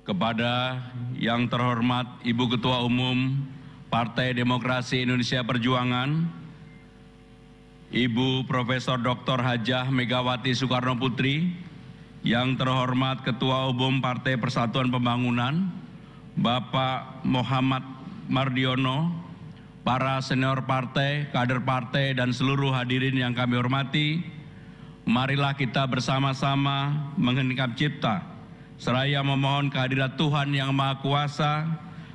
Kepada yang terhormat Ibu Ketua Umum Partai Demokrasi Indonesia Perjuangan, Ibu Profesor Dr. Hajah Megawati Soekarno Putri, yang terhormat Ketua Umum Partai Persatuan Pembangunan, Bapak Muhammad Mardiono, para senior partai, kader partai, dan seluruh hadirin yang kami hormati, marilah kita bersama-sama mengheningkan cipta, seraya memohon kehadirat Tuhan Yang Maha Kuasa,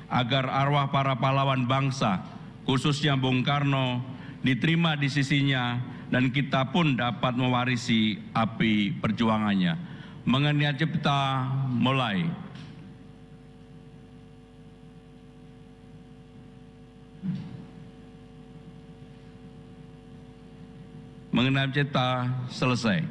agar arwah para pahlawan bangsa, khususnya Bung Karno, diterima di sisinya, dan kita pun dapat mewarisi api perjuangannya. Mengenai cipta mulai. Mengenai cipta selesai.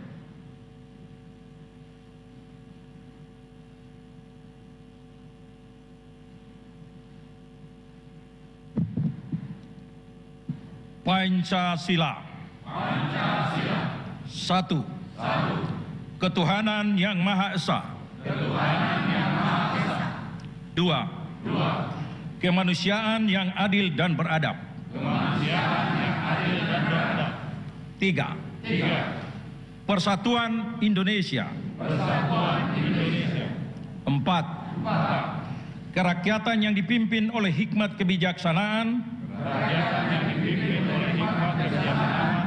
Pancasila. Pancasila. Satu. Ketuhanan Yang Maha Esa. Ketuhanan Yang Maha Esa. Dua. Dua. Kemanusiaan yang adil dan beradab. Kemanusiaan yang adil dan beradab. Tiga. Tiga. Persatuan Indonesia. Persatuan Indonesia. Empat. Empat. Kerakyatan yang dipimpin oleh hikmat kebijaksanaan. Kerakyatan yang dipimpin oleh hikmat kebijaksanaan.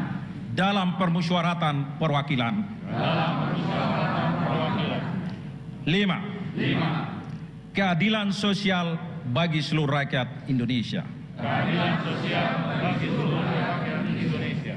Dalam permusyawaratan perwakilan. Dalam permusyawaratan perwakilan. Lima. Lima. Keadilan sosial bagi seluruh rakyat Indonesia. Keadilan sosial bagi seluruh rakyat Indonesia.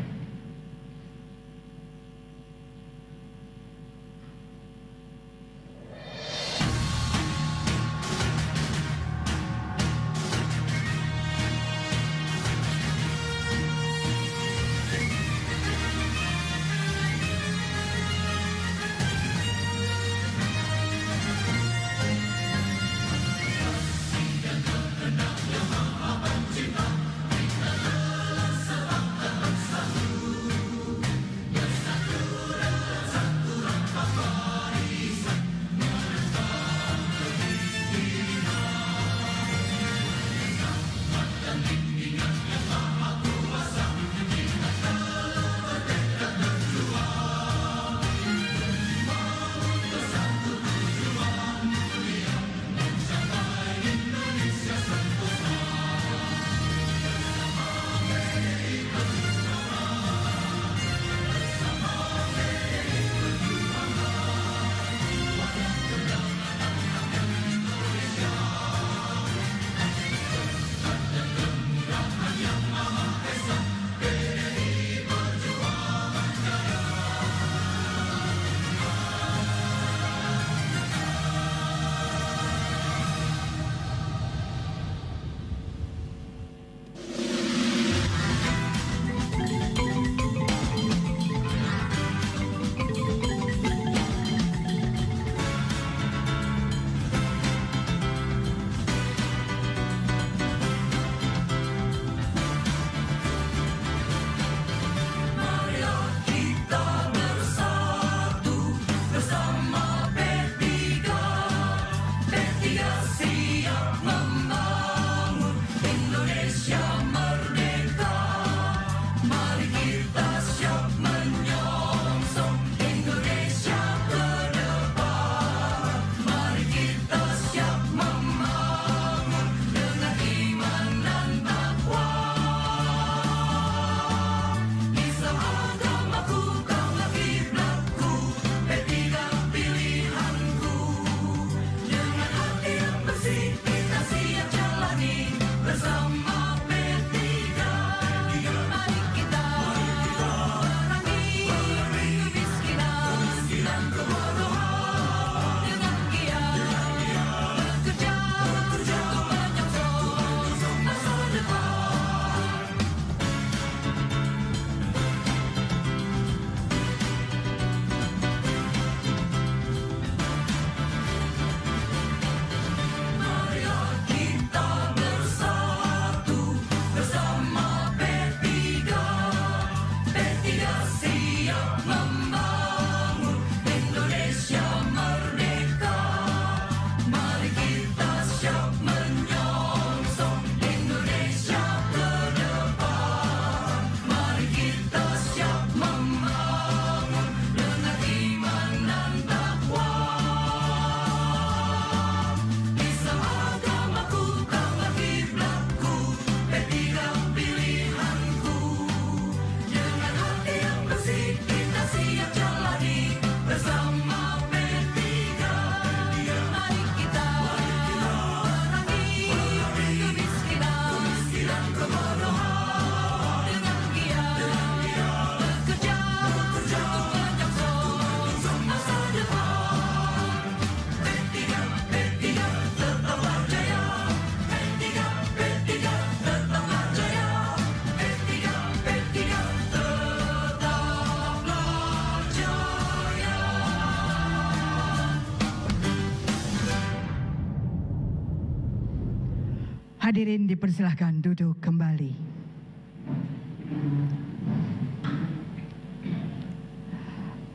Hadirin dipersilahkan duduk kembali.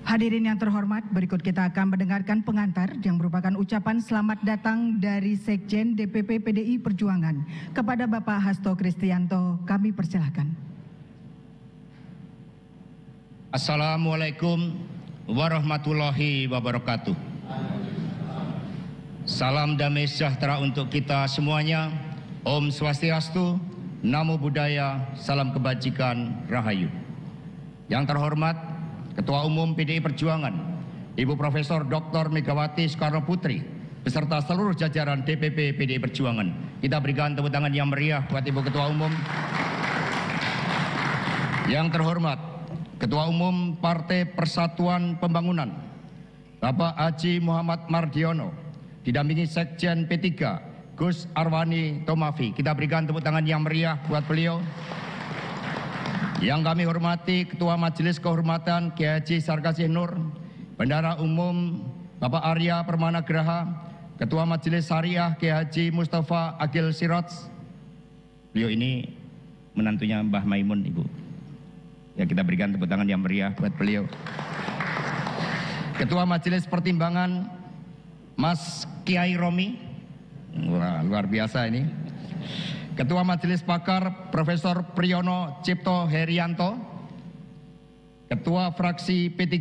Hadirin yang terhormat, berikut kita akan mendengarkan pengantar yang merupakan ucapan selamat datang dari Sekjen DPP PDI Perjuangan kepada Bapak Hasto Kristianto. Kami persilahkan. Assalamualaikum warahmatullahi wabarakatuh. Salam damai sejahtera untuk kita semuanya. Om Swastiastu, Namo Buddhaya, salam kebajikan, Rahayu. Yang terhormat Ketua Umum PDI Perjuangan, Ibu Profesor Dr. Megawati Soekarno Putri, beserta seluruh jajaran DPP PDI Perjuangan. Kita berikan tepuk tangan yang meriah buat Ibu Ketua Umum. Yang terhormat Ketua Umum Partai Persatuan Pembangunan, Bapak Haji Muhammad Mardiono, didampingi Sekjen P3, Gus Arwani Tomafi. Kita berikan tepuk tangan yang meriah buat beliau. Yang kami hormati Ketua Majelis Kehormatan Kiai Haji Sarkasih Nur, Bendahara Umum Bapak Arya Permana Graha, Ketua Majelis Syariah Kiai Haji Mustafa Agil Siraj. Beliau ini menantunya Mbah Maimun, Ibu. Ya, kita berikan tepuk tangan yang meriah buat beliau. Ketua Majelis Pertimbangan Mas Kiai Romi. Wah, luar biasa ini. Ketua Majelis Pakar Profesor Priyono Cipto Herianto. Ketua Fraksi P3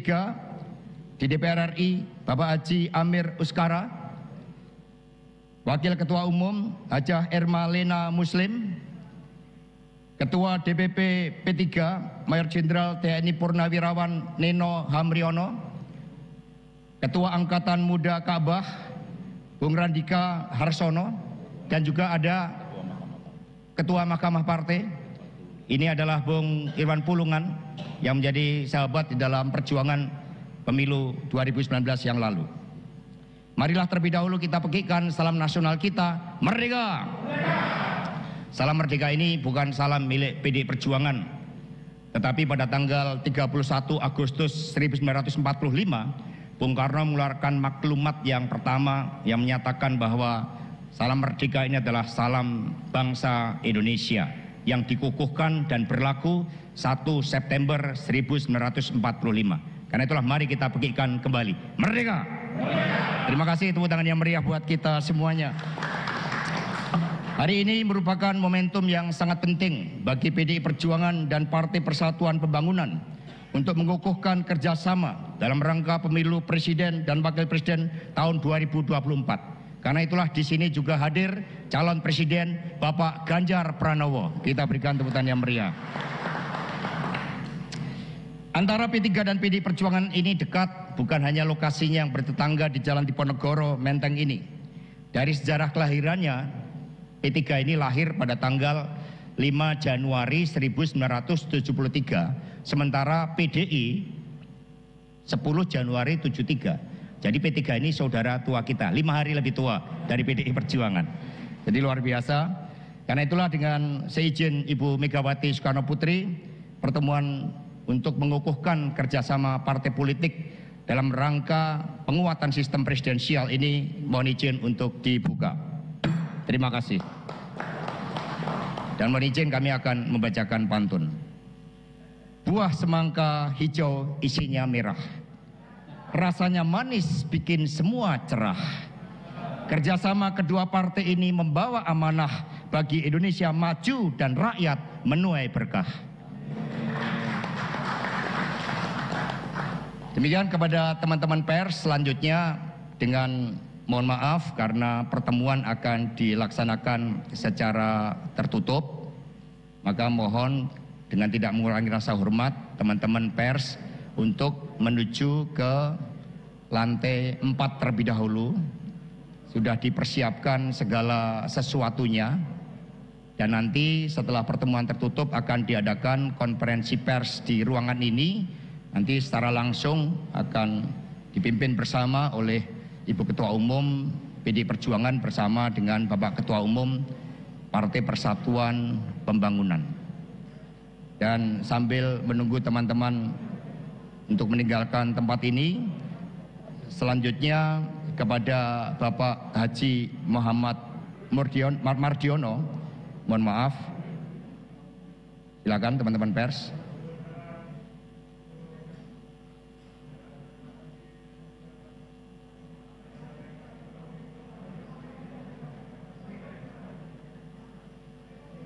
di DPR RI Bapak Haji Amir Uskara. Wakil Ketua Umum Hajah Erma Lena Muslim. Ketua DPP P3 Mayor Jenderal TNI Purnawirawan Neno Hamriono. Ketua Angkatan Muda Ka'bah Bung Randika Harsono, dan juga ada Ketua Mahkamah Partai. Ini adalah Bung Irwan Pulungan yang menjadi sahabat di dalam perjuangan pemilu 2019 yang lalu. Marilah terlebih dahulu kita pegikan salam nasional kita, Merdeka! Salam merdeka ini bukan salam milik PDI Perjuangan, tetapi pada tanggal 31 Agustus 1945, Bung Karno mengeluarkan maklumat yang pertama yang menyatakan bahwa salam merdeka ini adalah salam bangsa Indonesia yang dikukuhkan dan berlaku 1 September 1945. Karena itulah mari kita pegikan kembali, Merdeka! Terima kasih, tepuk tangan yang meriah buat kita semuanya. Hari ini merupakan momentum yang sangat penting bagi PDI Perjuangan dan Partai Persatuan Pembangunan untuk mengukuhkan kerjasama dalam rangka pemilu presiden dan wakil presiden tahun 2024. Karena itulah di sini juga hadir calon presiden Bapak Ganjar Pranowo. Kita berikan tepuk tangan yang meriah. Antara P3 dan PDI Perjuangan ini dekat, bukan hanya lokasinya yang bertetangga di Jalan Diponegoro, Menteng ini. Dari sejarah kelahirannya, P3 ini lahir pada tanggal 5 Januari 1973. Sementara PDI 10 Januari 73. Jadi P3 ini saudara tua kita, 5 hari lebih tua dari PDI Perjuangan. Jadi luar biasa. Karena itulah dengan seizin Ibu Megawati Soekarno Putri, pertemuan untuk mengukuhkan kerjasama partai politik dalam rangka penguatan sistem presidensial ini mohon izin untuk dibuka. Terima kasih. Dan mohon izin kami akan membacakan pantun. Buah semangka hijau isinya merah, rasanya manis bikin semua cerah. Kerjasama kedua partai ini membawa amanah bagi Indonesia maju dan rakyat menuai berkah. Demikian kepada teman-teman pers, selanjutnya dengan mohon maaf karena pertemuan akan dilaksanakan secara tertutup, maka mohon dengan tidak mengurangi rasa hormat teman-teman pers untuk menuju ke lantai 4 terlebih dahulu. Sudah dipersiapkan segala sesuatunya, dan nanti setelah pertemuan tertutup akan diadakan konferensi pers di ruangan ini. Nanti secara langsung akan dipimpin bersama oleh Ibu Ketua Umum PDI Perjuangan bersama dengan Bapak Ketua Umum Partai Persatuan Pembangunan. Dan sambil menunggu teman-teman untuk meninggalkan tempat ini, selanjutnya kepada Bapak Haji Muhammad Mardiono. Mohon maaf. Silakan teman-teman pers.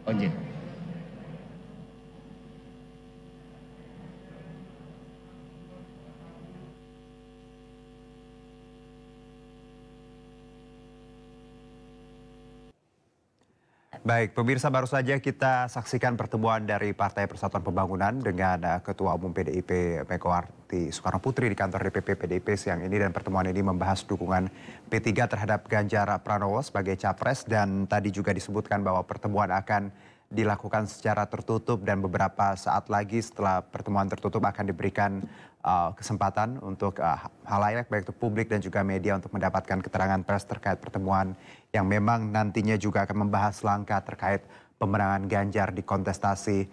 Onjin. Baik, pemirsa, baru saja kita saksikan pertemuan dari Partai Persatuan Pembangunan dengan Ketua Umum PDIP Megawati Soekarno Putri di kantor DPP PDIP siang ini, dan pertemuan ini membahas dukungan P3 terhadap Ganjar Pranowo sebagai capres, dan tadi juga disebutkan bahwa pertemuan akan dilakukan secara tertutup dan beberapa saat lagi setelah pertemuan tertutup akan diberikan kesempatan untuk halayak baik itu publik dan juga media untuk mendapatkan keterangan pers terkait pertemuan yang memang nantinya juga akan membahas langkah terkait pemenangan Ganjar di kontestasi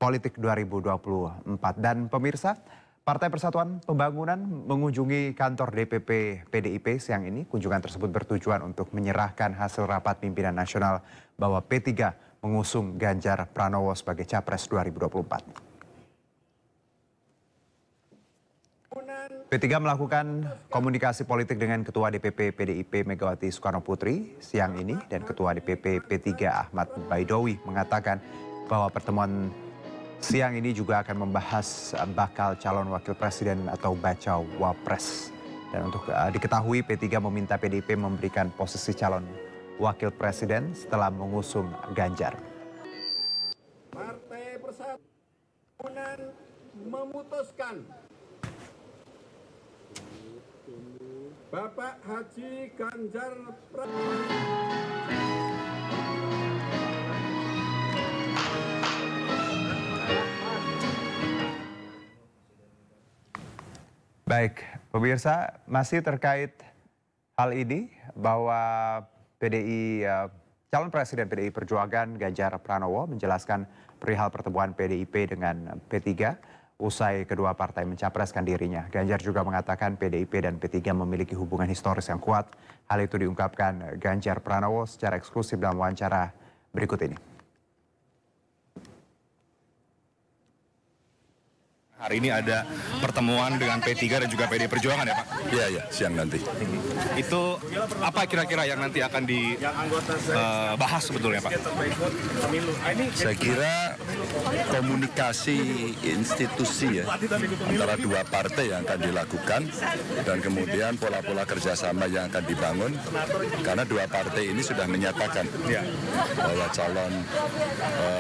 politik 2024. Dan pemirsa, Partai Persatuan Pembangunan mengunjungi kantor DPP PDIP siang ini. Kunjungan tersebut bertujuan untuk menyerahkan hasil rapat pimpinan nasional bahwa P3 mengusung Ganjar Pranowo sebagai capres 2024. P3 melakukan komunikasi politik dengan Ketua DPP PDIP Megawati Soekarno Putri siang ini, dan Ketua DPP P3 Ahmad Baidowi mengatakan bahwa pertemuan siang ini juga akan membahas bakal calon wakil presiden atau bacawa wapres. Dan untuk diketahui, P3 meminta PDIP memberikan posisi calon wakil presiden setelah mengusung Ganjar. Partai Persatuan memutuskan Bapak Haji Ganjar Pranowo Baik, pemirsa, masih terkait hal ini bahwa calon presiden PDI Perjuangan Ganjar Pranowo menjelaskan perihal pertemuan PDIP dengan P3 usai kedua partai mencapreskan dirinya. Ganjar juga mengatakan PDIP dan P3 memiliki hubungan historis yang kuat. Hal itu diungkapkan Ganjar Pranowo secara eksklusif dalam wawancara berikut ini. Hari ini ada pertemuan dengan P3 dan juga PD Perjuangan ya Pak? Iya, siang nanti. Itu apa kira-kira yang nanti akan dibahas sebetulnya Pak? Saya kira komunikasi institusi ya antara dua partai yang akan dilakukan, dan kemudian pola-pola kerjasama yang akan dibangun, karena dua partai ini sudah menyatakan bahwa calon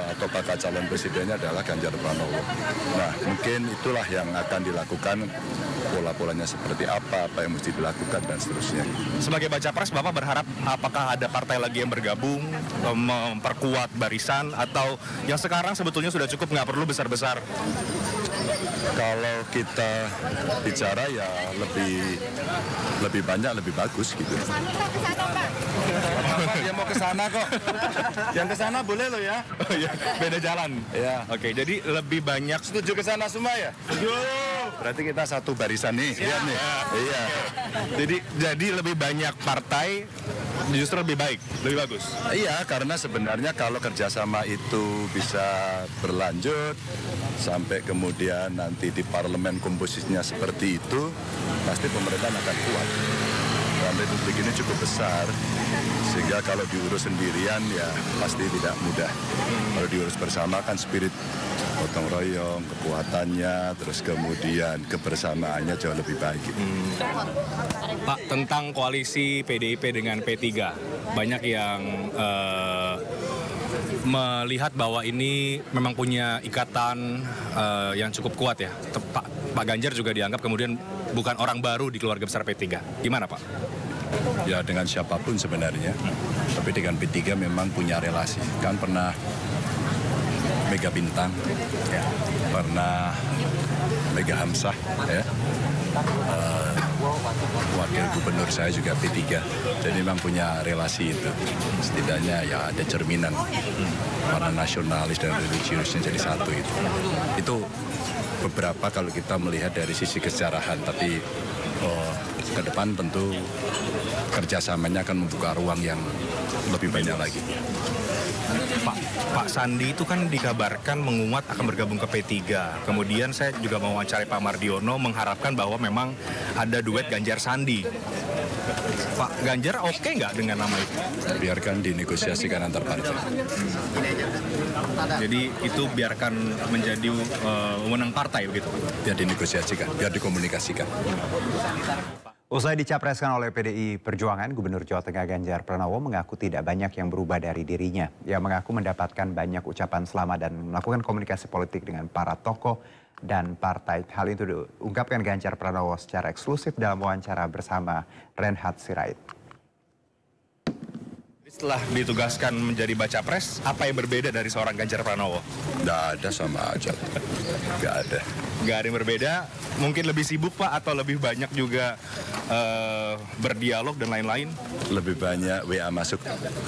atau bakal calon presidennya adalah Ganjar Pranowo. Nah, mungkin itulah yang akan dilakukan, pola-polanya seperti apa yang mesti dilakukan dan seterusnya. Sebagai baca pres, Bapak berharap apakah ada partai lagi yang bergabung, memperkuat barisan, atau yang sekarang sebetulnya sudah cukup, nggak perlu besar-besar? Kalau kita bicara ya lebih banyak, lebih bagus gitu. Dia mau ke sana kok. Yang ke sana boleh loh ya. Oh, ya. Beda jalan. Ya. Oke, jadi lebih banyak. Setuju ke sana semua ya? Setuju. Berarti kita satu barisan nih. Lihat nih. Iya. Jadi lebih banyak partai justru lebih baik, lebih bagus. Iya, karena sebenarnya kalau kerjasama itu bisa berlanjut sampai kemudian nanti di parlemen komposisinya seperti itu, pasti pemerintahan akan kuat. Dan republik ini cukup besar, sehingga kalau diurus sendirian ya pasti tidak mudah. Kalau diurus bersama kan spirit gotong royong, kekuatannya, terus kemudian kebersamaannya jauh lebih baik. Pak, tentang koalisi PDIP dengan P3, banyak yang melihat bahwa ini memang punya ikatan yang cukup kuat ya. Pak Ganjar juga dianggap kemudian bukan orang baru di keluarga besar P3. Gimana Pak? Ya dengan siapapun sebenarnya, tapi dengan P3 memang punya relasi. Kan pernah Mega Bintang, pernah Mega Hamzah, ya. Wakil gubernur saya juga P3, jadi memang punya relasi itu. Setidaknya ya ada cerminan warna nasionalis dan religiusnya jadi satu itu. Itu beberapa kalau kita melihat dari sisi kesejarahan, tapi ke depan tentu kerjasamanya akan membuka ruang yang lebih banyak lagi. Pak Sandi itu kan dikabarkan menguat akan bergabung ke P3. Kemudian saya juga mewawancarai Pak Mardiono mengharapkan bahwa memang ada duet Ganjar Sandi. Pak Ganjar oke nggak dengan nama itu? Biarkan dinegosiasikan antar partai. Jadi itu biarkan menjadi wewenang partai begitu? Biar dinegosiasikan, biar dikomunikasikan. Usai dicapreskan oleh PDI Perjuangan, Gubernur Jawa Tengah Ganjar Pranowo mengaku tidak banyak yang berubah dari dirinya. Ia mengaku mendapatkan banyak ucapan selamat dan melakukan komunikasi politik dengan para tokoh dan partai. Hal itu diungkapkan Ganjar Pranowo secara eksklusif dalam wawancara bersama Reinhard Sirait. Setelah ditugaskan menjadi baca pres, apa yang berbeda dari seorang Ganjar Pranowo? Nggak ada, sama aja. Nggak ada. Nggak ada yang berbeda, mungkin lebih sibuk Pak atau lebih banyak juga berdialog dan lain-lain? Lebih banyak WA masuk.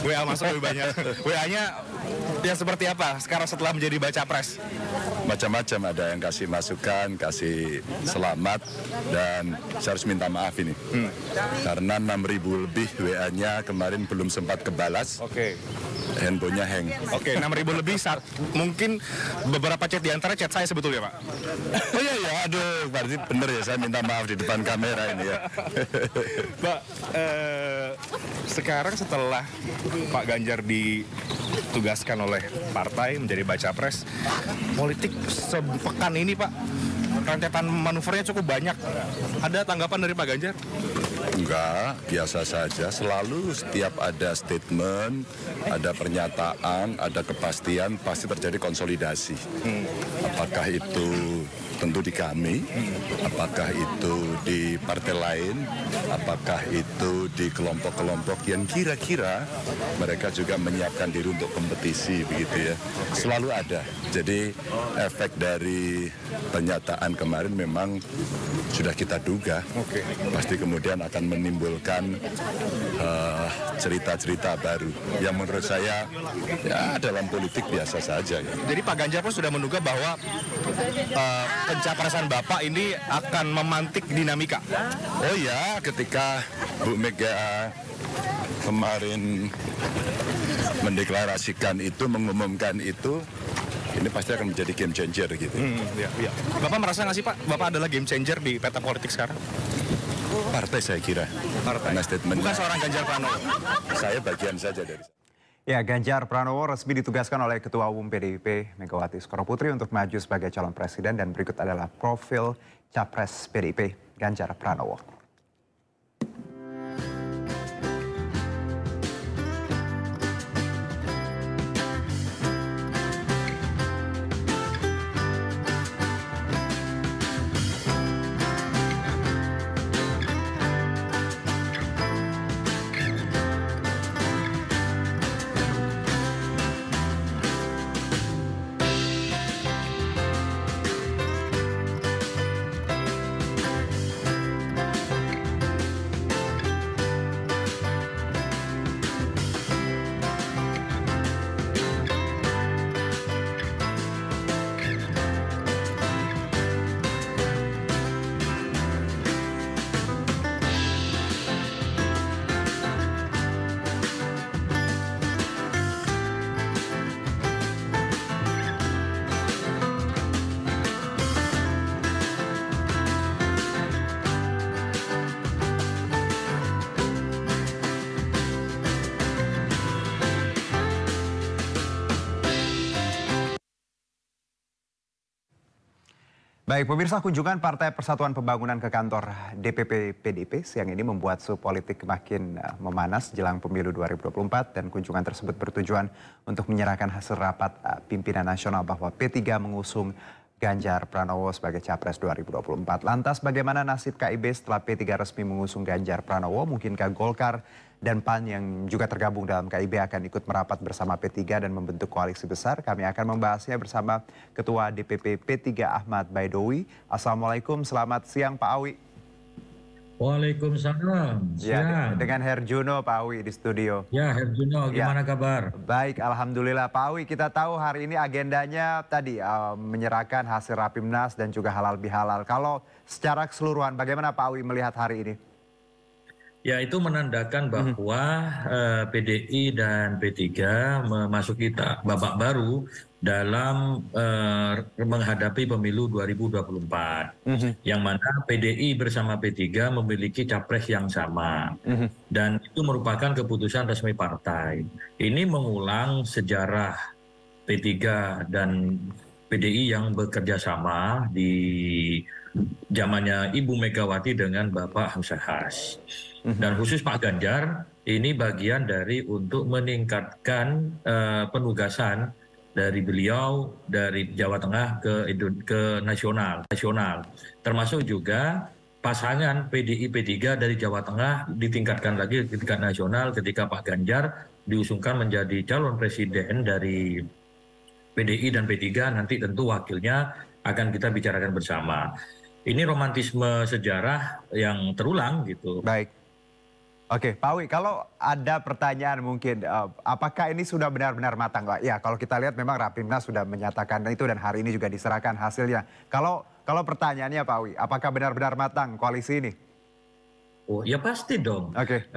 WA masuk lebih banyak. WA-nya ya seperti apa sekarang setelah menjadi baca pres? Macam-macam, ada yang kasih masukan, kasih selamat, dan saya harus minta maaf ini. Karena 6.000 lebih WA-nya kemarin belum sempat kebalas. Oke. Handphonenya hang. Oke, 6.000 lebih, mungkin beberapa chat di antara chat saya sebetulnya Pak. Oh iya ya, aduh, berarti bener ya, saya minta maaf di depan kamera ini ya. Pak, sekarang setelah Pak Ganjar ditugaskan oleh partai menjadi baca pres, politik sepekan ini Pak, rentetan manuvernya cukup banyak. Ada tanggapan dari Pak Ganjar? Enggak, biasa saja. Selalu setiap ada statement, ada pernyataan, ada kepastian, pasti terjadi konsolidasi. Apakah itu tentu di kami, apakah itu di partai lain, apakah itu di kelompok-kelompok yang kira-kira mereka juga menyiapkan diri untuk kompetisi, begitu ya. Selalu ada. Jadi efek dari pernyataan kemarin memang sudah kita duga. Pasti kemudian akan menimbulkan cerita-cerita baru yang menurut saya ya dalam politik biasa saja. Ya. Jadi Pak Ganjar pun sudah menduga bahwa pencapresan Bapak ini akan memantik dinamika. Oh ya, ketika Bu Mega kemarin mendeklarasikan itu, mengumumkan itu, ini pasti akan menjadi game changer gitu. Ya. Bapak merasa nggak sih Pak, Bapak adalah game changer di peta politik sekarang? Partai saya kira. Partai. Bukan seorang Ganjar Pranowo. Saya bagian saja dari. Ya, Ganjar Pranowo resmi ditugaskan oleh Ketua Umum PDIP Megawati Soekarnoputri untuk maju sebagai calon presiden, dan berikut adalah profil Capres PDIP Ganjar Pranowo. Baik, pemirsa, kunjungan Partai Persatuan Pembangunan ke kantor DPP PDIP siang ini membuat suhu politik makin memanas jelang pemilu 2024, dan kunjungan tersebut bertujuan untuk menyerahkan hasil rapat pimpinan nasional bahwa P3 mengusung Ganjar Pranowo sebagai Capres 2024. Lantas bagaimana nasib KIB setelah P3 resmi mengusung Ganjar Pranowo? Mungkinkah Golkar dan PAN yang juga tergabung dalam KIB akan ikut merapat bersama P3 dan membentuk koalisi besar? Kami akan membahasnya bersama Ketua DPP P3 Ahmad Baidowi. Assalamualaikum, selamat siang Pak Awi. Waalaikumsalam. Ya, dengan Herjuno Pak Awi di studio. Ya, Herjuno, gimana kabar? Baik, alhamdulillah Pak Awi. Kita tahu hari ini agendanya tadi menyerahkan hasil Rapimnas dan juga halal bihalal. Kalau secara keseluruhan, bagaimana Pak Awi melihat hari ini? Ya, itu menandakan bahwa PDI dan P3 memasuki babak baru dalam menghadapi pemilu 2024. Yang mana PDI bersama P3 memiliki capres yang sama. Dan itu merupakan keputusan resmi partai. Ini mengulang sejarah P3 dan PDI yang bekerja sama di zamannya Ibu Megawati dengan Bapak Hamzahas. Dan khusus Pak Ganjar, ini bagian dari untuk meningkatkan penugasan dari beliau dari Jawa Tengah ke nasional. Termasuk juga pasangan PDI P3 dari Jawa Tengah ditingkatkan lagi ke tingkat nasional ketika Pak Ganjar diusungkan menjadi calon presiden dari PDI dan P3, nanti tentu wakilnya akan kita bicarakan bersama. Ini romantisme sejarah yang terulang gitu. Baik. Oke, Pak Awi, kalau ada pertanyaan mungkin, apakah ini sudah benar-benar matang, Pak? Ya, kalau kita lihat memang Rapimnas sudah menyatakan itu dan hari ini juga diserahkan hasilnya. Kalau pertanyaannya, Pak Awi, apakah benar-benar matang koalisi ini? Oh, ya pasti dong. Oke.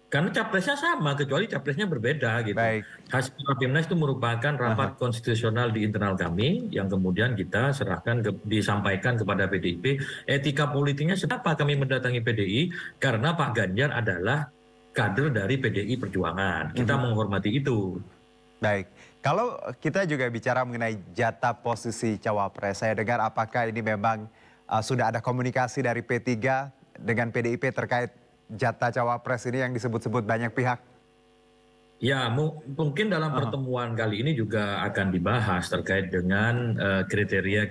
Karena capresnya sama, kecuali capresnya berbeda gitu. Baik. Hasil Rapimnas itu merupakan rapat konstitusional di internal kami yang kemudian kita serahkan disampaikan kepada PDIP. Etika politiknya kenapa kami mendatangi PDI? Karena Pak Ganjar adalah kader dari PDI Perjuangan. Kita menghormati itu. Baik. Kalau kita juga bicara mengenai jatah posisi cawapres, saya dengar apakah ini memang sudah ada komunikasi dari P3 dengan PDIP terkait jatah cawapres ini yang disebut-sebut banyak pihak? Ya, mungkin dalam pertemuan kali ini juga akan dibahas terkait dengan kriteria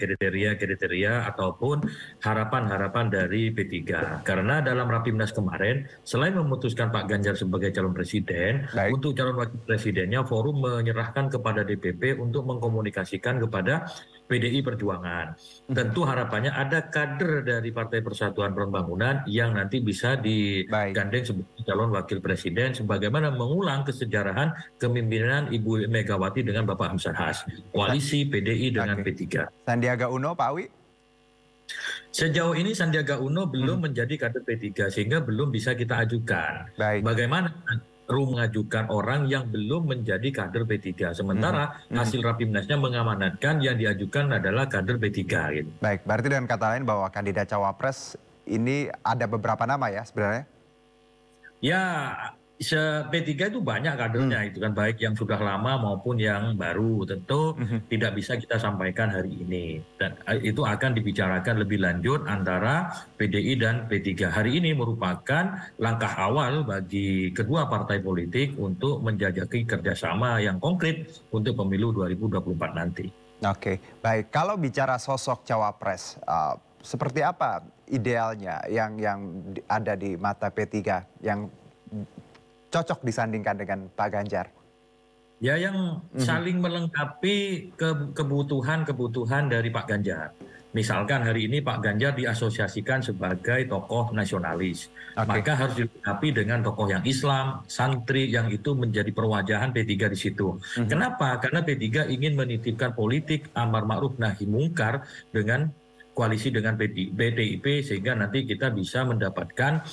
ataupun harapan-harapan dari P3. Karena dalam Rapimnas kemarin, selain memutuskan Pak Ganjar sebagai calon presiden, untuk calon wakil presidennya forum menyerahkan kepada DPP untuk mengkomunikasikan kepada PDI Perjuangan. Tentu harapannya ada kader dari Partai Persatuan Pembangunan yang nanti bisa digandeng sebagai calon wakil presiden sebagaimana mengulang kesejarahan kepemimpinan Ibu Megawati dengan Bapak Hamzahas. Koalisi PDI dengan P3. Sandiaga Uno, Pak Awi? Sejauh ini Sandiaga Uno belum menjadi kader P3 sehingga belum bisa kita ajukan. Bagaimana mengajukan orang yang belum menjadi kader P3. Sementara hasil Rapimnasnya mengamanatkan yang diajukan adalah kader P3. Gitu. Baik, berarti dengan kata lain bahwa kandidat cawapres ini ada beberapa nama ya sebenarnya? Ya, P3 itu banyak kadernya itu kan, baik yang sudah lama maupun yang baru. Tentu tidak bisa kita sampaikan hari ini. Dan itu akan dibicarakan lebih lanjut antara PDI dan P3. Hari ini merupakan langkah awal bagi kedua partai politik untuk menjajaki kerjasama yang konkret untuk pemilu 2024 nanti. Oke, baik. Kalau bicara sosok cawapres, seperti apa idealnya yang ada di mata P3 yang cocok disandingkan dengan Pak Ganjar? Ya, yang saling melengkapi kebutuhan dari Pak Ganjar. Misalkan hari ini Pak Ganjar diasosiasikan sebagai tokoh nasionalis. Maka harus dilengkapi dengan tokoh yang Islam, santri, yang itu menjadi perwajahan P3 di situ. Kenapa? Karena P3 ingin menitipkan politik amar ma'ruf nahi mungkar dengan koalisi dengan PDIP sehingga nanti kita bisa mendapatkan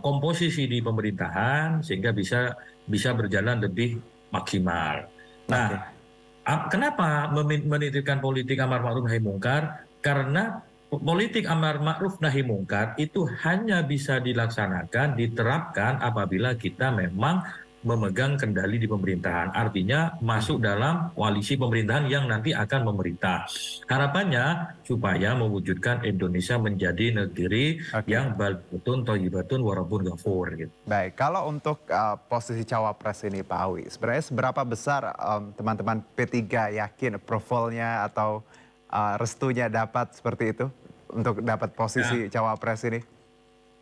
komposisi di pemerintahan sehingga bisa berjalan lebih maksimal. Nah, kenapa menitipkan politik amar ma'ruf nahi mungkar? Karena politik amar ma'ruf nahi mungkar itu hanya bisa dilaksanakan, diterapkan apabila kita memang memegang kendali di pemerintahan. Artinya masuk dalam koalisi pemerintahan yang nanti akan memerintah. Harapannya supaya mewujudkan Indonesia menjadi negeri yang baldatun thayyibatun warabun ghafur. Gitu. Baik, kalau untuk posisi cawapres ini Pak Awi, sebenarnya seberapa besar teman-teman P3 yakin approval-nya atau restunya dapat seperti itu untuk dapat posisi cawapres ini?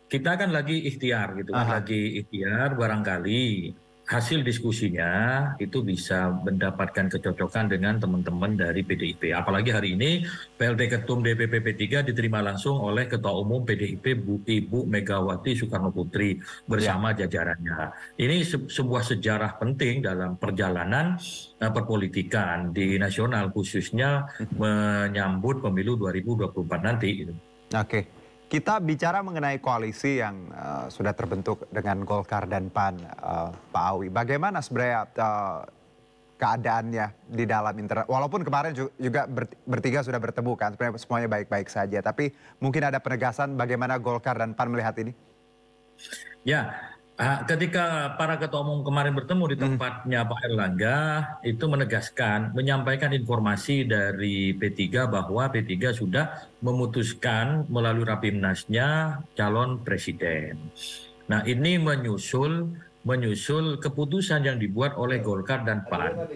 Kita kan lagi ikhtiar gitu kan, lagi ikhtiar barangkali hasil diskusinya itu bisa mendapatkan kecocokan dengan teman-teman dari PDIP. Apalagi hari ini PLT Ketum DPP P3 diterima langsung oleh Ketua Umum PDIP Ibu Megawati Soekarno Putri bersama jajarannya. Ini sebuah sejarah penting dalam perjalanan perpolitikan di nasional khususnya menyambut pemilu 2024 nanti. Oke. Kita bicara mengenai koalisi yang sudah terbentuk dengan Golkar dan PAN, Pak Awi. Bagaimana sebenarnya keadaannya di dalam internal? Walaupun kemarin juga bertiga sudah bertemu kan, sebenarnya semuanya baik-baik saja. Tapi mungkin ada penegasan bagaimana Golkar dan PAN melihat ini? Ya, ketika para ketua umum kemarin bertemu di tempatnya Pak Erlangga, itu menegaskan, menyampaikan informasi dari P3 bahwa P3 sudah memutuskan melalui Rapimnasnya calon presiden. Nah, ini menyusul keputusan yang dibuat oleh Golkar dan PAN.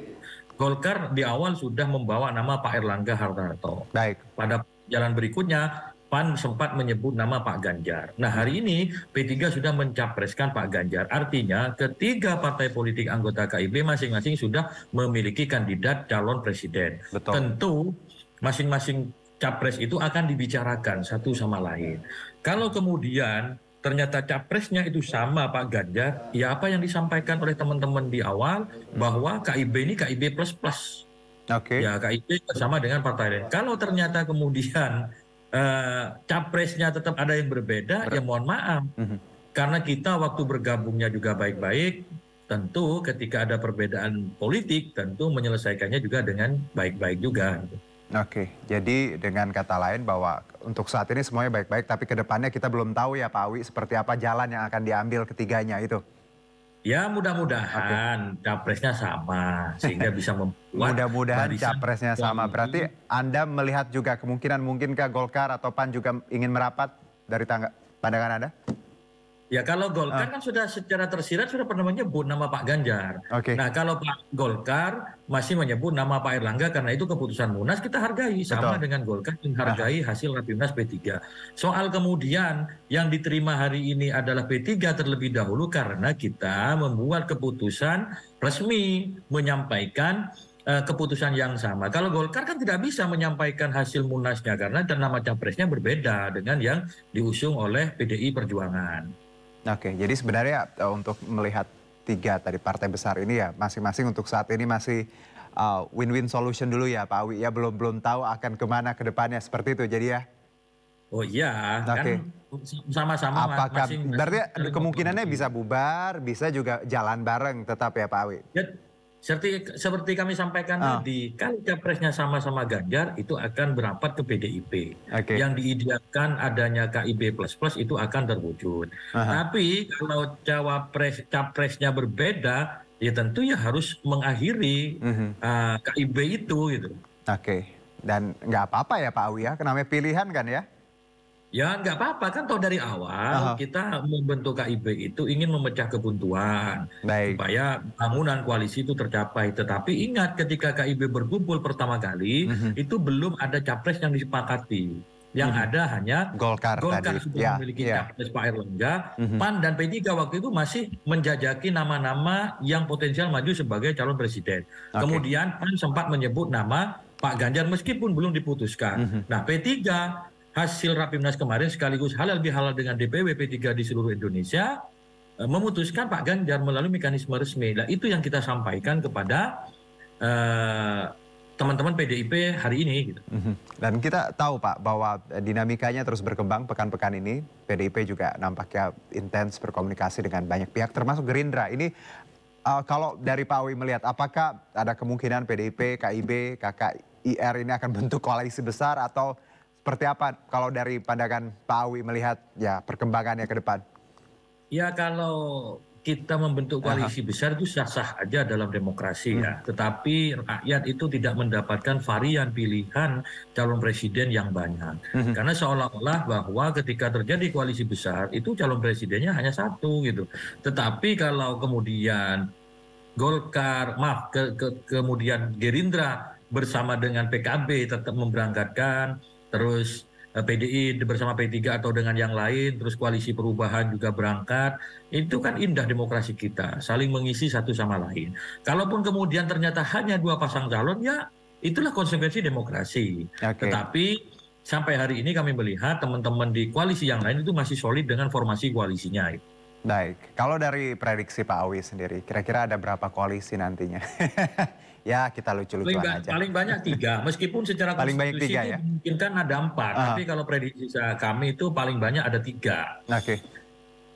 Golkar di awal sudah membawa nama Pak Erlangga Hartarto. Baik. Pada jalan berikutnya, PAN sempat menyebut nama Pak Ganjar. Nah, hari ini P3 sudah mencapreskan Pak Ganjar. Artinya ketiga partai politik anggota KIB masing-masing sudah memiliki kandidat calon presiden. Betul. Tentu masing-masing capres itu akan dibicarakan satu sama lain. Kalau kemudian ternyata capresnya itu sama Pak Ganjar, ya apa yang disampaikan oleh teman-teman di awal bahwa KIB ini KIB plus-plus. Oke. Ya, KIB bersama dengan partai lain. Kalau ternyata kemudian capresnya tetap ada yang berbeda, ya mohon maaf. Karena kita waktu bergabungnya juga baik-baik, tentu ketika ada perbedaan politik, tentu menyelesaikannya juga dengan baik-baik juga. Oke, jadi dengan kata lain bahwa untuk saat ini semuanya baik-baik, tapi ke depannya kita belum tahu ya Pak Awi seperti apa jalan yang akan diambil ketiganya itu. Ya mudah-mudahan capresnya sama sehingga bisa membuat mudah-mudahan capresnya sama. Berarti Anda melihat juga mungkinkah Golkar atau PAN juga ingin merapat dari pandangan Anda? Ya kalau Golkar kan sudah secara tersirat sudah pernah menyebut nama Pak Ganjar. Okay. Nah kalau Pak Golkar masih menyebut nama Pak Erlangga karena itu keputusan Munas, kita hargai. Sama dengan Golkar menghargai hasil Rapimnas P3. Soal kemudian yang diterima hari ini adalah P3 terlebih dahulu karena kita membuat keputusan resmi menyampaikan keputusan yang sama. Kalau Golkar kan tidak bisa menyampaikan hasil Munasnya karena nama capresnya berbeda dengan yang diusung oleh PDI Perjuangan. Oke, jadi sebenarnya untuk melihat tiga tadi partai besar ini ya masing-masing untuk saat ini masih win-win solution dulu ya Pak Awi. Ya belum tahu akan kemana ke depannya seperti itu jadi ya. Oh iya, kan sama-sama. Apakah berarti kemungkinannya bisa bubar, bisa juga jalan bareng tetap ya Pak Awi? Ya, seperti kami sampaikan tadi, kalau capresnya sama-sama Ganjar itu akan berapat ke PDIP. Yang diidealkan adanya KIB plus-plus itu akan terwujud. Tapi kalau capresnya berbeda, ya tentu ya harus mengakhiri KIB itu gitu. Oke, dan nggak apa-apa ya Pak Awi ya, namanya pilihan kan ya? Ya nggak apa-apa kan toh dari awal kita membentuk KIB itu ingin memecah kebuntuan supaya bangunan koalisi itu tercapai. Tetapi ingat ketika KIB berkumpul pertama kali itu belum ada capres yang disepakati. Yang ada hanya Golkar sudah memiliki capres Pak Erlangga, PAN dan P3 waktu itu masih menjajaki nama-nama yang potensial maju sebagai calon presiden. Kemudian PAN sempat menyebut nama Pak Ganjar meskipun belum diputuskan. Nah P3 hasil Rapimnas kemarin sekaligus halal bihalal dengan DPW P3 di seluruh Indonesia memutuskan Pak Ganjar melalui mekanisme resmi. Nah itu yang kita sampaikan kepada teman-teman PDIP hari ini. Gitu. Dan kita tahu Pak bahwa dinamikanya terus berkembang pekan-pekan ini. PDIP juga nampaknya intens berkomunikasi dengan banyak pihak termasuk Gerindra. Ini kalau dari Pak Awi melihat apakah ada kemungkinan PDIP, KIB, KKIR ini akan bentuk koalisi besar atau seperti apa kalau dari pandangan Pak Awi melihat ya perkembangannya ke depan? Ya kalau kita membentuk koalisi besar itu sah-sah aja dalam demokrasi ya. Tetapi rakyat itu tidak mendapatkan varian pilihan calon presiden yang banyak. Karena seolah-olah bahwa ketika terjadi koalisi besar itu calon presidennya hanya satu gitu. Tetapi kalau kemudian Golkar, kemudian Gerindra bersama dengan PKB tetap memberangkatkan, terus PDI bersama P3 atau dengan yang lain, terus koalisi perubahan juga berangkat, itu kan indah demokrasi kita, saling mengisi satu sama lain. Kalaupun kemudian ternyata hanya dua pasang calon, ya itulah konsekuensi demokrasi. Tetapi sampai hari ini kami melihat teman-teman di koalisi yang lain itu masih solid dengan formasi koalisinya. Baik, kalau dari prediksi Pak Awi sendiri, kira-kira ada berapa koalisi nantinya? Ya, kita lucu-lucuan aja. Paling banyak 3, meskipun secara paling banyak konstitusi 3 itu ya? dimungkinkan ada 4, tapi kalau prediksi kami itu paling banyak ada 3. Oke.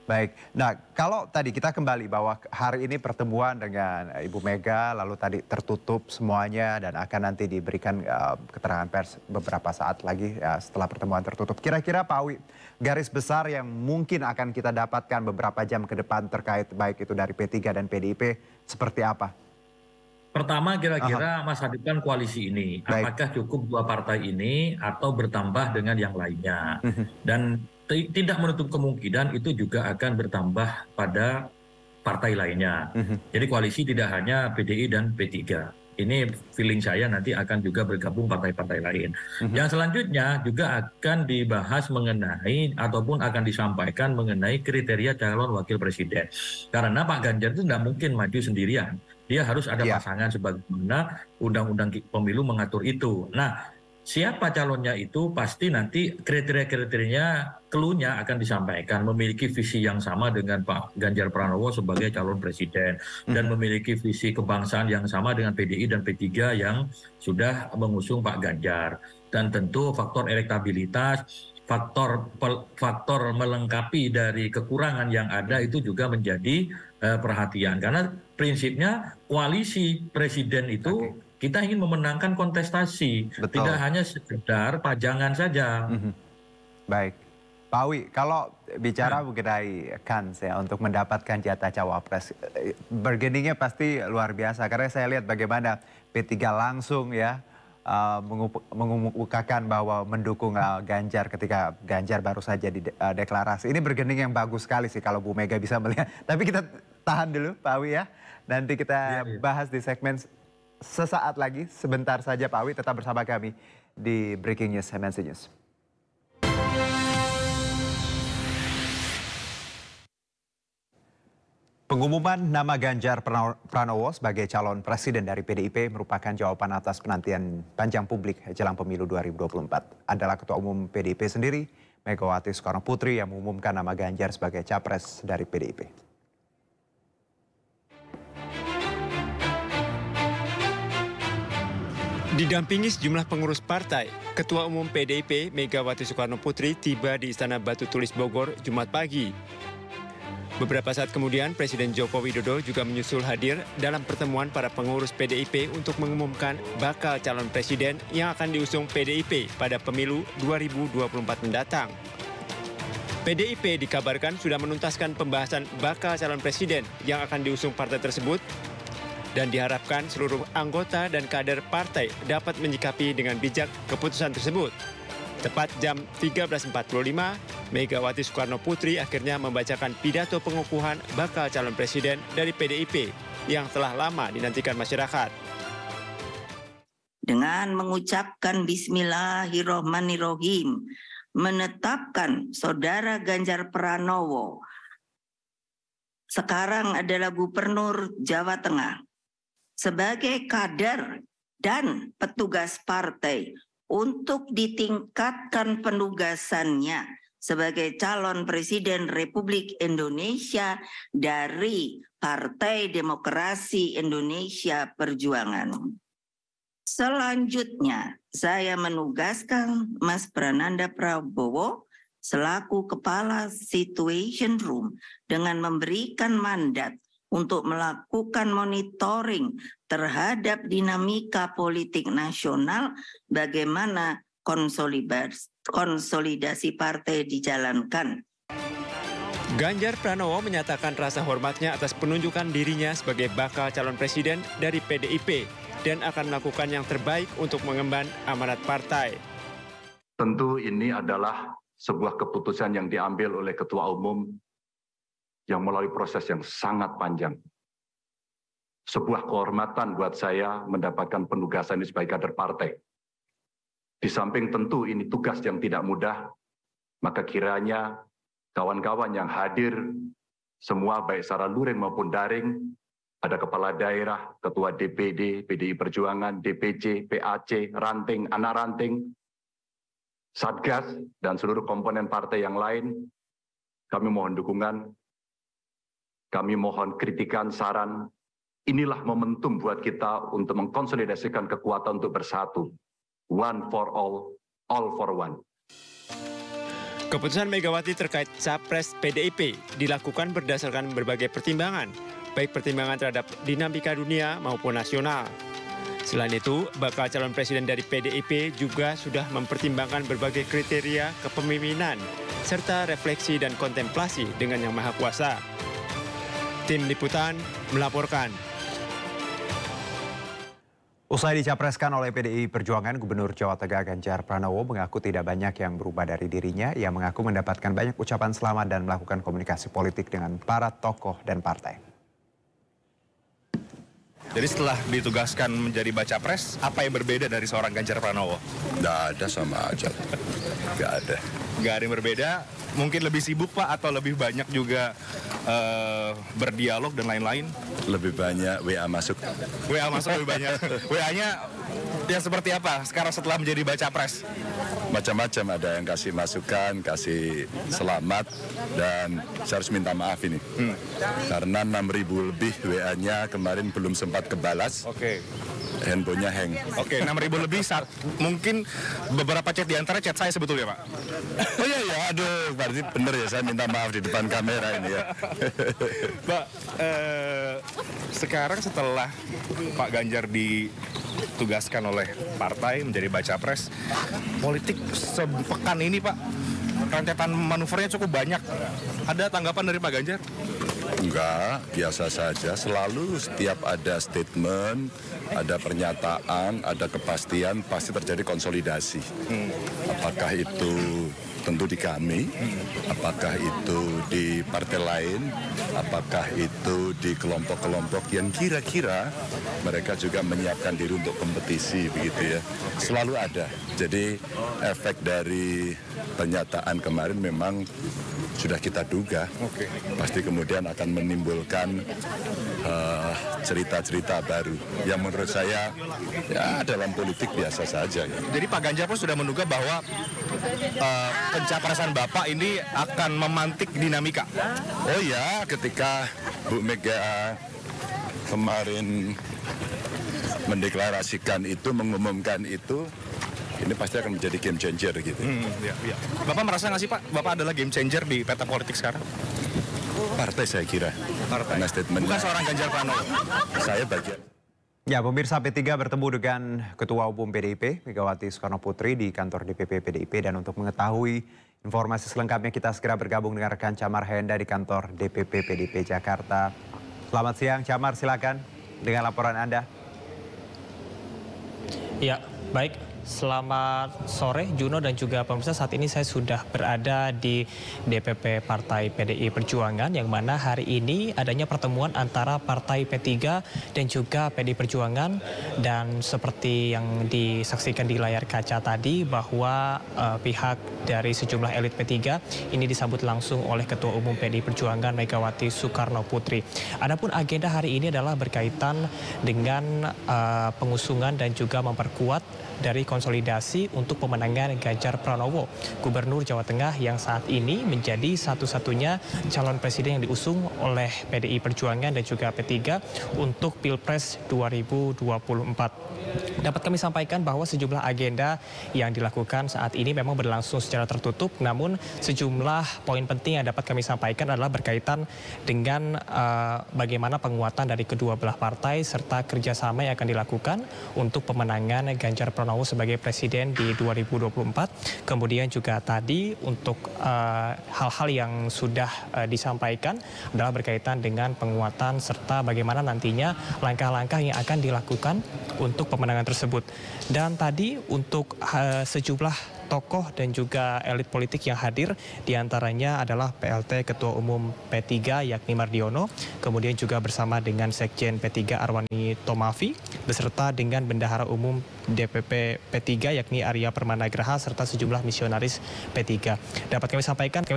Baik, nah kalau tadi kita kembali bahwa hari ini pertemuan dengan Ibu Mega, lalu tadi tertutup semuanya dan akan nanti diberikan keterangan pers beberapa saat lagi setelah pertemuan tertutup. Kira-kira Pak Awi, garis besar yang mungkin akan kita dapatkan beberapa jam ke depan terkait baik itu dari P3 dan PDIP seperti apa? Pertama kira-kira masa depan koalisi ini, apakah cukup 2 partai ini atau bertambah dengan yang lainnya. Dan tidak menutup kemungkinan itu juga akan bertambah pada partai lainnya. Jadi koalisi tidak hanya PDI dan P3. Ini feeling saya nanti akan juga bergabung partai-partai lain. Yang selanjutnya juga akan dibahas mengenai ataupun akan disampaikan mengenai kriteria calon wakil presiden. Karena Pak Ganjar itu tidak mungkin maju sendirian. Dia harus ada pasangan sebagaimana undang-undang pemilu mengatur itu. Nah, siapa calonnya itu pasti nanti kriteria-kriterianya, clue-nya akan disampaikan. Memiliki visi yang sama dengan Pak Ganjar Pranowo sebagai calon presiden. Dan memiliki visi kebangsaan yang sama dengan PDI dan P3 yang sudah mengusung Pak Ganjar. Dan tentu faktor elektabilitas, faktor melengkapi dari kekurangan yang ada itu juga menjadi perhatian. Karena prinsipnya koalisi presiden itu kita ingin memenangkan kontestasi, tidak hanya sekedar pajangan saja. Baik, Pak Awi, kalau bicara mengenai kans ya untuk mendapatkan jatah cawapres, bargainingnya pasti luar biasa. Karena saya lihat bagaimana P3 langsung ya mengemukakan bahwa mendukung Ganjar ketika Ganjar baru saja dideklarasi. Ini bargaining yang bagus sekali sih kalau Bu Mega bisa melihat. Tapi kita tahan dulu Pak Awi ya. Nanti kita bahas di segmen sesaat lagi. Sebentar saja Pak Awi, tetap bersama kami di Breaking News MNC News. Pengumuman nama Ganjar Pranowo sebagai calon presiden dari PDIP merupakan jawaban atas penantian panjang publik jelang pemilu 2024. Adalah Ketua Umum PDIP sendiri, Megawati Soekarno Putri, yang mengumumkan nama Ganjar sebagai capres dari PDIP. Didampingi sejumlah pengurus partai, Ketua Umum PDIP Megawati Soekarno Putri tiba di Istana Batu Tulis Bogor Jumat pagi. Beberapa saat kemudian, Presiden Joko Widodo juga menyusul hadir dalam pertemuan para pengurus PDIP untuk mengumumkan bakal calon presiden yang akan diusung PDIP pada pemilu 2024 mendatang. PDIP dikabarkan sudah menuntaskan pembahasan bakal calon presiden yang akan diusung partai tersebut dan diharapkan seluruh anggota dan kader partai dapat menyikapi dengan bijak keputusan tersebut. Tepat jam 13.45, Megawati Soekarno Putri akhirnya membacakan pidato pengukuhan bakal calon presiden dari PDIP yang telah lama dinantikan masyarakat. Dengan mengucapkan Bismillahirrohmanirrohim, menetapkan Saudara Ganjar Pranowo sekarang adalah Gubernur Jawa Tengah sebagai kader dan petugas partai untuk ditingkatkan penugasannya sebagai calon presiden Republik Indonesia dari Partai Demokrasi Indonesia Perjuangan. Selanjutnya, saya menugaskan Mas Prananda Prabowo selaku Kepala Situation Room dengan memberikan mandat untuk melakukan monitoring terhadap dinamika politik nasional, bagaimana konsolidasi partai dijalankan. Ganjar Pranowo menyatakan rasa hormatnya atas penunjukan dirinya sebagai bakal calon presiden dari PDIP dan akan melakukan yang terbaik untuk mengemban amanat partai. Tentu ini adalah sebuah keputusan yang diambil oleh Ketua Umum yang melalui proses yang sangat panjang. Sebuah kehormatan buat saya mendapatkan penugasan ini sebagai kader partai. Di samping tentu ini tugas yang tidak mudah, maka kiranya kawan-kawan yang hadir, semua baik secara luring maupun daring, ada kepala daerah, ketua DPD, PDI Perjuangan, DPC, PAC, ranting, anak ranting, Satgas, dan seluruh komponen partai yang lain, kami mohon dukungan kami mohon kritikan, saran. Inilah momentum buat kita untuk mengkonsolidasikan kekuatan untuk bersatu. One for all for one. Keputusan Megawati terkait Capres PDIP dilakukan berdasarkan berbagai pertimbangan, baik pertimbangan terhadap dinamika dunia maupun nasional. Selain itu, bakal calon presiden dari PDIP juga sudah mempertimbangkan berbagai kriteria kepemimpinan, serta refleksi dan kontemplasi dengan Yang Maha Kuasa. Tim Liputan melaporkan. Usai dicapreskan oleh PDI Perjuangan, Gubernur Jawa Tengah Ganjar Pranowo mengaku tidak banyak yang berubah dari dirinya. Ia mengaku mendapatkan banyak ucapan selamat dan melakukan komunikasi politik dengan para tokoh dan partai. Jadi setelah ditugaskan menjadi baca pres, apa yang berbeda dari seorang Ganjar Pranowo? Nggak ada, sama aja. Nggak ada. Nggak ada yang berbeda. Mungkin lebih sibuk Pak atau lebih banyak juga berdialog dan lain-lain? Lebih banyak WA masuk. WA masuk lebih banyak. WA-nya yang seperti apa sekarang setelah menjadi baca pres? Macam-macam, ada yang kasih masukan, kasih selamat, dan saya harus minta maaf ini. Karena 6.000 lebih WA-nya kemarin belum sempat kebalas. Oke. Handphonenya hang. Oke, 6.000 lebih, mungkin beberapa chat di antara chat saya sebetulnya Pak. Oh iya ya, aduh, berarti bener ya, saya minta maaf di depan kamera ini ya. Pak, sekarang setelah Pak Ganjar ditugaskan oleh partai menjadi baca pres, politik sepekan ini Pak, rentetan manuvernya cukup banyak. Ada tanggapan dari Pak Ganjar? Enggak, biasa saja. Selalu setiap ada statement, ada pernyataan, ada kepastian, pasti terjadi konsolidasi. Apakah itu tentu di kami, apakah itu di partai lain, apakah itu di kelompok-kelompok yang kira-kira mereka juga menyiapkan diri untuk kompetisi, begitu ya. Selalu ada. Jadi efek dari pernyataan kemarin memang sudah kita duga. Pasti kemudian akan menimbulkan cerita-cerita baru yang menurut saya ya dalam politik biasa saja. Jadi Pak Ganjar pun sudah menduga bahwa pencapresan Bapak ini akan memantik dinamika. Oh ya, ketika Bu Mega kemarin mendeklarasikan itu, mengumumkan itu, ini pasti akan menjadi game changer gitu. Ya. Bapak merasa nggak sih Pak, Bapak adalah game changer di peta politik sekarang? Partai saya kira. Partai. Karena statementnya. Bukan seorang Ganjar Pranowo. Saya bagian. Ya, pemirsa, P3 bertemu dengan Ketua Umum PDIP Megawati Soekarno Putri di kantor DPP PDIP, dan untuk mengetahui informasi selengkapnya kita segera bergabung dengan rekan Camar Henda di kantor DPP PDIP Jakarta. Selamat siang Camar, silakan dengan laporan Anda. Ya, baik. Selamat sore Juno dan juga pemirsa, saat ini saya sudah berada di DPP Partai PDI Perjuangan, yang mana hari ini adanya pertemuan antara Partai P3 dan juga PDI Perjuangan, dan seperti yang disaksikan di layar kaca tadi bahwa pihak dari sejumlah elit P3 ini disambut langsung oleh Ketua Umum PDI Perjuangan Megawati Soekarno Putri. Adapun agenda hari ini adalah berkaitan dengan pengusungan dan juga memperkuat dari konsolidasi untuk pemenangan Ganjar Pranowo, Gubernur Jawa Tengah yang saat ini menjadi satu-satunya calon presiden yang diusung oleh PDI Perjuangan dan juga P3 untuk Pilpres 2024. Dapat kami sampaikan bahwa sejumlah agenda yang dilakukan saat ini memang berlangsung secara tertutup, namun sejumlah poin penting yang dapat kami sampaikan adalah berkaitan dengan bagaimana penguatan dari kedua belah partai serta kerjasama yang akan dilakukan untuk pemenangan Ganjar Pranowo sebagai presiden di 2024. Kemudian juga tadi untuk hal-hal yang sudah disampaikan adalah berkaitan dengan penguatan serta bagaimana nantinya langkah-langkah yang akan dilakukan untuk pemenangan tersebut. Dan tadi untuk sejumlah tokoh dan juga elit politik yang hadir, diantaranya adalah PLT Ketua Umum P3 yakni Mardiono, kemudian juga bersama dengan Sekjen P3 Arwani Tomafi, beserta dengan Bendahara Umum DPP P3 yakni Arya Permanagraha, serta sejumlah misionaris P3. Dapat kami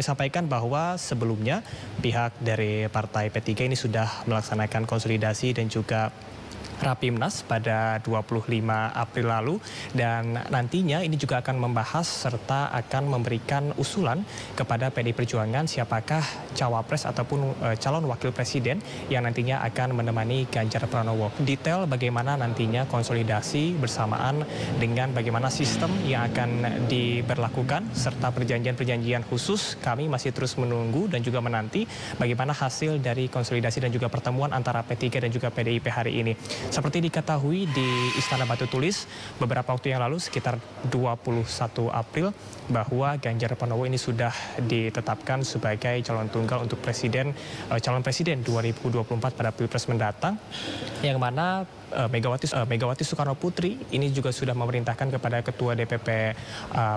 sampaikan bahwa sebelumnya pihak dari Partai P3 ini sudah melaksanakan konsolidasi dan juga Rapimnas pada 25 April lalu, dan nantinya ini juga akan membahas serta akan memberikan usulan kepada PDI Perjuangan siapakah cawapres ataupun calon wakil presiden yang nantinya akan menemani Ganjar Pranowo. Detail bagaimana nantinya konsolidasi bersamaan dengan bagaimana sistem yang akan diberlakukan serta perjanjian-perjanjian khusus, kami masih terus menunggu dan juga menanti bagaimana hasil dari konsolidasi dan juga pertemuan antara P3 dan juga PDIP hari ini. Seperti diketahui di Istana Batu Tulis beberapa waktu yang lalu sekitar 21 April bahwa Ganjar Pranowo ini sudah ditetapkan sebagai calon tunggal untuk calon presiden 2024 pada Pilpres mendatang, yang mana Megawati Soekarno Putri ini juga sudah memerintahkan kepada Ketua DPP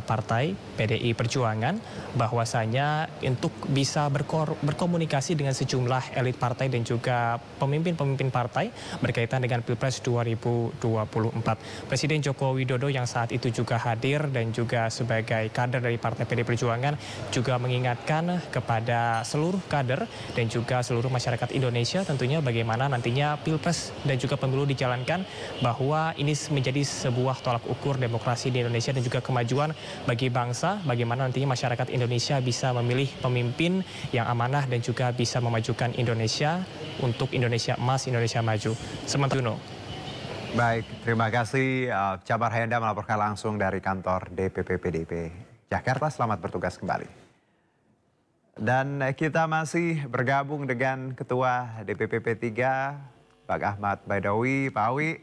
Partai PDI Perjuangan bahwasanya untuk bisa berkomunikasi dengan sejumlah elit partai dan juga pemimpin-pemimpin partai berkaitan dengan Pilpres 2024. Presiden Joko Widodo yang saat itu juga hadir dan juga sebagai kader dari Partai PDI Perjuangan juga mengingatkan kepada seluruh kader dan juga seluruh masyarakat Indonesia tentunya bagaimana nantinya Pilpres dan juga pemilu dijalankan, bahwa ini menjadi sebuah tolak ukur demokrasi di Indonesia dan juga kemajuan bagi bangsa, bagaimana nantinya masyarakat Indonesia bisa memilih pemimpin yang amanah dan juga bisa memajukan Indonesia untuk Indonesia emas, Indonesia maju. Semantuno. Baik, terima kasih Cabar Hayanda melaporkan langsung dari kantor DPP PDIP Jakarta. Selamat bertugas kembali. Dan kita masih bergabung dengan Ketua DPP P3 Pak Ahmad Baidowi. Pak Awi,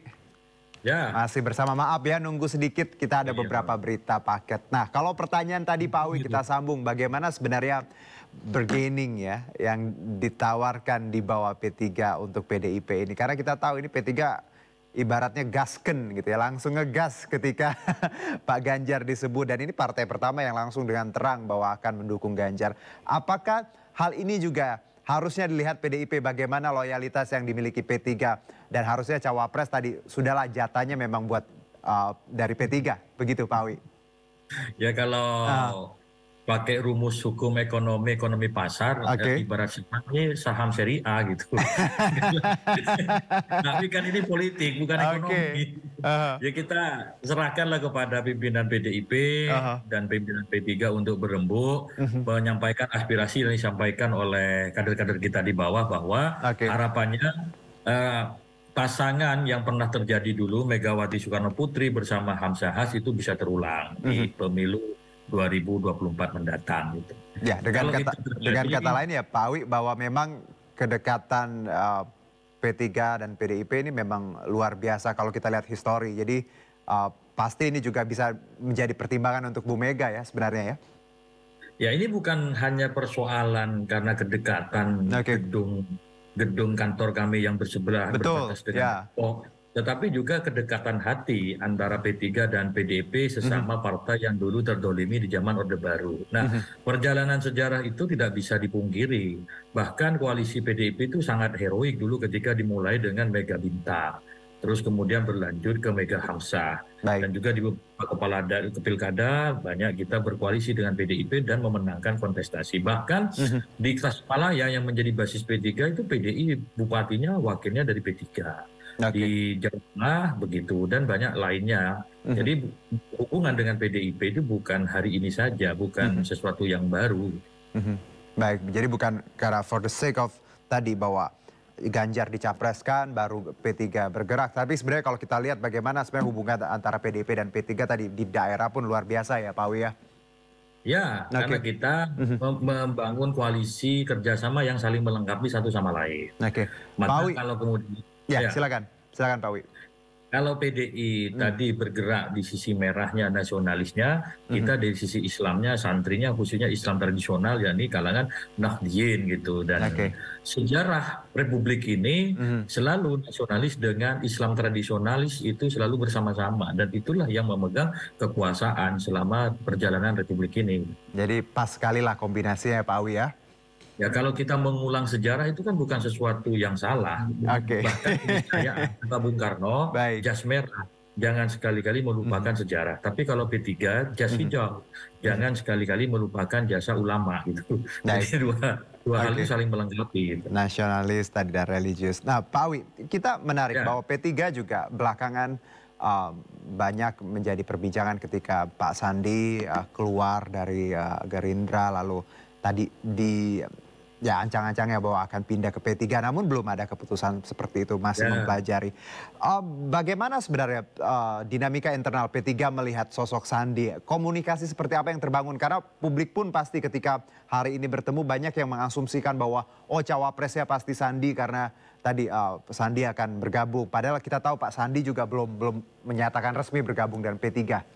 ya. Masih bersama, maaf ya nunggu sedikit, kita ada beberapa berita paket. Nah, kalau pertanyaan tadi Pak Awi kita sambung, bagaimana sebenarnya bargaining ya yang ditawarkan di bawah P3 untuk PDIP ini? Karena kita tahu ini P3 ibaratnya gasken gitu ya, langsung ngegas ketika Pak Ganjar disebut, dan ini partai pertama yang langsung dengan terang bahwa akan mendukung Ganjar. Apakah hal ini juga harusnya dilihat PDIP bagaimana loyalitas yang dimiliki P3, dan harusnya cawapres tadi sudahlah jatahnya memang buat dari P3, begitu Pak Awi? Ya kalau pakai rumus hukum ekonomi pasar, ibarat ini saham seri A gitu. Tapi kan ini politik bukan ekonomi. Ya kita serahkanlah kepada pimpinan PDIP dan pimpinan P3 untuk berembuk, menyampaikan aspirasi yang disampaikan oleh kader-kader kita di bawah, bahwa harapannya pasangan yang pernah terjadi dulu Megawati Soekarno Putri bersama Hamzah Has itu bisa terulang di pemilu 2024 mendatang gitu. Ya, dengan kata lain ya Pak Awi, bahwa memang kedekatan P3 dan PDIP ini memang luar biasa kalau kita lihat histori. Jadi pasti ini juga bisa menjadi pertimbangan untuk Bu Mega ya sebenarnya ya. Ya, ini bukan hanya persoalan karena kedekatan gedung kantor kami yang bersebelah berdekatan dengan tetapi juga kedekatan hati antara P3 dan PDIP sesama partai yang dulu terdolimi di zaman Orde Baru. Nah, perjalanan sejarah itu tidak bisa dipungkiri. Bahkan koalisi PDIP itu sangat heroik dulu ketika dimulai dengan Mega Bintang. Terus kemudian berlanjut ke Mega Hamzah. Dan juga di beberapa kepala pilkada banyak kita berkoalisi dengan PDIP dan memenangkan kontestasi. Bahkan di Tasikmalaya yang menjadi basis P3 itu PDI bupatinya wakilnya dari P3. Di Jawa Tengah begitu, dan banyak lainnya. Jadi hubungan dengan PDIP itu bukan hari ini saja, bukan sesuatu yang baru. Baik, jadi bukan karena for the sake of tadi bahwa Ganjar dicapreskan baru P3 bergerak, tapi sebenarnya kalau kita lihat bagaimana sebenarnya hubungan antara PDIP dan P3 tadi di daerah pun luar biasa ya Pak Awi ya. Ya, karena kita membangun koalisi kerjasama yang saling melengkapi satu sama lain. Maka kalau kemudian silakan Pak Awi. Kalau PDI tadi bergerak di sisi merahnya, nasionalisnya, kita dari sisi Islamnya, santrinya, khususnya Islam tradisional, yakni kalangan Nahdliyin gitu. Dan sejarah Republik ini selalu nasionalis dengan Islam tradisionalis itu selalu bersama-sama. Dan itulah yang memegang kekuasaan selama perjalanan Republik ini. Jadi pas sekali lah kombinasinya Pak Awi ya. Ya kalau kita mengulang sejarah itu kan bukan sesuatu yang salah. Bahkan saya Pak Bung Karno, jas merah, jangan sekali-kali melupakan sejarah. Tapi kalau P3, jas hijau, jangan sekali-kali melupakan jasa ulama gitu. Jadi Dua hal ini saling melengkapi. Nasionalis tadi dan religius. Nah, Pak Awi, kita menarik bahwa P3 juga belakangan banyak menjadi perbincangan ketika Pak Sandi keluar dari Gerindra, lalu tadi ancang-ancangnya bahwa akan pindah ke P3, namun belum ada keputusan seperti itu, masih mempelajari. Bagaimana sebenarnya dinamika internal P3 melihat sosok Sandi? Komunikasi seperti apa yang terbangun? Karena publik pun pasti ketika hari ini bertemu banyak yang mengasumsikan bahwa cawapresnya pasti Sandi karena tadi Sandi akan bergabung. Padahal kita tahu Pak Sandi juga belum menyatakan resmi bergabung dengan P3.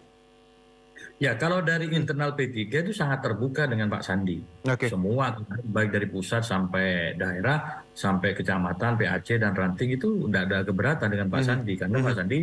Ya, kalau dari internal P3 itu sangat terbuka dengan Pak Sandi. Semua, baik dari pusat sampai daerah, sampai kecamatan, PAC, dan ranting itu tidak ada keberatan dengan Pak Sandi. Karena Pak Sandi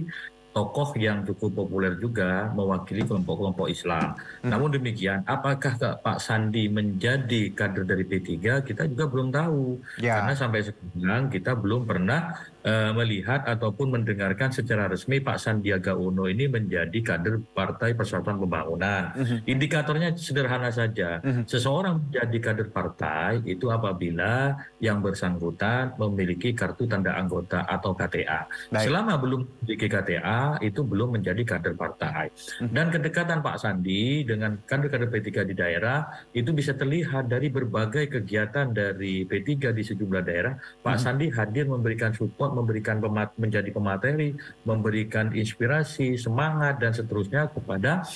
tokoh yang cukup populer juga, mewakili kelompok-kelompok Islam. Namun demikian, apakah Pak Sandi menjadi kader dari P3, kita juga belum tahu. Karena sampai sekarang kita belum pernah melihat ataupun mendengarkan secara resmi Pak Sandiaga Uno ini menjadi kader Partai Persatuan Pembangunan. Indikatornya sederhana saja. Seseorang menjadi kader partai itu apabila yang bersangkutan memiliki kartu tanda anggota atau KTA. Selama belum memiliki KTA, itu belum menjadi kader partai. Dan kedekatan Pak Sandi dengan kader-kader P3 di daerah itu bisa terlihat dari berbagai kegiatan dari P3 di sejumlah daerah. Pak Sandi hadir memberikan support, memberikan menjadi pemateri, memberikan inspirasi, semangat, dan seterusnya kepada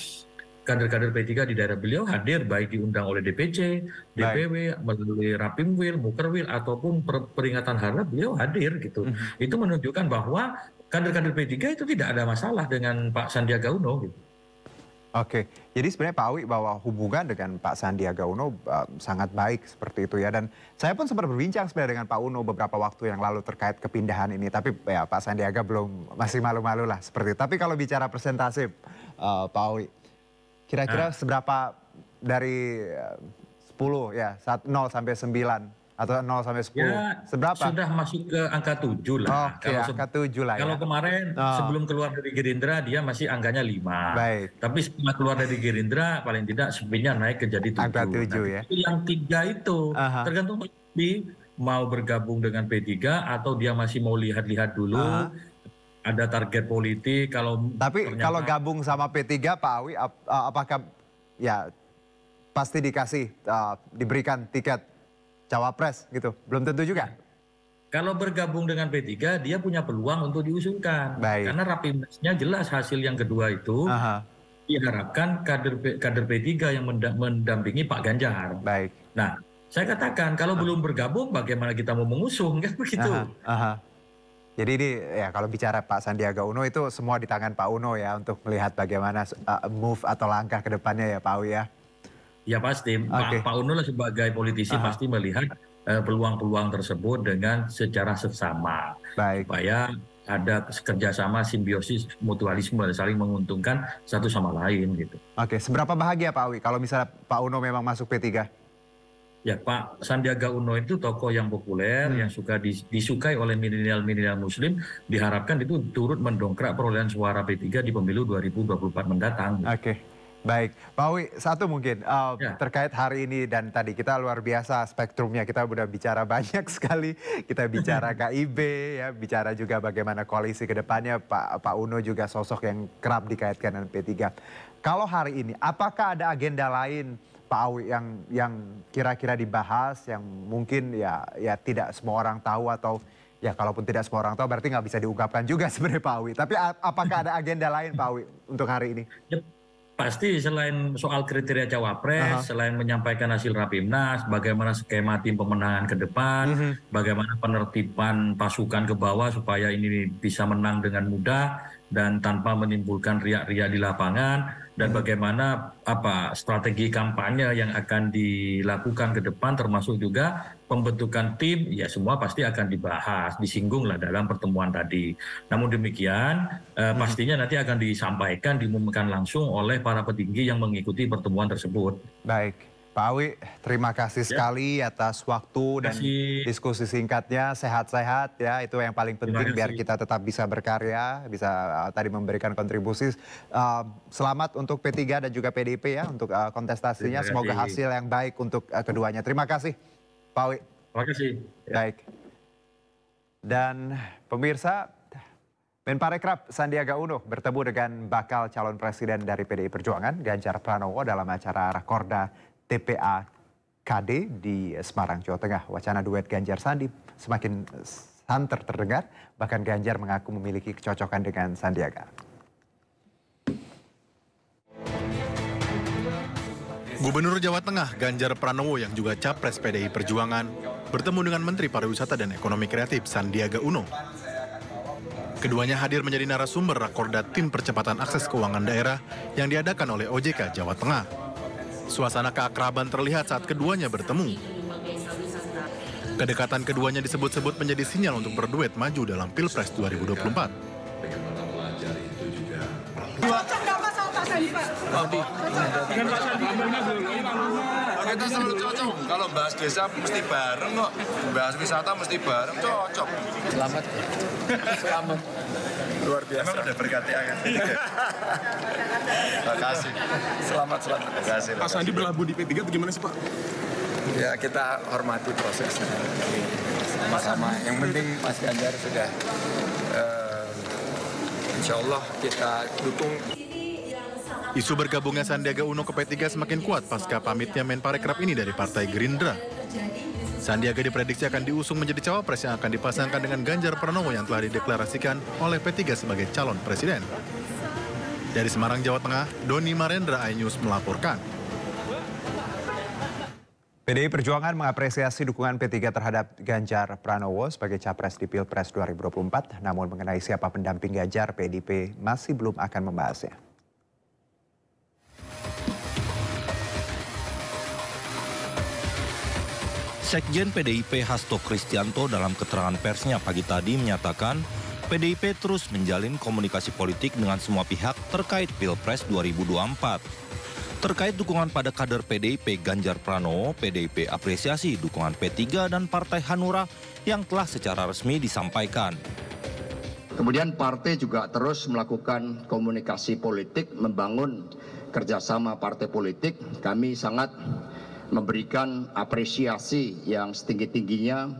kader-kader P3 di daerah. Beliau hadir baik diundang oleh DPC, DPW, melalui Rapimwil, Mukerwil, ataupun peringatan HARA, beliau hadir gitu. Itu menunjukkan bahwa kader-kader P3 itu tidak ada masalah dengan Pak Sandiaga Uno gitu. Jadi sebenarnya Pak Awi bahwa hubungan dengan Pak Sandiaga Uno sangat baik seperti itu ya. Dan saya pun sempat berbincang sebenarnya dengan Pak Uno beberapa waktu yang lalu terkait kepindahan ini. Tapi ya Pak Sandiaga masih malu-malu lah seperti itu. Tapi kalau bicara persentase Pak Awi, kira-kira seberapa dari 10 ya, 0 sampai 9? Atau 0 sampai 10, seberapa? Sudah masuk ke angka 7 lah. Angka 7 lah Kalau kemarin sebelum keluar dari Gerindra dia masih angkanya 5. Tapi setelah keluar dari Gerindra paling tidak sepinya naik ke jadi 7. Angka 7 ya. Yang 3 itu tergantung mau bergabung dengan P3 atau dia masih mau lihat-lihat dulu. Ada target politik. Tapi kalau gabung sama P3 Pak Awi, apakah ya pasti diberikan tiket cawapres gitu? Belum tentu juga. Kalau bergabung dengan P3 dia punya peluang untuk diusulkan. Karena Rapimnasnya jelas hasil yang kedua itu diharapkan kader P3 yang mendampingi Pak Ganjar. Nah, saya katakan kalau belum bergabung bagaimana kita mau mengusung kan begitu. Jadi ini ya kalau bicara Pak Sandiaga Uno itu semua di tangan Pak Uno ya untuk melihat bagaimana move atau langkah ke depannya ya Pak Awi ya. Ya pasti, Pak Uno sebagai politisi pasti melihat peluang-peluang tersebut dengan secara seksama. Supaya ada kerjasama, simbiosis, mutualisme, saling menguntungkan satu sama lain gitu. Seberapa bahagia Pak Awi kalau misalnya Pak Uno memang masuk P3? Ya Pak Sandiaga Uno itu tokoh yang populer, yang disukai oleh milenial Muslim, diharapkan itu turut mendongkrak perolehan suara P3 di pemilu 2024 mendatang. Baik, Pak Awi, satu mungkin terkait hari ini dan tadi kita luar biasa spektrumnya, kita udah bicara banyak sekali, kita bicara KIB ya, bicara juga bagaimana koalisi ke depannya, Pak Uno juga sosok yang kerap dikaitkan dengan P3. Kalau hari ini, apakah ada agenda lain Pak Awi yang kira-kira dibahas yang mungkin ya tidak semua orang tahu atau ya kalaupun tidak semua orang tahu berarti nggak bisa diungkapkan juga sebenarnya Pak Awi. Tapi apakah ada agenda lain Pak Awi untuk hari ini? Pasti selain soal kriteria cawapres, selain menyampaikan hasil Rapimnas, bagaimana skema tim pemenangan ke depan, bagaimana penertiban pasukan ke bawah supaya ini bisa menang dengan mudah dan tanpa menimbulkan riak-riak di lapangan, dan bagaimana strategi kampanye yang akan dilakukan ke depan, termasuk juga pembentukan tim, ya semua pasti akan dibahas, disinggung lah dalam pertemuan tadi. Namun demikian pastinya nanti akan disampaikan, diumumkan langsung oleh para petinggi yang mengikuti pertemuan tersebut. Baik, Pak Awi, terima kasih sekali atas waktu dan diskusi singkatnya. Sehat-sehat ya, itu yang paling penting biar kita tetap bisa berkarya, bisa tadi memberikan kontribusi. Selamat untuk P3 dan juga PDIP ya untuk kontestasinya. Semoga hasil yang baik untuk keduanya. Terima kasih. Pak Wi. Terima kasih. Baik. Dan pemirsa, Menparekraf Sandiaga Uno bertemu dengan bakal calon presiden dari PDI Perjuangan, Ganjar Pranowo, dalam acara Rakorda TPA KD di Semarang, Jawa Tengah. Wacana duet Ganjar Sandi semakin santer terdengar, bahkan Ganjar mengaku memiliki kecocokan dengan Sandiaga. Gubernur Jawa Tengah Ganjar Pranowo yang juga capres PDI Perjuangan bertemu dengan Menteri Pariwisata dan Ekonomi Kreatif Sandiaga Uno. Keduanya hadir menjadi narasumber Rakorda Tim Percepatan Akses Keuangan Daerah yang diadakan oleh OJK Jawa Tengah. Suasana keakraban terlihat saat keduanya bertemu. Kedekatan keduanya disebut-sebut menjadi sinyal untuk berduet maju dalam Pilpres 2024. Dengan Pak Sandi gimana dulu? Kita selalu cocok. Kalau bahas desa mesti bareng kok. Bahas wisata mesti bareng, cocok. Selamat. Selamat. Luar biasa. Emang udah berkati kan? Terima kasih. Selamat. Terima kasih. Pak Sandi berlabuh di P3 bagaimana sih Pak? Ya kita hormati prosesnya. Sama-sama. Yang penting Mas Ganjar sudah insya Allah kita dukung. Isu bergabungnya Sandiaga Uno ke P3 semakin kuat pasca pamitnya Menparekraf ini dari Partai Gerindra. Sandiaga diprediksi akan diusung menjadi cawapres yang akan dipasangkan dengan Ganjar Pranowo yang telah dideklarasikan oleh P3 sebagai calon presiden. Dari Semarang, Jawa Tengah, Doni Marendra, iNews melaporkan. PDI Perjuangan mengapresiasi dukungan P3 terhadap Ganjar Pranowo sebagai capres di Pilpres 2024, namun mengenai siapa pendamping Ganjar, PDIP masih belum akan membahasnya. Sekjen PDIP Hasto Kristianto dalam keterangan persnya pagi tadi menyatakan PDIP terus menjalin komunikasi politik dengan semua pihak terkait Pilpres 2024. Terkait dukungan pada kader PDIP Ganjar Pranowo, PDIP apresiasi dukungan P3 dan Partai Hanura yang telah secara resmi disampaikan. Kemudian partai juga terus melakukan komunikasi politik, membangun kerjasama partai politik. Kami sangat memberikan apresiasi yang setinggi-tingginya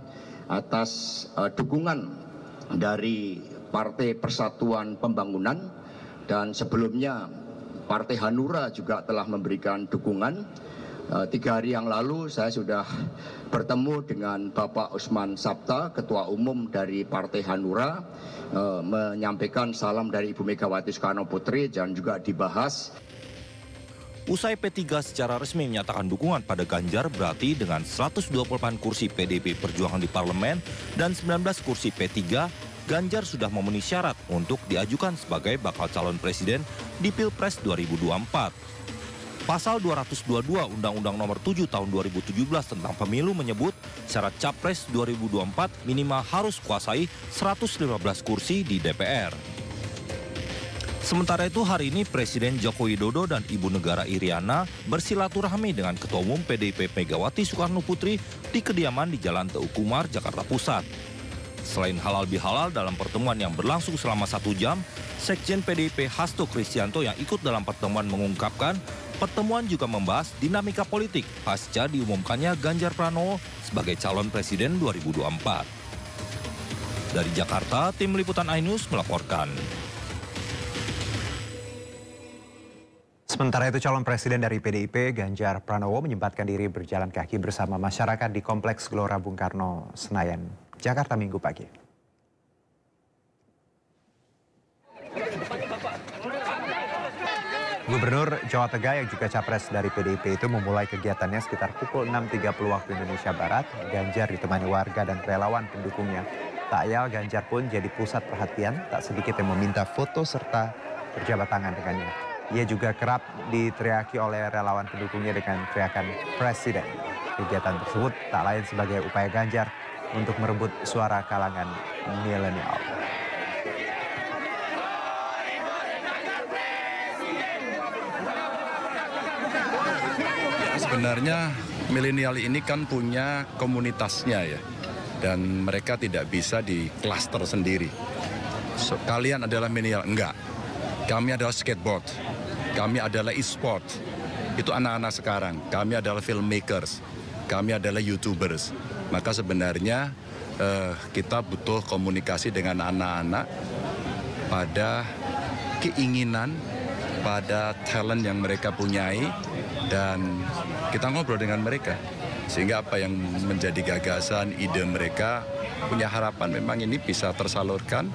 atas dukungan dari Partai Persatuan Pembangunan, dan sebelumnya Partai Hanura juga telah memberikan dukungan. 3 hari yang lalu saya sudah bertemu dengan Bapak Usman Sabta, Ketua Umum dari Partai Hanura, menyampaikan salam dari Ibu Megawati Soekarno Putri dan juga dibahas. Usai P3 secara resmi menyatakan dukungan pada Ganjar, berarti dengan 128 kursi PDIP Perjuangan di parlemen dan 19 kursi P3, Ganjar sudah memenuhi syarat untuk diajukan sebagai bakal calon presiden di Pilpres 2024. Pasal 222 Undang-Undang Nomor 7 Tahun 2017 tentang Pemilu menyebut syarat Capres 2024 minimal harus kuasai 115 kursi di DPR. Sementara itu hari ini Presiden Joko Widodo dan Ibu Negara Iriana bersilaturahmi dengan Ketua Umum PDIP Megawati Soekarno Putri di kediaman di Jalan Teukumar, Jakarta Pusat. Selain halal bihalal dalam pertemuan yang berlangsung selama 1 jam, Sekjen PDIP Hasto Kristianto yang ikut dalam pertemuan mengungkapkan pertemuan juga membahas dinamika politik pasca diumumkannya Ganjar Pranowo sebagai calon presiden 2024. Dari Jakarta, tim liputan iNews melaporkan. Sementara itu calon presiden dari PDIP Ganjar Pranowo menyempatkan diri berjalan kaki bersama masyarakat di Kompleks Gelora Bung Karno, Senayan, Jakarta Minggu pagi. Gubernur Jawa Tengah yang juga capres dari PDIP itu memulai kegiatannya sekitar pukul 6.30 waktu Indonesia Barat. Ganjar ditemani warga dan relawan pendukungnya. Tak ayal Ganjar pun jadi pusat perhatian, tak sedikit yang meminta foto serta berjabat tangan dengannya. Ia juga kerap diteriaki oleh relawan pendukungnya dengan teriakan presiden. Kegiatan tersebut tak lain sebagai upaya Ganjar untuk merebut suara kalangan milenial. Sebenarnya milenial ini kan punya komunitasnya ya, dan mereka tidak bisa di klaster sendiri. Kalian adalah milenial, enggak. Kami adalah skateboard, kami adalah e-sport, itu anak-anak sekarang. Kami adalah filmmakers, kami adalah YouTubers. Maka sebenarnya kita butuh komunikasi dengan anak-anak pada keinginan, pada talent yang mereka punyai, dan kita ngobrol dengan mereka. Sehingga apa yang menjadi gagasan, ide mereka, punya harapan memang ini bisa tersalurkan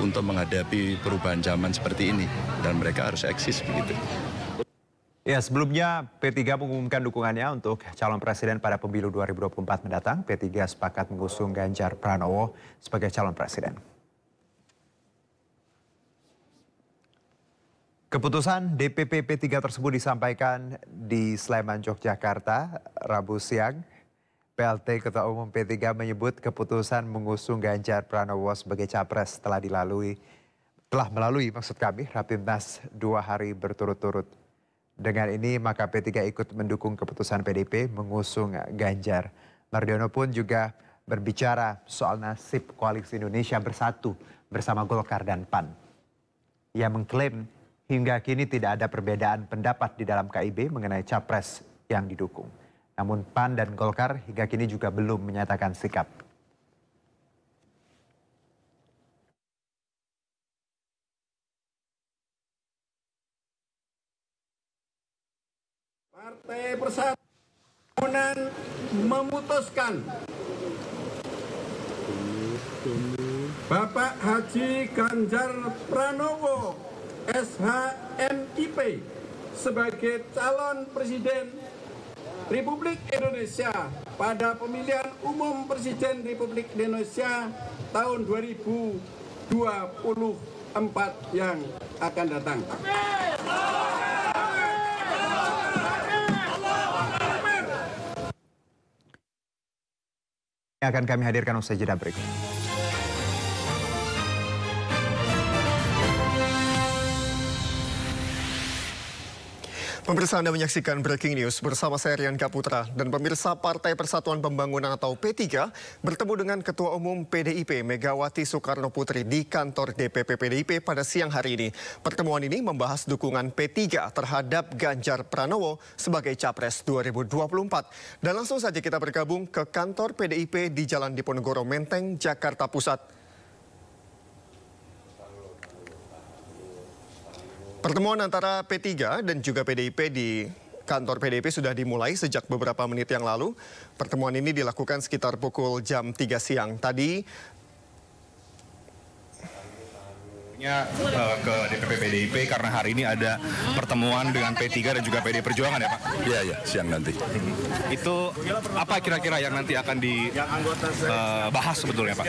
untuk menghadapi perubahan zaman seperti ini. Dan mereka harus eksis begitu. Ya, sebelumnya P3 mengumumkan dukungannya untuk calon presiden pada pemilu 2024 mendatang. P3 sepakat mengusung Ganjar Pranowo sebagai calon presiden. Keputusan DPP P3 tersebut disampaikan di Sleman, Yogyakarta, Rabu siang. PLT Ketua Umum P3 menyebut keputusan mengusung Ganjar Pranowo sebagai capres telah melalui Rapimnas 2 hari berturut-turut. Dengan ini maka P3 ikut mendukung keputusan PDIP mengusung Ganjar. Mardiono pun juga berbicara soal nasib koalisi Indonesia Bersatu bersama Golkar dan PAN. Ia mengklaim hingga kini tidak ada perbedaan pendapat di dalam KIB mengenai capres yang didukung. Namun PAN dan Golkar hingga kini juga belum menyatakan sikap. Partai Persatuan memutuskan Bapak Haji Ganjar Pranowo SHMIP sebagai calon presiden Republik Indonesia pada pemilihan umum Presiden Republik Indonesia tahun 2024 yang akan datang. Yang akan kami hadirkan usai jeda berikut. Pemirsa, Anda menyaksikan Breaking News bersama saya Rian Kaputra. Dan pemirsa, Partai Persatuan Pembangunan atau P3 bertemu dengan Ketua Umum PDIP Megawati Soekarno Putri di kantor DPP PDIP pada siang hari ini. Pertemuan ini membahas dukungan P3 terhadap Ganjar Pranowo sebagai Capres 2024. Dan langsung saja kita bergabung ke kantor PDIP di Jalan Diponegoro Menteng, Jakarta Pusat. Pertemuan antara P3 dan juga PDIP di kantor PDIP sudah dimulai sejak beberapa menit yang lalu. Pertemuan ini dilakukan sekitar pukul jam 3 siang. Tadi ke DPP PDIP karena hari ini ada pertemuan dengan P3 dan juga PD Perjuangan ya Pak? Iya, siang nanti. Itu apa kira-kira yang nanti akan dibahas sebetulnya Pak?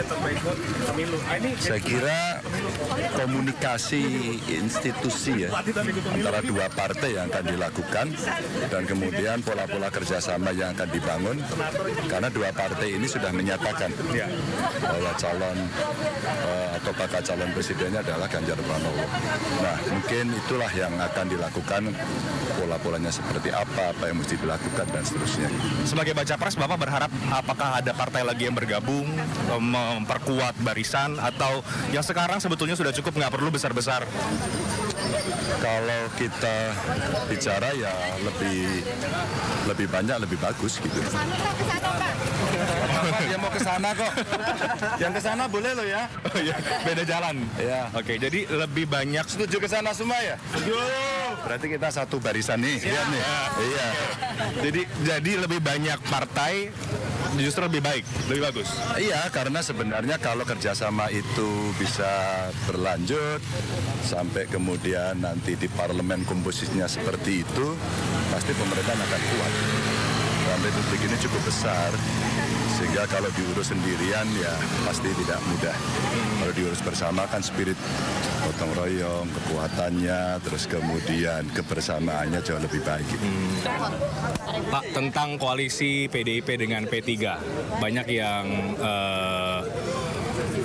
Saya kira komunikasi institusi ya antara dua partai yang akan dilakukan dan kemudian pola-pola kerjasama yang akan dibangun karena dua partai ini sudah menyatakan bahwa calon atau bakal calon presidennya adalah Ganjar Pranowo. Nah, mungkin itulah yang akan dilakukan, pola-polanya seperti apa yang mesti dilakukan dan seterusnya. Sebagai baca pres, Bapak berharap apakah ada partai lagi yang bergabung, memperkuat barisan, atau yang sekarang sebetulnya sudah cukup, nggak perlu besar-besar? Kalau kita bicara ya lebih banyak, lebih bagus gitu. Dia mau ke sana kok. Yang ke sana boleh loh ya. Beda jalan. Ya. Oke, jadi lebih banyak. Setuju ke sana semua ya? Setuju. Berarti kita satu barisan nih. Lihat nih. Iya. Jadi lebih banyak partai justru lebih baik, lebih bagus. Iya, karena sebenarnya kalau kerjasama itu bisa berlanjut sampai kemudian nanti di parlemen komposisinya seperti itu, pasti pemerintahan akan kuat. Dan Republik ini cukup besar, sehingga kalau diurus sendirian ya pasti tidak mudah. Kalau diurus bersama kan spirit gotong royong, kekuatannya, terus kemudian kebersamaannya jauh lebih baik. Pak, tentang koalisi PDIP dengan P3, banyak yang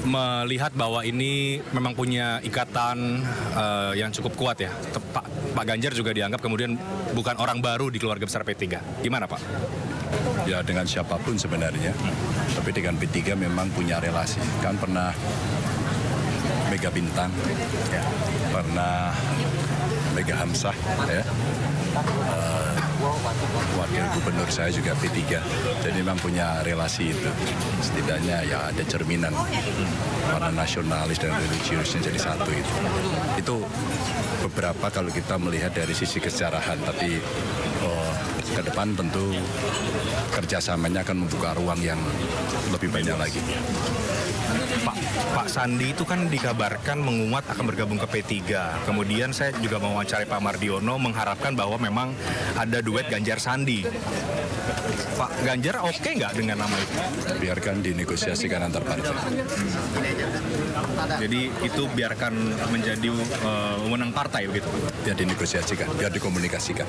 melihat bahwa ini memang punya ikatan yang cukup kuat ya. Pak Ganjar juga dianggap kemudian bukan orang baru di keluarga besar P3. Gimana Pak? Ya dengan siapapun sebenarnya, tapi dengan P3 memang punya relasi. Kan pernah Mega Bintang, pernah Mega Hamzah, ya. wakil gubernur saya juga P3. Jadi memang punya relasi itu. Setidaknya ya ada cerminan warna nasionalis dan religiusnya jadi satu itu. Itu beberapa kalau kita melihat dari sisi kesejarahan, tapi ke depan tentu kerjasamanya akan membuka ruang yang lebih banyak lagi. Pak Sandi itu kan dikabarkan menguat akan bergabung ke P3. Kemudian saya juga mewawancari Pak Mardiono mengharapkan bahwa memang ada duet Ganjar Sandi. Pak Ganjar oke nggak dengan nama itu? Biarkan dinegosiasikan antar partai. Jadi itu biarkan menjadi wewenang partai begitu? Biar dinegosiasikan, biar dikomunikasikan.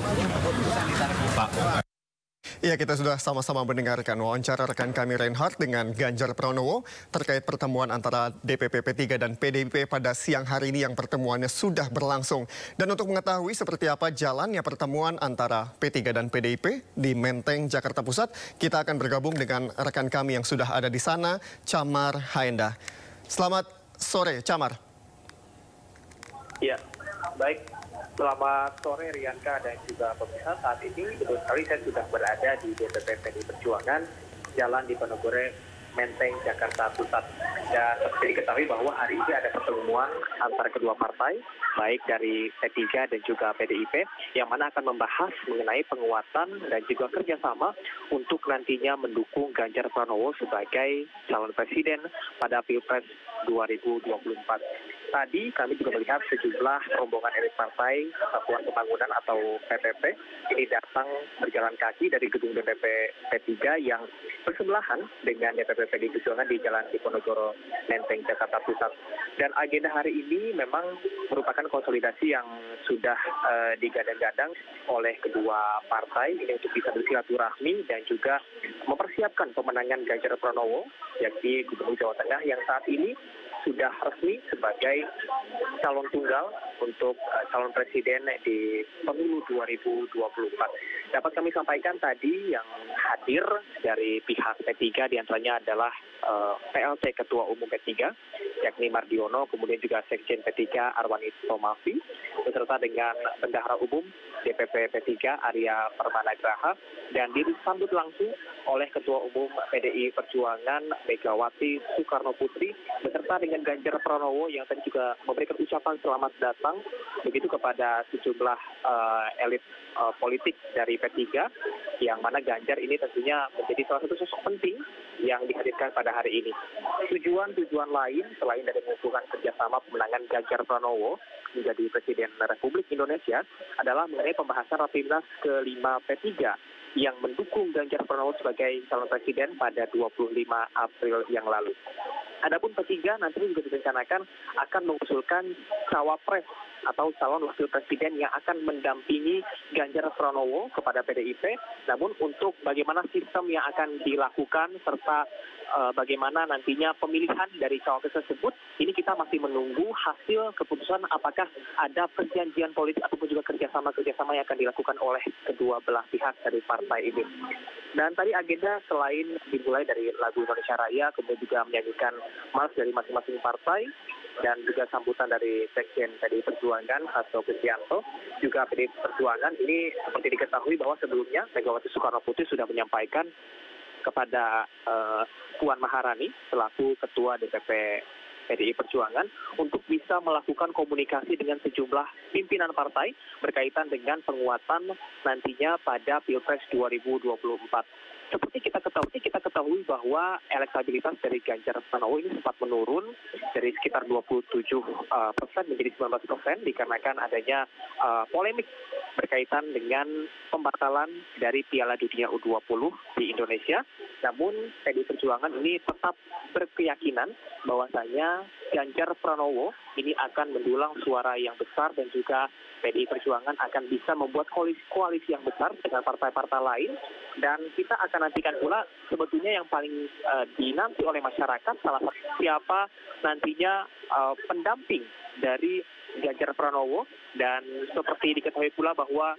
Pak. Ya, kita sudah sama-sama mendengarkan wawancara rekan kami Reinhardt dengan Ganjar Pranowo terkait pertemuan antara DPP P3 dan PDIP pada siang hari ini yang pertemuannya sudah berlangsung. Dan untuk mengetahui seperti apa jalannya pertemuan antara P3 dan PDIP di Menteng, Jakarta Pusat, kita akan bergabung dengan rekan kami yang sudah ada di sana, Camar Haendah. Selamat sore, Camar. Ya, baik. Selamat sore Rianka dan juga pemirsa. Saat ini betul sekali saya sudah berada di DPP PDI Perjuangan, Jalan Diponegoro, Menteng, Jakarta Pusat. Dan seperti diketahui bahwa hari ini ada pertemuan antara kedua partai, baik dari P3 dan juga PDIP, yang mana akan membahas mengenai penguatan dan juga kerjasama untuk nantinya mendukung Ganjar Pranowo sebagai calon presiden pada Pilpres 2024. Tadi kami juga melihat sejumlah rombongan elit partai Persatuan Pembangunan atau PPP ini datang berjalan kaki dari gedung DPP P3 yang bersebelahan dengan DPP PDI Perjuangan di Jalan Diponegoro, Menteng, Jakarta Pusat. Dan agenda hari ini memang merupakan konsolidasi yang sudah digadang-gadang oleh kedua partai ini untuk bisa bersilaturahmi dan juga mempersiapkan pemenangan Ganjar Pranowo, yakni Gubernur Jawa Tengah yang saat ini sudah resmi sebagai calon tunggal untuk calon presiden di pemilu 2024. Dapat kami sampaikan tadi yang hadir dari pihak P3 diantaranya adalah PLT Ketua Umum P3, yakni Mardiono, kemudian juga Sekjen P3 Arwani Tomafi, beserta dengan Bendahara Umum DPP P3 Arya Permanagraha, dan disambut langsung oleh Ketua Umum PDI Perjuangan Megawati Soekarno Putri, beserta dengan Ganjar Pranowo yang tadi juga memberikan ucapan selamat datang begitu kepada sejumlah elit politik dari P3, yang mana Ganjar ini tentunya menjadi salah satu sosok penting yang dihadirkan pada hari ini. Tujuan lain selain dari mengusulkan kerjasama pemenangan Ganjar Pranowo menjadi Presiden Republik Indonesia adalah mengenai pembahasan Rapimnas ke-5 P3 yang mendukung Ganjar Pranowo sebagai calon presiden pada 25 April yang lalu. Adapun P3 nantinya juga direncanakan akan mengusulkan cawapres atau calon wakil presiden yang akan mendampingi Ganjar Pranowo kepada PDIP. Namun untuk bagaimana sistem yang akan dilakukan serta bagaimana nantinya pemilihan dari cawapres tersebut, ini kita masih menunggu hasil keputusan apakah ada perjanjian politik ataupun juga kerjasama yang akan dilakukan oleh kedua belah pihak dari partai ini. Dan tadi agenda selain dimulai dari lagu Indonesia Raya, kemudian juga menyanyikan mars dari masing-masing partai, dan juga sambutan dari Sekjen PDI Perjuangan Hasto Kristianto, juga PDI Perjuangan ini seperti diketahui bahwa sebelumnya Megawati Soekarno Putri sudah menyampaikan kepada Puan Maharani selaku Ketua DPP PDI Perjuangan untuk bisa melakukan komunikasi dengan sejumlah pimpinan partai berkaitan dengan penguatan nantinya pada Pilpres 2024. Seperti kita ketahui bahwa elektabilitas dari Ganjar Pranowo ini sempat menurun dari sekitar 27% menjadi 19% dikarenakan adanya polemik berkaitan dengan pembatalan dari Piala Dunia U20 di Indonesia. Namun PDI Perjuangan ini tetap berkeyakinan bahwasanya Ganjar Pranowo ini akan mendulang suara yang besar dan juga PDI Perjuangan akan bisa membuat koalisi yang besar dengan partai-partai lain. Dan kita akan nantikan pula sebetulnya yang paling dinanti oleh masyarakat salah satu siapa nantinya pendamping dari Ganjar Pranowo. Dan seperti diketahui pula bahwa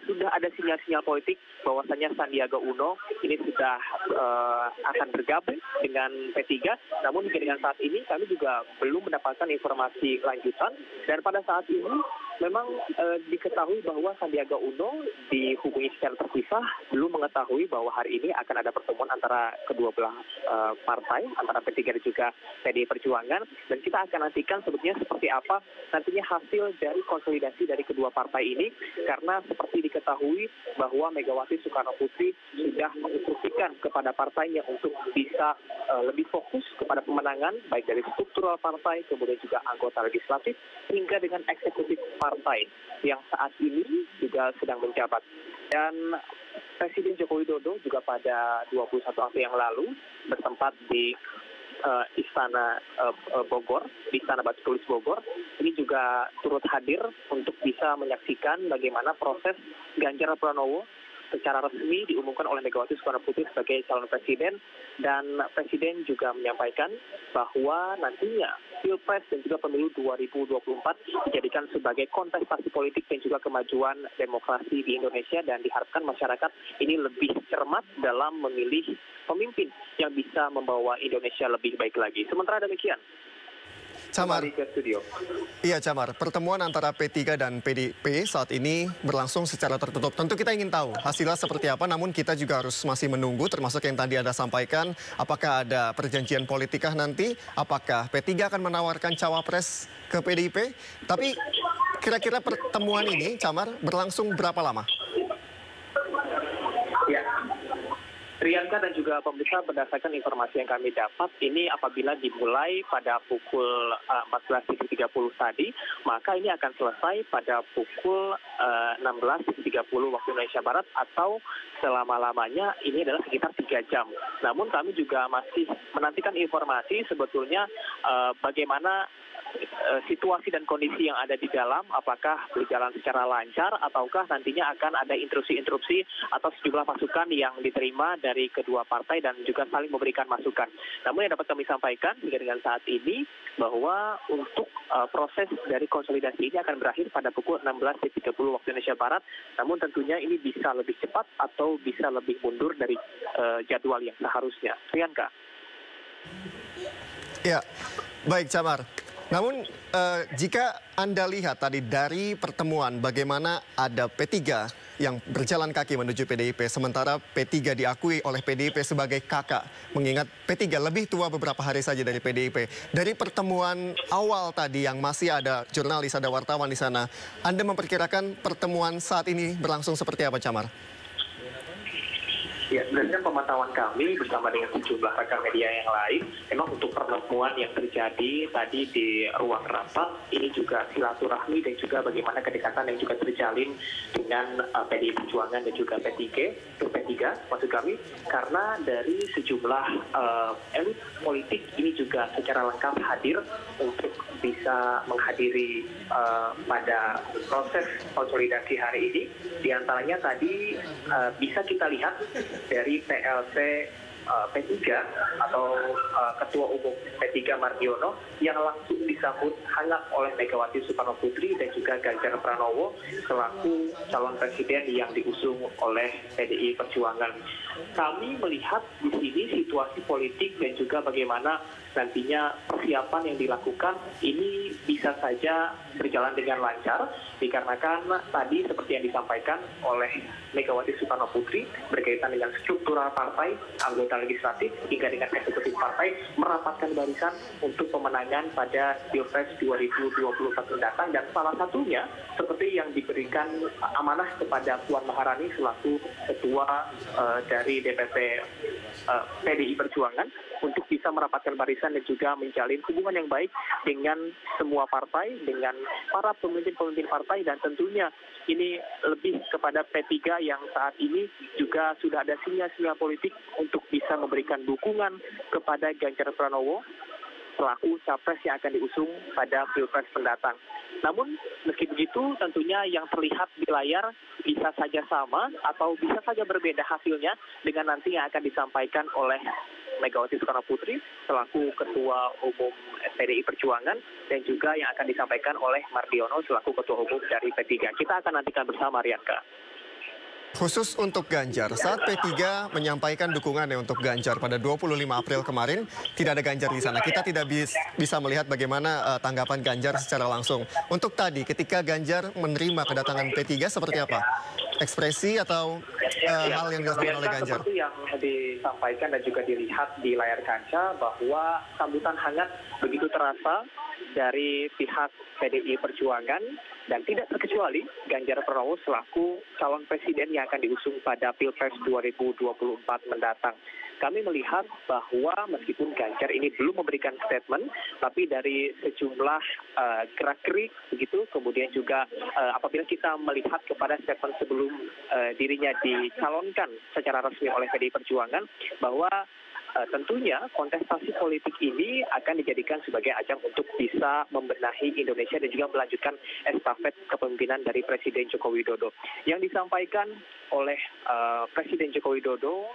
sudah ada sinyal-sinyal politik bahwasanya Sandiaga Uno ini sudah akan bergabung dengan P3. Namun dengan saat ini kami juga belum mendapatkan informasi lanjutan. Dan pada saat ini memang diketahui bahwa Sandiaga Uno dihubungi secara terpisah, belum mengetahui bahwa hari ini akan ada pertemuan antara kedua belah partai, antara P3 dan juga PDI Perjuangan, dan kita akan nantikan sebetulnya seperti apa nantinya hasil dari konsolidasi dari kedua partai ini, karena seperti diketahui bahwa Megawati Soekarno Putri sudah menginstruksikan kepada partainya untuk bisa lebih fokus kepada pemenangan, baik dari struktural partai, kemudian juga anggota legislatif, hingga dengan eksekutif partai yang saat ini juga sedang menjabat. Dan Presiden Joko Widodo juga pada 21 April yang lalu bertempat di Istana Bogor, di Istana Batu Tulis Bogor, ini juga turut hadir untuk bisa menyaksikan bagaimana proses Ganjar Pranowo secara resmi diumumkan oleh Megawati Soekarno Putri sebagai calon presiden, dan presiden juga menyampaikan bahwa nantinya Pilpres dan juga pemilu 2024 dijadikan sebagai kontestasi politik dan juga kemajuan demokrasi di Indonesia, dan diharapkan masyarakat ini lebih cermat dalam memilih pemimpin yang bisa membawa Indonesia lebih baik lagi. Sementara demikian, Camar. Iya, Camar. Pertemuan antara P3 dan PDIP saat ini berlangsung secara tertutup. Tentu kita ingin tahu hasilnya seperti apa, namun kita juga harus masih menunggu, termasuk yang tadi Anda sampaikan, apakah ada perjanjian politikah nanti, apakah P3 akan menawarkan cawapres ke PDIP. Tapi kira-kira pertemuan ini, Camar, berlangsung berapa lama? Ya, Rianka dan juga pemirsa, berdasarkan informasi yang kami dapat, ini apabila dimulai pada pukul 14.30 tadi, maka ini akan selesai pada pukul 16.30 waktu Indonesia Barat, atau selama-lamanya ini adalah sekitar 3 jam. Namun kami juga masih menantikan informasi sebetulnya bagaimana situasi dan kondisi yang ada di dalam, apakah berjalan secara lancar ataukah nantinya akan ada interupsi-interupsi atau sejumlah masukan yang diterima dari kedua partai dan juga saling memberikan masukan. Namun yang dapat kami sampaikan hingga dengan saat ini bahwa untuk proses dari konsolidasi ini akan berakhir pada pukul 16.30 waktu Indonesia Barat, namun tentunya ini bisa lebih cepat atau bisa lebih mundur dari jadwal yang seharusnya. Rianka. Ya, baik Camar. Namun jika Anda lihat tadi dari pertemuan bagaimana ada P3 yang berjalan kaki menuju PDIP, sementara P3 diakui oleh PDIP sebagai kakak, mengingat P3 lebih tua beberapa hari saja dari PDIP. Dari pertemuan awal tadi yang masih ada jurnalis, ada wartawan di sana, Anda memperkirakan pertemuan saat ini berlangsung seperti apa, Camar? Ya, berdasarkan pemantauan kami bersama dengan sejumlah rekan media yang lain, memang untuk pertemuan yang terjadi tadi di ruang rapat, ini juga silaturahmi dan juga bagaimana kedekatan yang juga terjalin dengan PDI Perjuangan dan juga P3 maksud kami, karena dari sejumlah elit politik ini juga secara lengkap hadir untuk bisa menghadiri pada proses konsolidasi hari ini. Di antaranya tadi bisa kita lihat dari PLT P3 atau Ketua Umum P3 Mardiono yang langsung disambut hangat oleh Megawati Soekarno Putri dan juga Ganjar Pranowo selaku calon presiden yang diusung oleh PDI Perjuangan. Kami melihat di sini situasi politik dan juga bagaimana nantinya persiapan yang dilakukan ini bisa saja berjalan dengan lancar, dikarenakan tadi seperti yang disampaikan oleh Megawati Soekarno Putri berkaitan dengan struktural partai, anggota legislatif, hingga dengan eksekutif partai merapatkan barisan untuk pemenangan pada Pilpres 2024 mendatang, dan salah satunya seperti yang diberikan amanah kepada Puan Maharani selaku ketua dari DPP PDI Perjuangan untuk bisa merapatkan barisan dan juga menjalin hubungan yang baik dengan semua partai, dengan para pemimpin-pemimpin partai, dan tentunya ini lebih kepada P3 yang saat ini juga sudah ada sinyal-sinyal politik untuk bisa memberikan dukungan kepada Ganjar Pranowo selaku capres yang akan diusung pada Pilpres mendatang. Namun meski begitu tentunya yang terlihat di layar bisa saja sama atau bisa saja berbeda hasilnya dengan nanti yang akan disampaikan oleh Megawati Soekarno Putri selaku Ketua Umum PDI Perjuangan dan juga yang akan disampaikan oleh Mardiono selaku Ketua Umum dari P3. Kita akan nantikan bersama, Rianka. Khusus untuk Ganjar, saat P3 menyampaikan dukungannya untuk Ganjar pada 25 April kemarin, tidak ada Ganjar di sana. Kita tidak bisa melihat bagaimana tanggapan Ganjar secara langsung. Untuk tadi, ketika Ganjar menerima kedatangan P3, seperti apa? Ekspresi atau hal yang dilakukan oleh Ganjar? Seperti yang disampaikan dan juga dilihat di layar kaca, bahwa sambutan hangat begitu terasa dari pihak PDI Perjuangan, dan tidak terkecuali Ganjar Pranowo selaku calon presiden yang akan diusung pada Pilpres 2024 mendatang. Kami melihat bahwa meskipun Ganjar ini belum memberikan statement, tapi dari sejumlah gerak-gerik begitu, kemudian juga apabila kita melihat kepada statement sebelum dirinya dicalonkan secara resmi oleh PDI Perjuangan, bahwa tentunya kontestasi politik ini akan dijadikan sebagai ajang untuk bisa membenahi Indonesia dan juga melanjutkan estafet kepemimpinan dari Presiden Joko Widodo. Yang disampaikan oleh Presiden Joko Widodo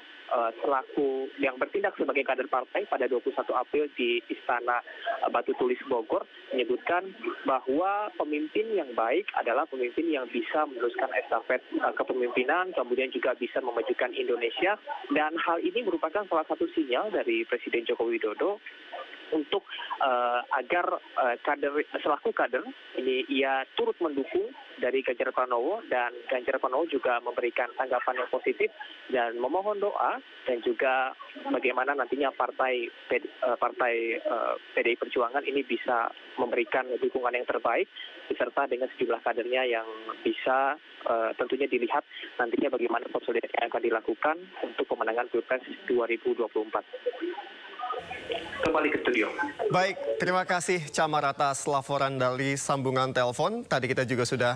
selaku yang bertindak sebagai kader partai pada 21 April di Istana Batu Tulis Bogor menyebutkan bahwa pemimpin yang baik adalah pemimpin yang bisa meneruskan estafet kepemimpinan, kemudian juga bisa memajukan Indonesia, dan hal ini merupakan salah satu sinyal dari Presiden Joko Widodo untuk agar selaku kader ini ia turut mendukung dari Ganjar Pranowo, dan Ganjar Pranowo juga memberikan tanggapan yang positif dan memohon doa, dan juga bagaimana nantinya partai PDI Perjuangan ini bisa memberikan dukungan yang terbaik beserta dengan sejumlah kadernya yang bisa tentunya dilihat nantinya bagaimana konsolidasi yang akan dilakukan untuk pemenangan Pilpres 2024. Kembali ke studio. Baik, terima kasih Camar atas laporan dari sambungan telepon. Tadi kita juga sudah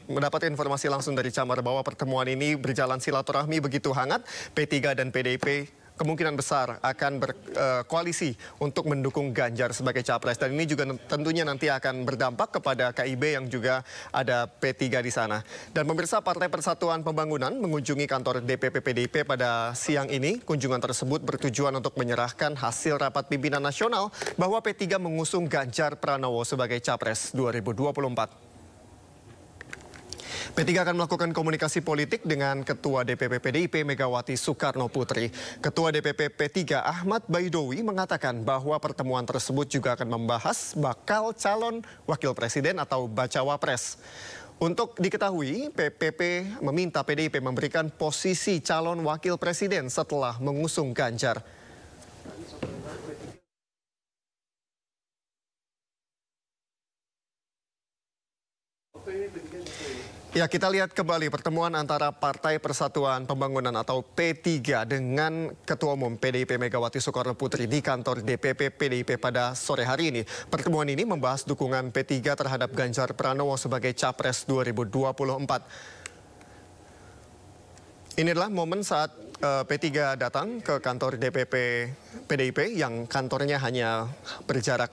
mendapat informasi langsung dari Camar bahwa pertemuan ini berjalan silaturahmi begitu hangat. P3 dan PDIP kemungkinan besar akan berkoalisi untuk mendukung Ganjar sebagai capres. Dan ini juga tentunya nanti akan berdampak kepada KIB yang juga ada P3 di sana. Dan pemirsa, Partai Persatuan Pembangunan mengunjungi kantor DPP PDIP pada siang ini. Kunjungan tersebut bertujuan untuk menyerahkan hasil rapat pimpinan nasional bahwa P3 mengusung Ganjar Pranowo sebagai capres 2024. P3 akan melakukan komunikasi politik dengan Ketua DPP PDIP Megawati Soekarno Putri. Ketua DPP P3 Ahmad Baidowi mengatakan bahwa pertemuan tersebut juga akan membahas bakal calon wakil presiden atau bacawa pres. Untuk diketahui, PPP meminta PDIP memberikan posisi calon wakil presiden setelah mengusung Ganjar. Ya, kita lihat kembali pertemuan antara Partai Persatuan Pembangunan atau P3 dengan Ketua Umum PDIP Megawati Soekarno Putri di kantor DPP PDIP pada sore hari ini. Pertemuan ini membahas dukungan P3 terhadap Ganjar Pranowo sebagai Capres 2024. Ini adalah momen saat P3 datang ke kantor DPP PDIP yang kantornya hanya berjarak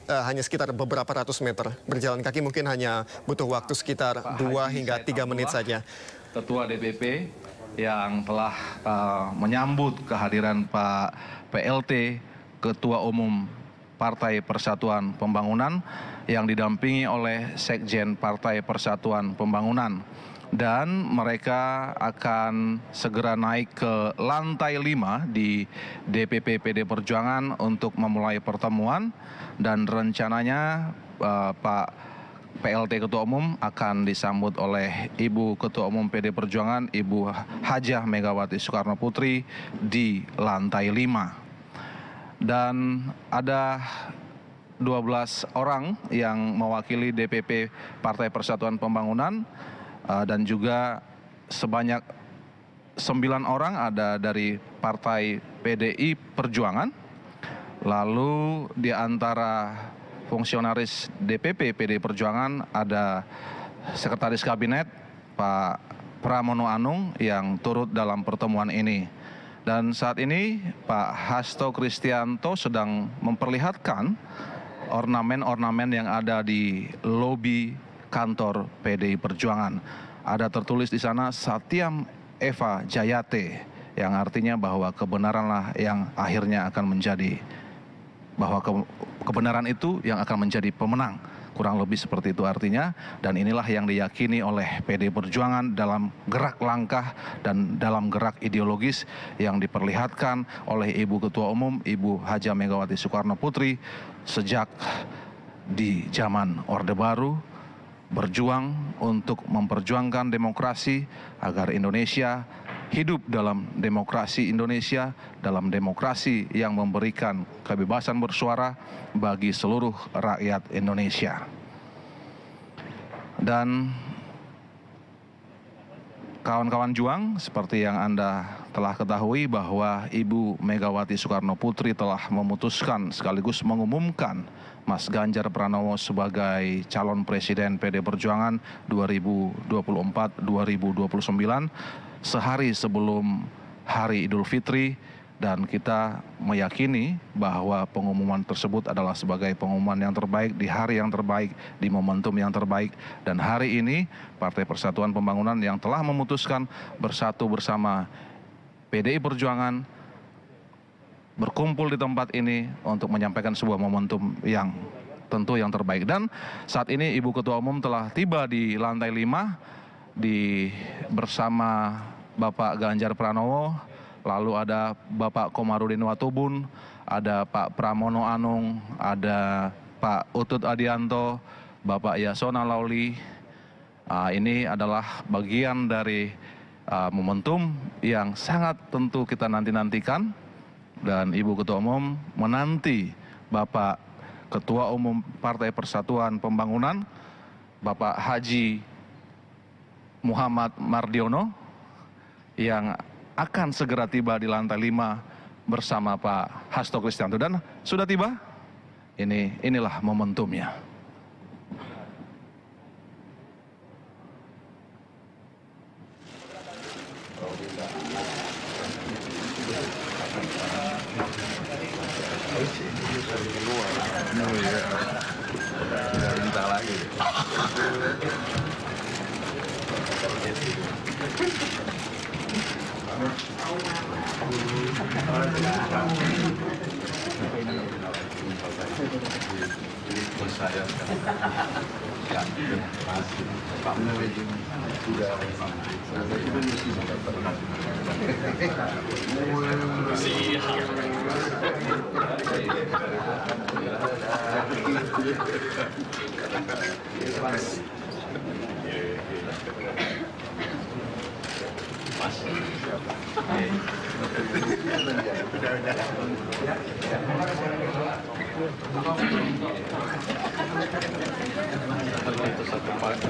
hanya sekitar beberapa ratus meter. Berjalan kaki mungkin hanya butuh waktu sekitar 2 hingga 3 menit saja. Ketua DPP yang telah menyambut kehadiran Pak PLT, Ketua Umum Partai Persatuan Pembangunan yang didampingi oleh Sekjen Partai Persatuan Pembangunan. Dan mereka akan segera naik ke lantai 5 di DPP PD Perjuangan untuk memulai pertemuan, dan rencananya Pak PLT Ketua Umum akan disambut oleh Ibu Ketua Umum PD Perjuangan, Ibu Hajah Megawati Soekarno Putri di lantai 5. Dan ada 12 orang yang mewakili DPP Partai Persatuan Pembangunan, dan juga sebanyak 9 orang ada dari Partai PDI Perjuangan. Lalu di antara fungsionaris DPP PDI Perjuangan ada Sekretaris Kabinet Pak Pramono Anung yang turut dalam pertemuan ini. Dan saat ini Pak Hasto Kristianto sedang memperlihatkan ornamen-ornamen yang ada di lobi kantor PDI Perjuangan. Ada tertulis di sana Satyam Eva Jayate, yang artinya bahwa kebenaranlah yang akhirnya akan menjadi, bahwa kebenaran itu yang akan menjadi pemenang. kurang lebih seperti itu artinya. Dan inilah yang diyakini oleh PDI Perjuangan dalam gerak langkah dan dalam gerak ideologis yang diperlihatkan oleh Ibu Ketua Umum, Ibu Haja Megawati Soekarno Putri sejak di zaman Orde Baru, berjuang untuk memperjuangkan demokrasi agar Indonesia hidup dalam demokrasi Indonesia, dalam demokrasi yang memberikan kebebasan bersuara bagi seluruh rakyat Indonesia. Dan kawan-kawan juang, seperti yang Anda telah ketahui bahwa Ibu Megawati Soekarno Putri telah memutuskan sekaligus mengumumkan Mas Ganjar Pranowo sebagai calon presiden PD Perjuangan 2024-2029 sehari sebelum Hari Idul Fitri, dan kita meyakini bahwa pengumuman tersebut adalah sebagai pengumuman yang terbaik di hari yang terbaik, di momentum yang terbaik. Dan hari ini Partai Persatuan Pembangunan yang telah memutuskan bersatu bersama PDI Perjuangan berkumpul di tempat ini untuk menyampaikan sebuah momentum yang tentu yang terbaik. Dan saat ini Ibu Ketua Umum telah tiba di lantai 5 bersama Bapak Ganjar Pranowo, lalu ada Bapak Komarudin Watubun, ada Pak Pramono Anung, ada Pak Utut Adianto, Bapak Yasona Lauli. Ini adalah bagian dari momentum yang sangat tentu kita nanti-nantikan. Dan Ibu Ketua Umum menanti Bapak Ketua Umum Partai Persatuan Pembangunan, Bapak Haji Muhammad Mardiono, yang akan segera tiba di lantai 5 bersama Pak Hasto Kristianto. Dan sudah tiba, inilah momentumnya.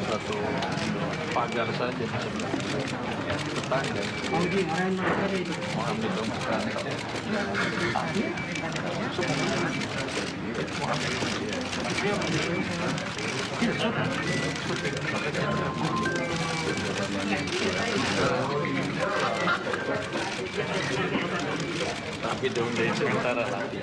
Satu pagar saja tetangga. Tapi dong dari sementara nanti.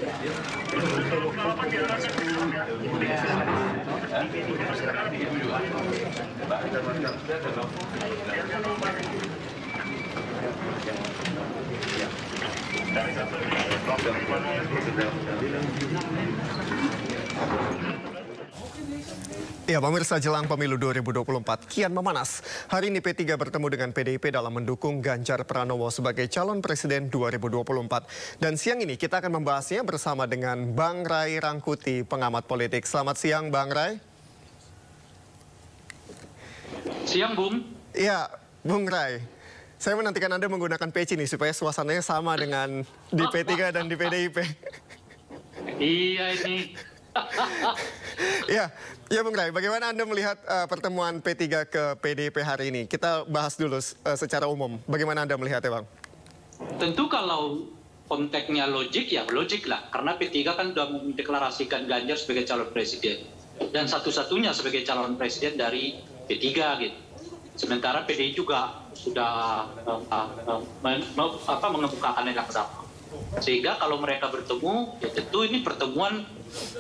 Ya, pemirsa, jelang pemilu 2024 kian memanas. Hari ini P3 bertemu dengan PDIP dalam mendukung Ganjar Pranowo sebagai calon presiden 2024. Dan siang ini kita akan membahasnya bersama dengan Bang Ray Rangkuti, pengamat politik. Selamat siang, Bang Ray. Siang, Bung. Ya, Bung Ray. Saya menantikan Anda menggunakan peci nih supaya suasananya sama dengan di P3 dan di PDIP. Iya ini. Ya Bung Ray, bagaimana Anda melihat pertemuan P3 ke PDIP hari ini? Kita bahas dulu secara umum. Bagaimana Anda melihatnya, Bang? Tentu kalau konteksnya logik, ya logik lah. Karena P3 kan sudah mendeklarasikan Ganjar sebagai calon presiden. Dan satu-satunya sebagai calon presiden dari P3 gitu. Sementara PDI juga sudah mengemukakan yang sama. Sehingga kalau mereka bertemu, ya tentu ini pertemuan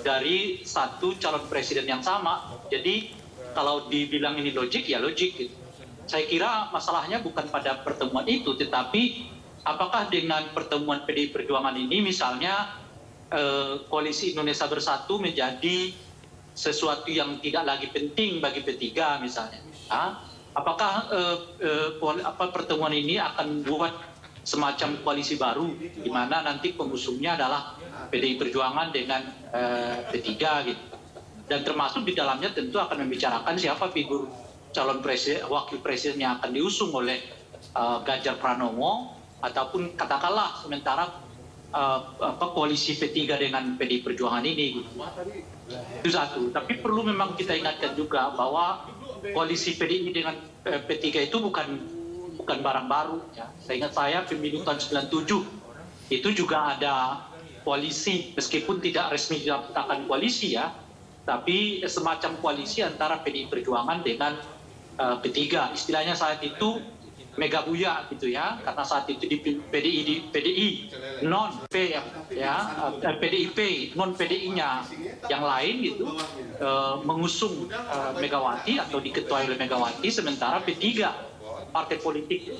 dari satu calon presiden yang sama. Jadi kalau dibilang ini logik, ya logik gitu. Saya kira masalahnya bukan pada pertemuan itu, tetapi apakah dengan pertemuan PDI Perjuangan ini misalnya Koalisi Indonesia Bersatu menjadi sesuatu yang tidak lagi penting bagi P3 misalnya. Apakah pertemuan ini akan membuat semacam koalisi baru di mana nanti pengusungnya adalah PDI Perjuangan dengan P3 gitu. Dan termasuk di dalamnya tentu akan membicarakan siapa figur calon presiden, wakil presiden yang akan diusung oleh Ganjar Pranowo, ataupun katakanlah sementara koalisi P3 dengan PDI Perjuangan ini gitu. Itu satu. Tapi perlu memang kita ingatkan juga bahwa koalisi PDI dengan P3 itu bukan barang baru ya. Seingat saya pemilu tahun 97 itu juga ada koalisi, meskipun tidak resmi dikatakan koalisi ya, tapi semacam koalisi antara PDI Perjuangan dengan P3. Istilahnya saat itu mega buya gitu ya, karena saat itu di PDI non P ya, PDIP non PDI-nya yang lain gitu mengusung Megawati atau diketuai oleh Megawati, sementara P3 partai politik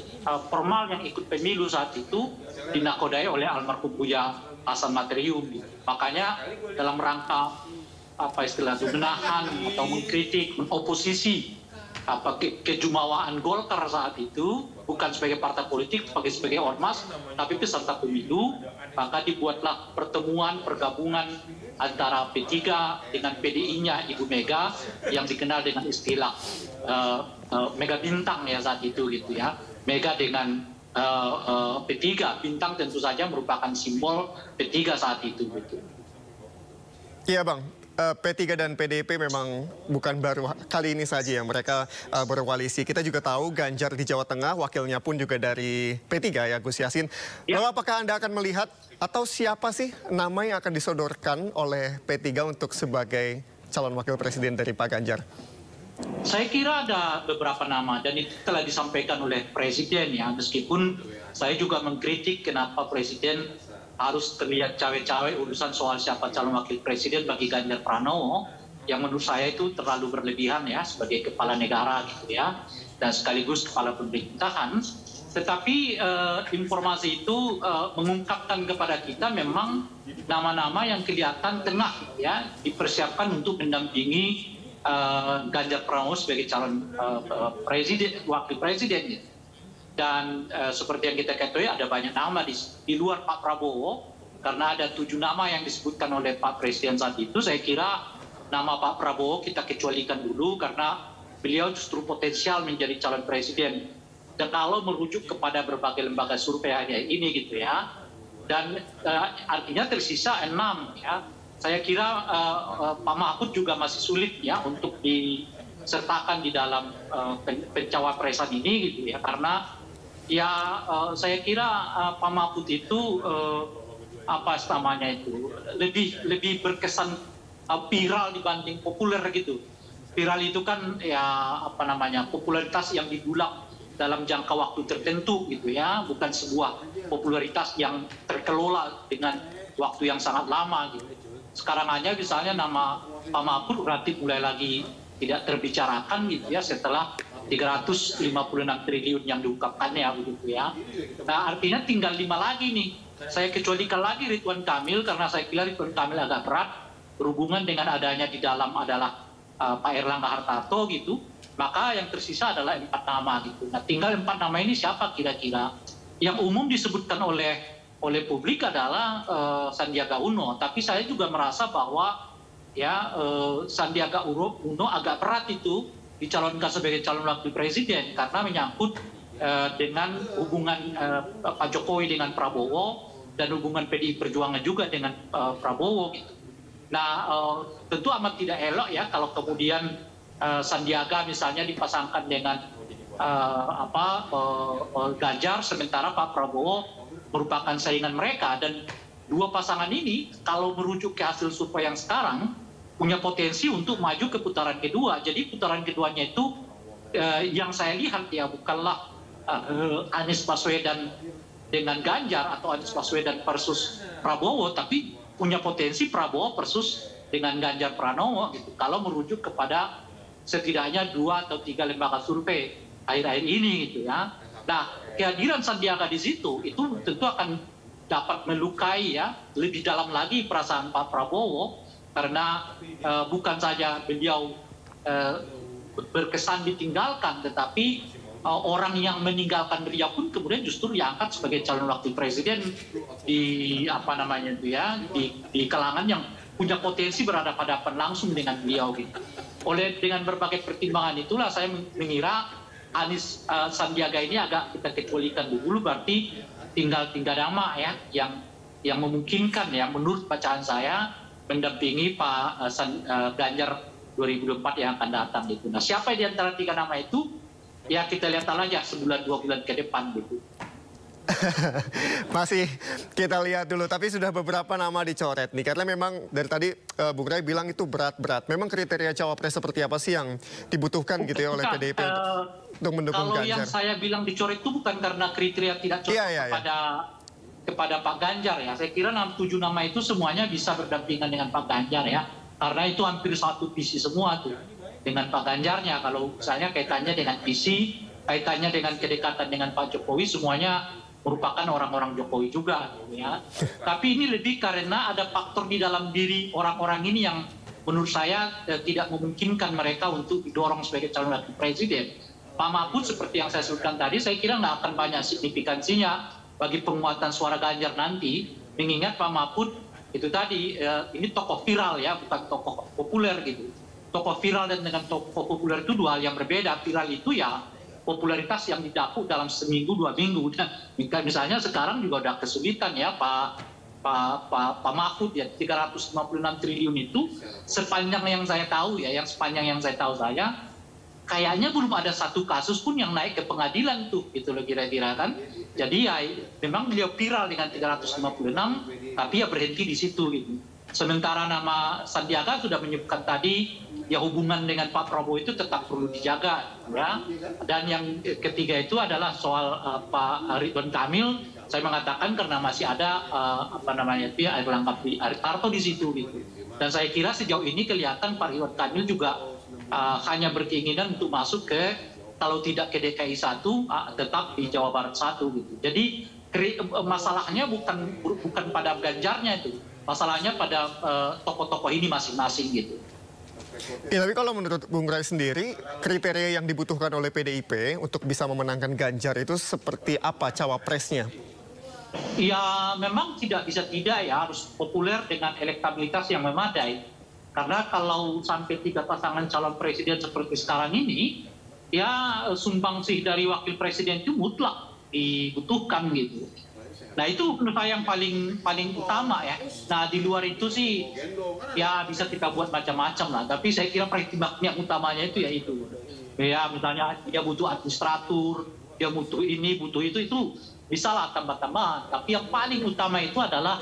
formal yang ikut pemilu saat itu dinakodai oleh almarhum Buya Hasan Materium gitu. Makanya dalam rangka menahan atau mengkritik, mengoposisi kejumawaan Golkar saat itu, bukan sebagai partai politik, sebagai ormas, tapi peserta pemilu, maka dibuatlah pertemuan pergabungan antara P3 dengan PDI-nya Ibu Mega yang dikenal dengan istilah Mega Bintang ya saat itu gitu ya. Mega dengan P3, bintang tentu saja merupakan simbol P3 saat itu gitu. Iya Bang. P3 dan PDIP memang bukan baru kali ini saja ya mereka berkoalisi. Kita juga tahu Ganjar di Jawa Tengah, wakilnya pun juga dari P3 ya, Gus Yassin. Ya. Lalu apakah Anda akan melihat atau siapa sih nama yang akan disodorkan oleh P3 untuk sebagai calon wakil presiden dari Pak Ganjar? Saya kira ada beberapa nama dan itu telah disampaikan oleh Presiden ya, meskipun saya juga mengkritik kenapa Presiden harus terlihat cawe-cawe urusan soal siapa calon wakil presiden bagi Ganjar Pranowo, yang menurut saya itu terlalu berlebihan ya sebagai kepala negara gitu ya, dan sekaligus kepala pemerintahan. Tetapi informasi itu mengungkapkan kepada kita memang nama-nama yang kelihatan tengah ya dipersiapkan untuk mendampingi Ganjar Pranowo sebagai calon presiden, wakil presiden gitu. Dan seperti yang kita ketahui ada banyak nama di luar Pak Prabowo, karena ada 7 nama yang disebutkan oleh Pak Presiden saat itu. Saya kira nama Pak Prabowo kita kecualikan dulu karena beliau justru potensial menjadi calon presiden. Dan kalau merujuk kepada berbagai lembaga survei hari ini gitu ya, dan artinya tersisa 6 ya. Saya kira Pak Mahfud juga masih sulit ya untuk disertakan di dalam pencawapresan ini gitu ya, karena ya saya kira Pak Mahfud itu lebih berkesan viral dibanding populer gitu. Viral itu kan ya popularitas yang didulang dalam jangka waktu tertentu gitu ya, bukan sebuah popularitas yang terkelola dengan waktu yang sangat lama gitu. Sekarang aja misalnya nama Pak Mahfud berarti mulai lagi tidak terbicarakan gitu ya setelah 356 triliun yang diungkapkannya begitu ya. Nah artinya tinggal 5 lagi nih. Saya kecualikan lagi Ridwan Kamil karena saya kira Ridwan Kamil agak berat berhubungan dengan adanya di dalam adalah Pak Erlangga Hartarto gitu. Maka yang tersisa adalah 4 nama gitu. Nah tinggal 4 nama ini siapa kira-kira? Yang umum disebutkan oleh publik adalah Sandiaga Uno. Tapi saya juga merasa bahwa ya Sandiaga Uno agak berat itu dicalonkan sebagai calon wakil presiden karena menyangkut dengan hubungan Pak Jokowi dengan Prabowo dan hubungan PDI Perjuangan juga dengan Prabowo gitu. Nah tentu amat tidak elok ya kalau kemudian Sandiaga misalnya dipasangkan dengan Ganjar sementara Pak Prabowo merupakan saingan mereka, dan 2 pasangan ini kalau merujuk ke hasil survei yang sekarang punya potensi untuk maju ke putaran kedua. Jadi putaran keduanya itu yang saya lihat ya bukanlah Anies Baswedan dengan Ganjar atau Anies Baswedan versus Prabowo, tapi punya potensi Prabowo versus dengan Ganjar Pranowo gitu. Kalau merujuk kepada setidaknya 2 atau 3 lembaga survei akhir-akhir ini gitu ya. Nah kehadiran Sandiaga di situ itu tentu akan dapat melukai ya lebih dalam lagi perasaan Pak Prabowo karena bukan saja beliau berkesan ditinggalkan, tetapi orang yang meninggalkan beliau pun kemudian justru diangkat sebagai calon wakil presiden di di kalangan yang punya potensi berhadapan langsung dengan beliau gitu. Dengan berbagai pertimbangan itulah saya mengira Anies Sandiaga ini agak kita kecualikan dulu, berarti tinggal nama ya yang memungkinkan ya menurut bacaan saya mendampingi Pak Ganjar 2024 yang akan datang gitu. Nah, siapa di antara 3 nama itu? Ya kita lihat aja sebulan 2 bulan ke depan gitu. Masih kita lihat dulu, tapi sudah beberapa nama dicoret nih, karena memang dari tadi Bung Ray bilang itu berat-berat. Memang kriteria cawapres seperti apa sih yang dibutuhkan gitu ya oleh PDIP untuk mendukung Kalau Ganjar? yang saya bilang dicoret itu bukan karena kriteria tidak cocok kepada Pak Ganjar ya. Saya kira 7 nama itu semuanya bisa berdampingan dengan Pak Ganjar ya, karena itu hampir satu visi semua tuh dengan Pak Ganjarnya. Kalau misalnya kaitannya dengan visi, kaitannya dengan kedekatan dengan Pak Jokowi, semuanya merupakan orang-orang Jokowi juga ya. Tapi ini lebih karena ada faktor di dalam diri orang-orang ini yang menurut saya tidak memungkinkan mereka untuk didorong sebagai calon wakil presiden. Pak Mahfud seperti yang saya sebutkan tadi, saya kira nggak akan banyak signifikansinya bagi penguatan suara Ganjar nanti, mengingat Pak Mahfud itu tadi ini tokoh viral ya, bukan tokoh populer gitu. Tokoh viral dan dengan tokoh populer itu 2 hal yang berbeda. Viral itu ya popularitas yang didapat dalam seminggu 2 minggu. Dan misalnya sekarang juga udah kesulitan ya Pak Mahfud ya, 356 triliun itu sepanjang yang saya tahu ya, saya kayaknya belum ada satu kasus pun yang naik ke pengadilan tuh gitu loh kira-kira kan. Jadi ya memang beliau viral dengan 356 tapi ya berhenti di situ gitu. Sementara nama Sandiaga sudah menyebutkan tadi ya hubungan dengan Pak Prabowo itu tetap perlu dijaga ya. Dan yang ketiga itu adalah soal Pak Ridwan Kamil. Saya mengatakan karena masih ada Erlangga Hartarto di situ gitu. Dan saya kira sejauh ini kelihatan Pak Ridwan Kamil juga hanya berkeinginan untuk masuk ke, kalau tidak ke DKI 1 tetap di Jawa Barat 1 gitu. Jadi masalahnya bukan pada Ganjarnya itu. Masalahnya pada tokoh-tokoh ini masing-masing gitu. Ya, tapi kalau menurut Bung Ray sendiri, kriteria yang dibutuhkan oleh PDIP untuk bisa memenangkan Ganjar itu seperti apa cawapresnya? Ya memang tidak bisa tidak ya, harus populer dengan elektabilitas yang memadai. Karena kalau sampai 3 pasangan calon presiden seperti sekarang ini, ya sumbangsih dari wakil presiden itu mutlak dibutuhkan gitu. Nah itu menurut saya yang paling utama ya. Nah di luar itu sih ya bisa kita buat macam-macam lah. Tapi saya kira pertimbangan yang utamanya itu ya itu. Ya misalnya dia butuh administratur, dia butuh ini, butuh itu bisa lah tambah-tambahan. Tapi yang paling utama itu adalah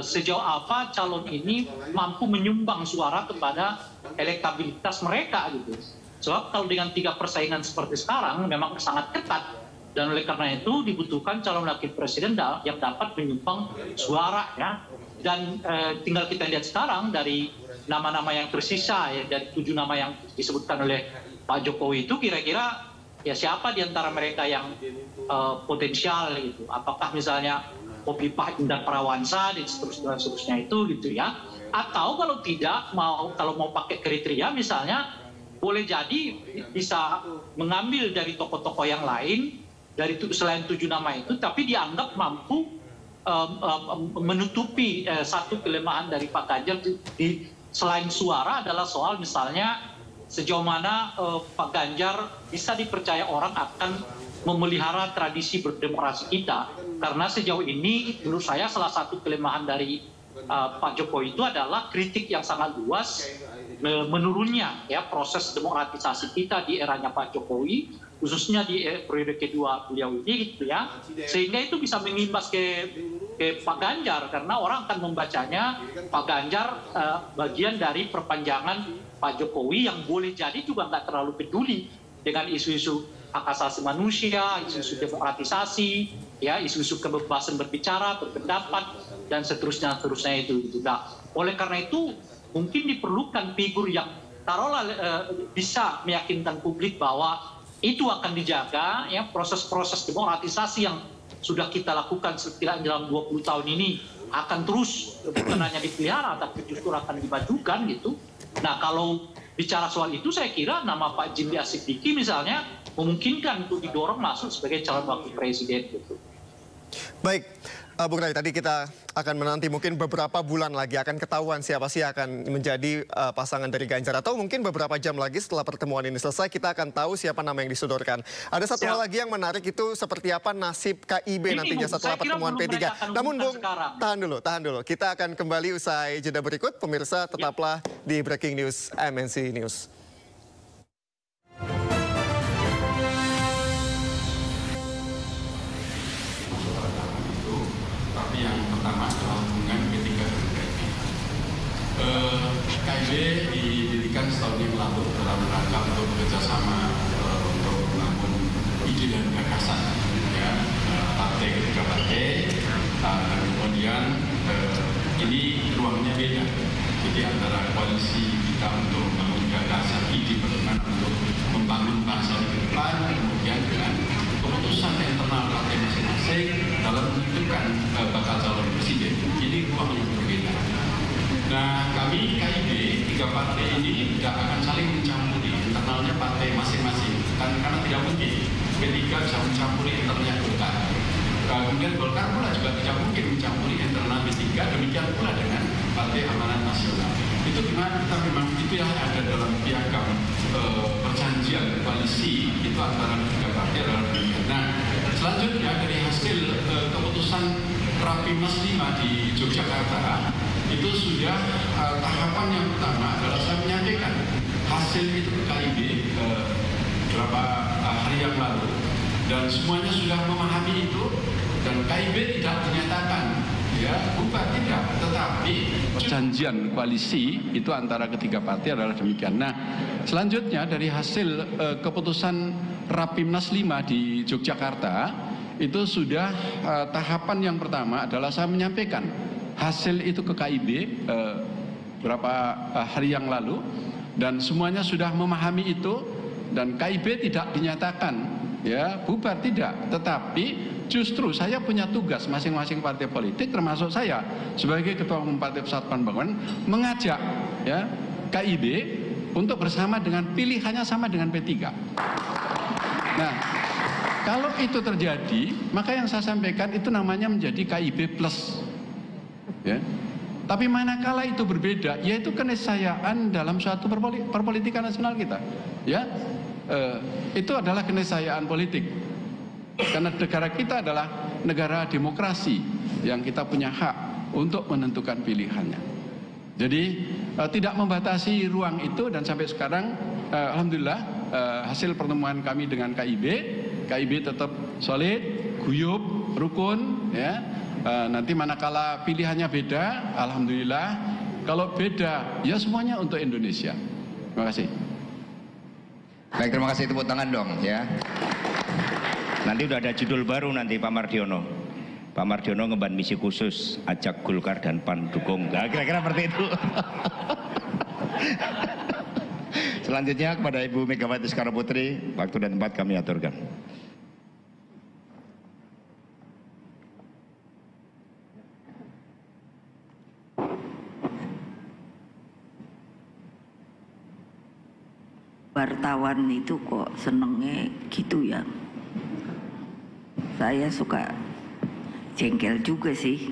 sejauh apa calon ini mampu menyumbang suara kepada elektabilitas mereka gitu. Sebab kalau dengan 3 persaingan seperti sekarang memang sangat ketat. Dan oleh karena itu dibutuhkan calon wakil presiden yang dapat menyumbang suara ya. Dan tinggal kita lihat sekarang dari nama-nama yang tersisa ya, dari 7 nama yang disebutkan oleh Pak Jokowi itu kira-kira ya siapa di antara mereka yang potensial gitu. Apakah misalnya Hopipa Indar Parawansa dan seterusnya itu gitu ya. Atau kalau tidak kalau mau pakai kriteria misalnya boleh jadi bisa mengambil dari tokoh-tokoh yang lain dari selain 7 nama itu, tapi dianggap mampu menutupi satu kelemahan dari Pak Ganjar selain suara adalah soal misalnya sejauh mana Pak Ganjar bisa dipercaya orang akan memelihara tradisi berdemokrasi kita. Karena sejauh ini menurut saya salah satu kelemahan dari Pak Jokowi itu adalah kritik yang sangat luas menurunnya ya proses demokratisasi kita di eranya Pak Jokowi, khususnya di periode kedua beliau ini gitu ya, sehingga itu bisa mengimbas ke Pak Ganjar karena orang akan membacanya Pak Ganjar bagian dari perpanjangan Pak Jokowi yang boleh jadi juga nggak terlalu peduli dengan isu-isu hak asasi manusia, isu-isu demokratisasi, ya isu-isu kebebasan berbicara, berpendapat dan seterusnya itu gitu. Nah, oleh karena itu mungkin diperlukan figur yang taruhlah bisa meyakinkan publik bahwa itu akan dijaga ya proses-proses demokratisasi yang sudah kita lakukan setidaknya dalam 20 tahun ini akan terus bukan hanya dipelihara tapi justru akan dimajukan gitu. Nah kalau bicara soal itu saya kira nama Pak Jimli Asyidiki misalnya memungkinkan untuk didorong masuk sebagai calon wakil presiden gitu. Baik, Bung Rai, tadi kita akan menanti mungkin beberapa bulan lagi akan ketahuan siapa sih akan menjadi pasangan dari Ganjar. Atau mungkin beberapa jam lagi setelah pertemuan ini selesai kita akan tahu siapa nama yang disodorkan. Ada satu hal lagi yang menarik itu seperti apa nasib KIB nantinya setelah pertemuan P3. Namun Bung, tahan dulu. Kita akan kembali usai jeda berikut. Pemirsa tetaplah di Breaking News MNC News. Yang pertama adalah hubungan P3 dan KIB. KIB didirikan setahun yang lalu dalam rangka untuk bekerjasama untuk membangun ide dan gagasan ya, partai ketiga partai dan kemudian ini ruangnya beda. Jadi antara koalisi kita untuk membangun gagasan ide bagaimana untuk membangun bangsa ke depan, kemudian dengan keputusan internal partai masing-masing dalam menentukan bakal calon presiden. Ini ruang yang berbeda. Nah, kami KIB, tiga partai ini tidak akan saling mencampuri internalnya partai masing-masing. Karena tidak mungkin P3 bisa mencampuri internalnya Golkar. Kemudian Golkar pula juga tidak mungkin mencampuri internal P3, demikian pula dengan Partai Amanat Nasional. Itu gimana kita memang itu yang ada dalam piagam perjanjian koalisi itu antara tiga partai adalah demikian. Nah, selanjutnya dari hasil keputusan Rapimnas 5 di Yogyakarta itu sudah tahapan yang pertama adalah saya menyampaikan hasil itu ke KIB beberapa hari yang lalu dan semuanya sudah memahami itu dan KIB tidak dinyatakan ya bukan tidak, tetapi perjanjian koalisi itu antara ketiga partai adalah demikian. Nah, selanjutnya dari hasil keputusan Rapimnas 5 di Yogyakarta itu sudah tahapan yang pertama adalah saya menyampaikan hasil itu ke KIB beberapa hari yang lalu dan semuanya sudah memahami itu dan KIB tidak dinyatakan ya bubar tidak, tetapi justru saya punya tugas masing-masing partai politik termasuk saya sebagai Ketua Umum Partai Persatuan Pembangunan mengajak ya KIB untuk bersama dengan pilihannya sama dengan P3. Nah, kalau itu terjadi, maka yang saya sampaikan itu namanya menjadi KIB plus. Ya. Tapi manakala itu berbeda, yaitu keniscayaan dalam suatu perpolitikan nasional kita. Ya, itu adalah keniscayaan politik. Karena negara kita adalah negara demokrasi yang kita punya hak untuk menentukan pilihannya. Jadi tidak membatasi ruang itu dan sampai sekarang alhamdulillah hasil pertemuan kami dengan KIB tetap solid, guyup, rukun ya. Nanti manakala pilihannya beda, alhamdulillah. Kalau beda, ya semuanya untuk Indonesia. Terima kasih. Baik, terima kasih, tepuk tangan dong ya. Nanti udah ada judul baru nanti Pak Mardiono. Pak Mardiono ngemban misi khusus, ajak Golkar dan PAN dukung. Nah, kira-kira seperti itu. Selanjutnya kepada Ibu Megawati Soekarno Putri, waktu dan tempat kami aturkan. Wartawan itu kok senengnya gitu ya. Saya suka jengkel juga sih.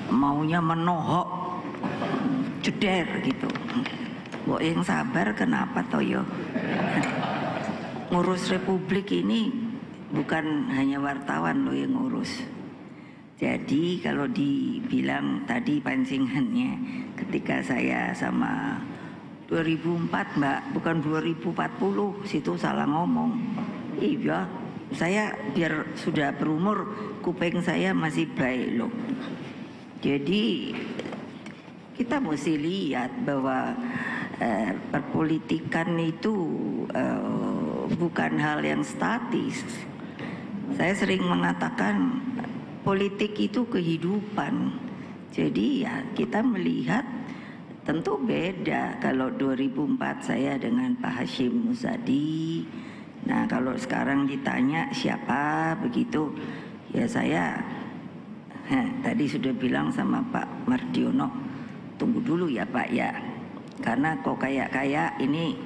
Maunya menohok, jeder gitu. Kok yang sabar kenapa toyo? Ngurus Republik ini bukan hanya wartawan loh yang ngurus. Jadi kalau dibilang tadi pancingannya ketika saya sama 2004 Mbak, bukan 2040, situ salah ngomong. Iya, saya biar sudah berumur, kuping saya masih baik loh. Jadi kita mesti lihat bahwa perpolitikan itu bukan hal yang statis. Saya sering mengatakan politik itu kehidupan. Jadi ya kita melihat tentu beda kalau 2004 saya dengan Pak Hashim Muzadi. Nah kalau sekarang ditanya siapa begitu, ya saya Tadi sudah bilang sama Pak Mardiono, tunggu dulu ya Pak ya, karena kok kayak ini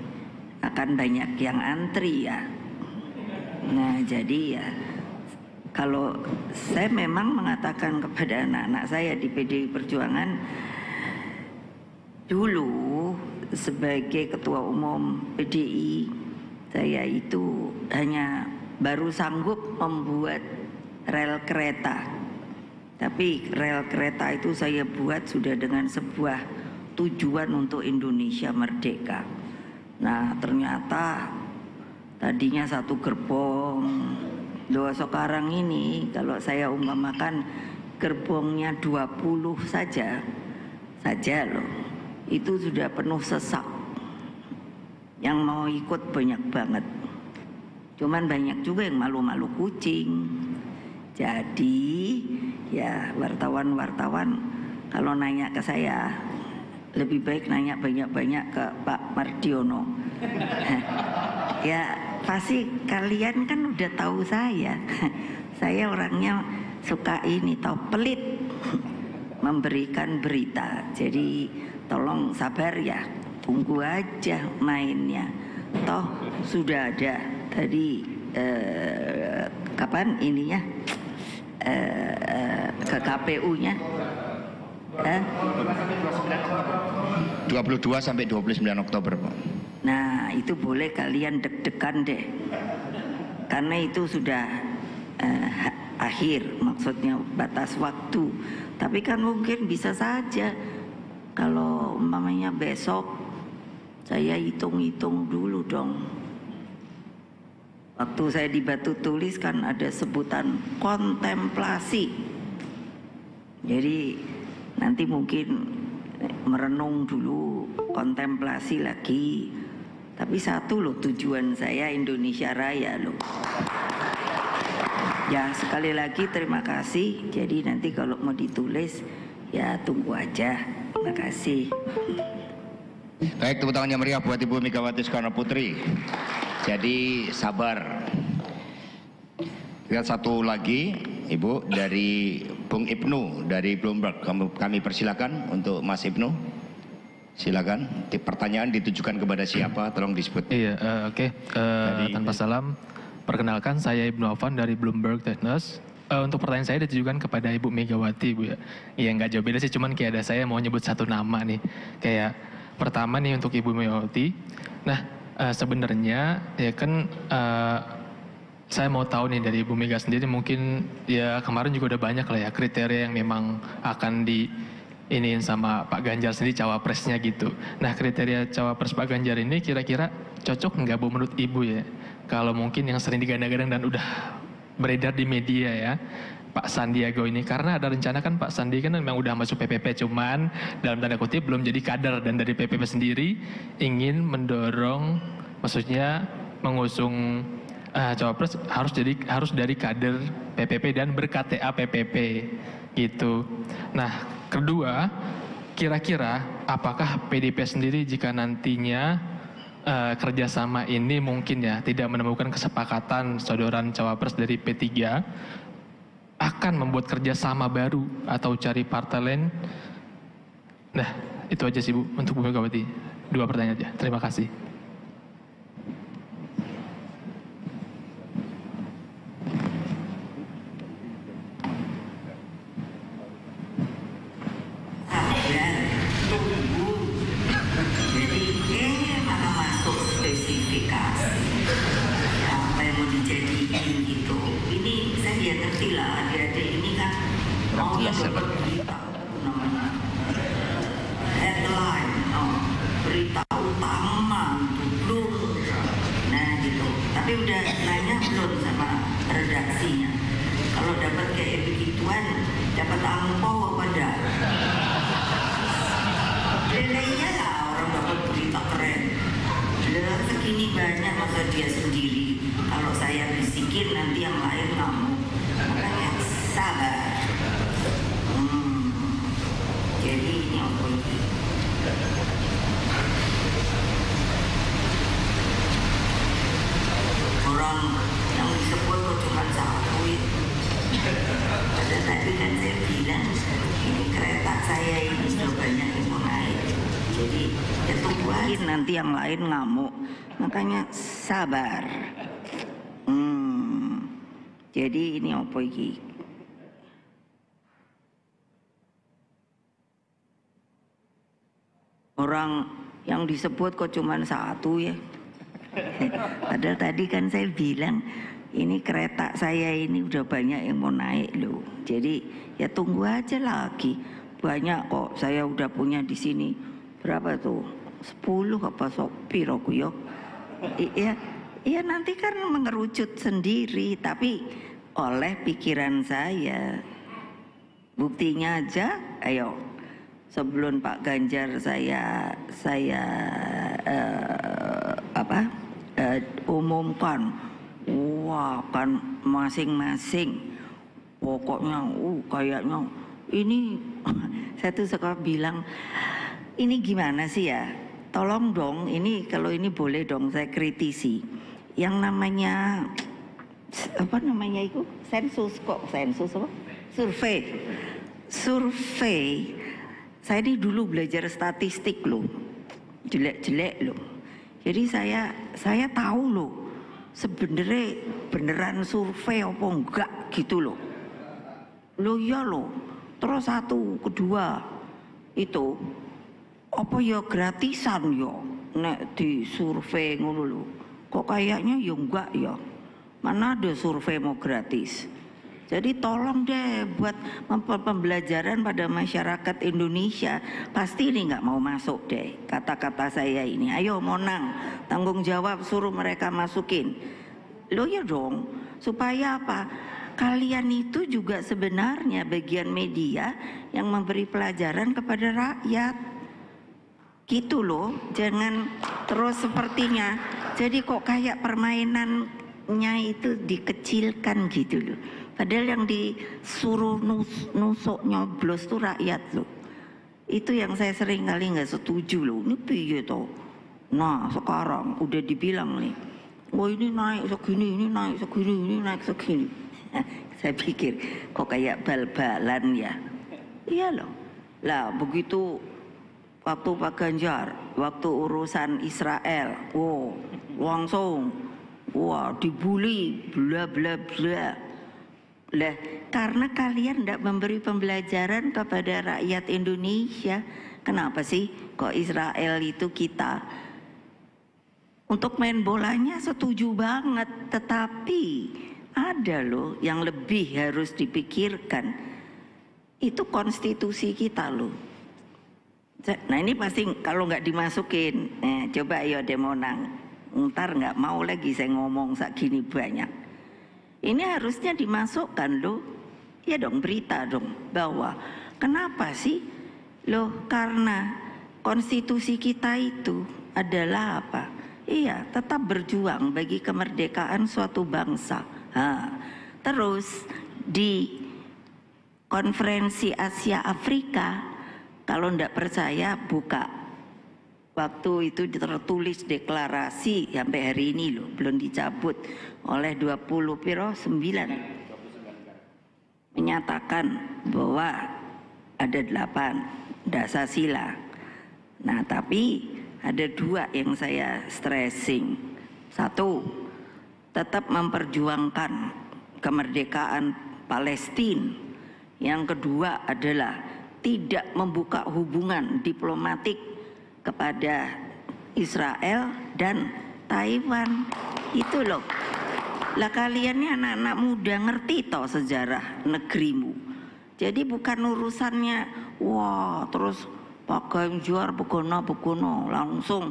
akan banyak yang antri ya. Nah jadi ya, kalau saya memang mengatakan kepada anak-anak saya di PDI Perjuangan, dulu sebagai ketua umum PDI, saya itu hanya baru sanggup membuat rel kereta. Tapi rel kereta itu saya buat sudah dengan sebuah tujuan untuk Indonesia merdeka. Nah ternyata tadinya satu gerbong, loh sekarang ini kalau saya umpamakan gerbongnya 20 saja loh, itu sudah penuh sesak. Yang mau ikut banyak banget. Cuman banyak juga yang malu-malu kucing. Jadi ya wartawan-wartawan kalau nanya ke saya, lebih baik nanya banyak-banyak ke Pak Mardiono. Ya pasti kalian kan udah tahu saya. Saya orangnya suka ini, tahu pelit memberikan berita. Jadi tolong sabar ya, tunggu aja mainnya. Toh sudah ada tadi kapan ininya ke KPU-nya 22 sampai 29 Oktober Pak. Nah itu boleh kalian deg-degan deh, karena itu sudah akhir, maksudnya batas waktu. Tapi kan mungkin bisa saja kalau umpamanya besok, saya hitung-hitung dulu dong. Waktu saya di Batu Tulis kan ada sebutan kontemplasi. Jadi nanti mungkin merenung dulu, kontemplasi lagi. Tapi satu loh tujuan saya, Indonesia Raya loh. Ya sekali lagi terima kasih. Jadi nanti kalau mau ditulis ya tunggu aja. Terima kasih. Baik, tepuk tangannya meriah buat Ibu Megawati Soekarno Putri. Jadi sabar. Lihat satu lagi, Ibu, dari Bung Ibnu dari Bloomberg. Kami persilakan untuk Mas Ibnu. Silakan. Pertanyaan ditujukan kepada siapa? Tolong disebut. Iya, oke. Tanpa salam. Perkenalkan, saya Ibnu Afan dari Bloomberg Technews. Untuk pertanyaan saya ditujukan kepada Ibu Megawati, Bu ya. Iya, nggak jauh beda sih, cuman kayak ada saya mau nyebut satu nama nih. Kayak pertama nih untuk Ibu Megawati. Nah, sebenarnya ya kan saya mau tahu nih dari Ibu Mega sendiri, mungkin ya kemarin juga udah banyak lah ya kriteria yang memang akan diiniin sama Pak Ganjar sendiri cawapresnya gitu. Nah, kriteria cawapres Pak Ganjar ini kira-kira cocok nggak Bu menurut Ibu ya? Kalau mungkin yang sering digadang-gadang dan udah beredar di media ya, Pak Sandiaga ini, karena ada rencana kan Pak Sandi kan memang udah masuk PPP, cuman dalam tanda kutip belum jadi kader, dan dari PPP sendiri ingin mendorong, maksudnya mengusung cawapres harus dari kader PPP dan ber-KTA PPP gitu. Nah, kedua, kira-kira apakah PDIP sendiri jika nantinya kerjasama ini mungkin ya tidak menemukan kesepakatan sodoran cawapres dari P3, akan membuat kerjasama baru atau cari partai lain? Nah, itu aja sih Bu untuk Bu Megawati. 2 pertanyaan aja. Terima kasih. Berita utama belum, nah gitu. Tapi udah nanya belum sama redaksinya. Kalau dapat kayak begituan, dapat angpau apa enggak? Bedanya lah orang dapat berita keren. Udah segini banyak masa dia sendiri. Kalau saya bisikin nanti yang lain ngamuk. Makanya sabar. Jadi ini apa ini? Orang yang disebut kok cuma satu itu. Ada tadi kan saya bilang mungkin nanti yang lain ngamuk. Makanya sabar. Jadi ini apa iki? Orang yang disebut kok cuma satu ya. Padahal tadi kan saya bilang ini kereta saya ini udah banyak yang mau naik loh. Jadi ya tunggu aja lagi. Banyak kok saya udah punya di sini. Berapa tuh? 10 apa sopir aku yo. Iya nanti kan mengerucut sendiri, tapi oleh pikiran saya. Buktinya aja, ayo sebelum Pak Ganjar saya umumkan, wah kan masing-masing pokoknya kayaknya ini saya tuh suka bilang ini gimana sih ya, tolong dong ini kalau ini boleh dong saya kritisi yang namanya apa namanya itu sensus apa survei. Saya ini dulu belajar statistik loh, jelek loh. Jadi saya tahu loh sebenarnya beneran survei apa enggak gitu loh. Loh ya loh. Terus satu, kedua itu apa ya gratisan ya nek di survei ngono lho. Kok kayaknya ya enggak ya. Mana ada survei mau gratis. Jadi tolong deh buat pembelajaran pada masyarakat Indonesia. Pasti ini nggak mau masuk deh kata-kata saya ini. Ayo Monang, tanggung jawab suruh mereka masukin. Loh ya dong, supaya apa? Kalian itu juga sebenarnya bagian media yang memberi pelajaran kepada rakyat. Gitu loh, jangan terus sepertinya. Jadi kok kayak permainannya itu dikecilkan gitu loh. Padahal yang disuruh nusuk nyoblos tuh rakyat loh. Itu yang saya sering kali nggak setuju loh. Ini piye toh? Nah sekarang udah dibilang nih, oh ini naik segini, ini naik segini, ini naik segini. Saya pikir kok kayak bal-balan ya. Iya loh. Lah begitu waktu Pak Ganjar, waktu urusan Israel, wow langsung, wah dibully, bla bla bla. Lah, karena kalian tidak memberi pembelajaran kepada rakyat Indonesia. Kenapa sih kok Israel itu kita? Untuk main bolanya setuju banget, tetapi ada loh yang lebih harus dipikirkan. Itu konstitusi kita loh. Nah ini pasti kalau nggak dimasukin, coba ayo Demonang, ntar nggak mau lagi saya ngomong segini banyak. Ini harusnya dimasukkan loh, ya dong berita dong bahwa kenapa sih loh, karena konstitusi kita itu adalah apa? Iya, tetap berjuang bagi kemerdekaan suatu bangsa. Terus di konferensi Asia Afrika, kalau ndak percaya buka. Waktu itu tertulis deklarasi sampai hari ini loh, belum dicabut oleh 29 menyatakan bahwa ada 8 dasar-sila. Nah tapi ada 2 yang saya stressing. 1, tetap memperjuangkan kemerdekaan Palestina. Yang kedua adalah tidak membuka hubungan diplomatik kepada Israel dan Taiwan. Itu loh. Lah kalian ini anak-anak muda ngerti toh sejarah negerimu. Jadi bukan urusannya wah terus Pak Ganjar begono langsung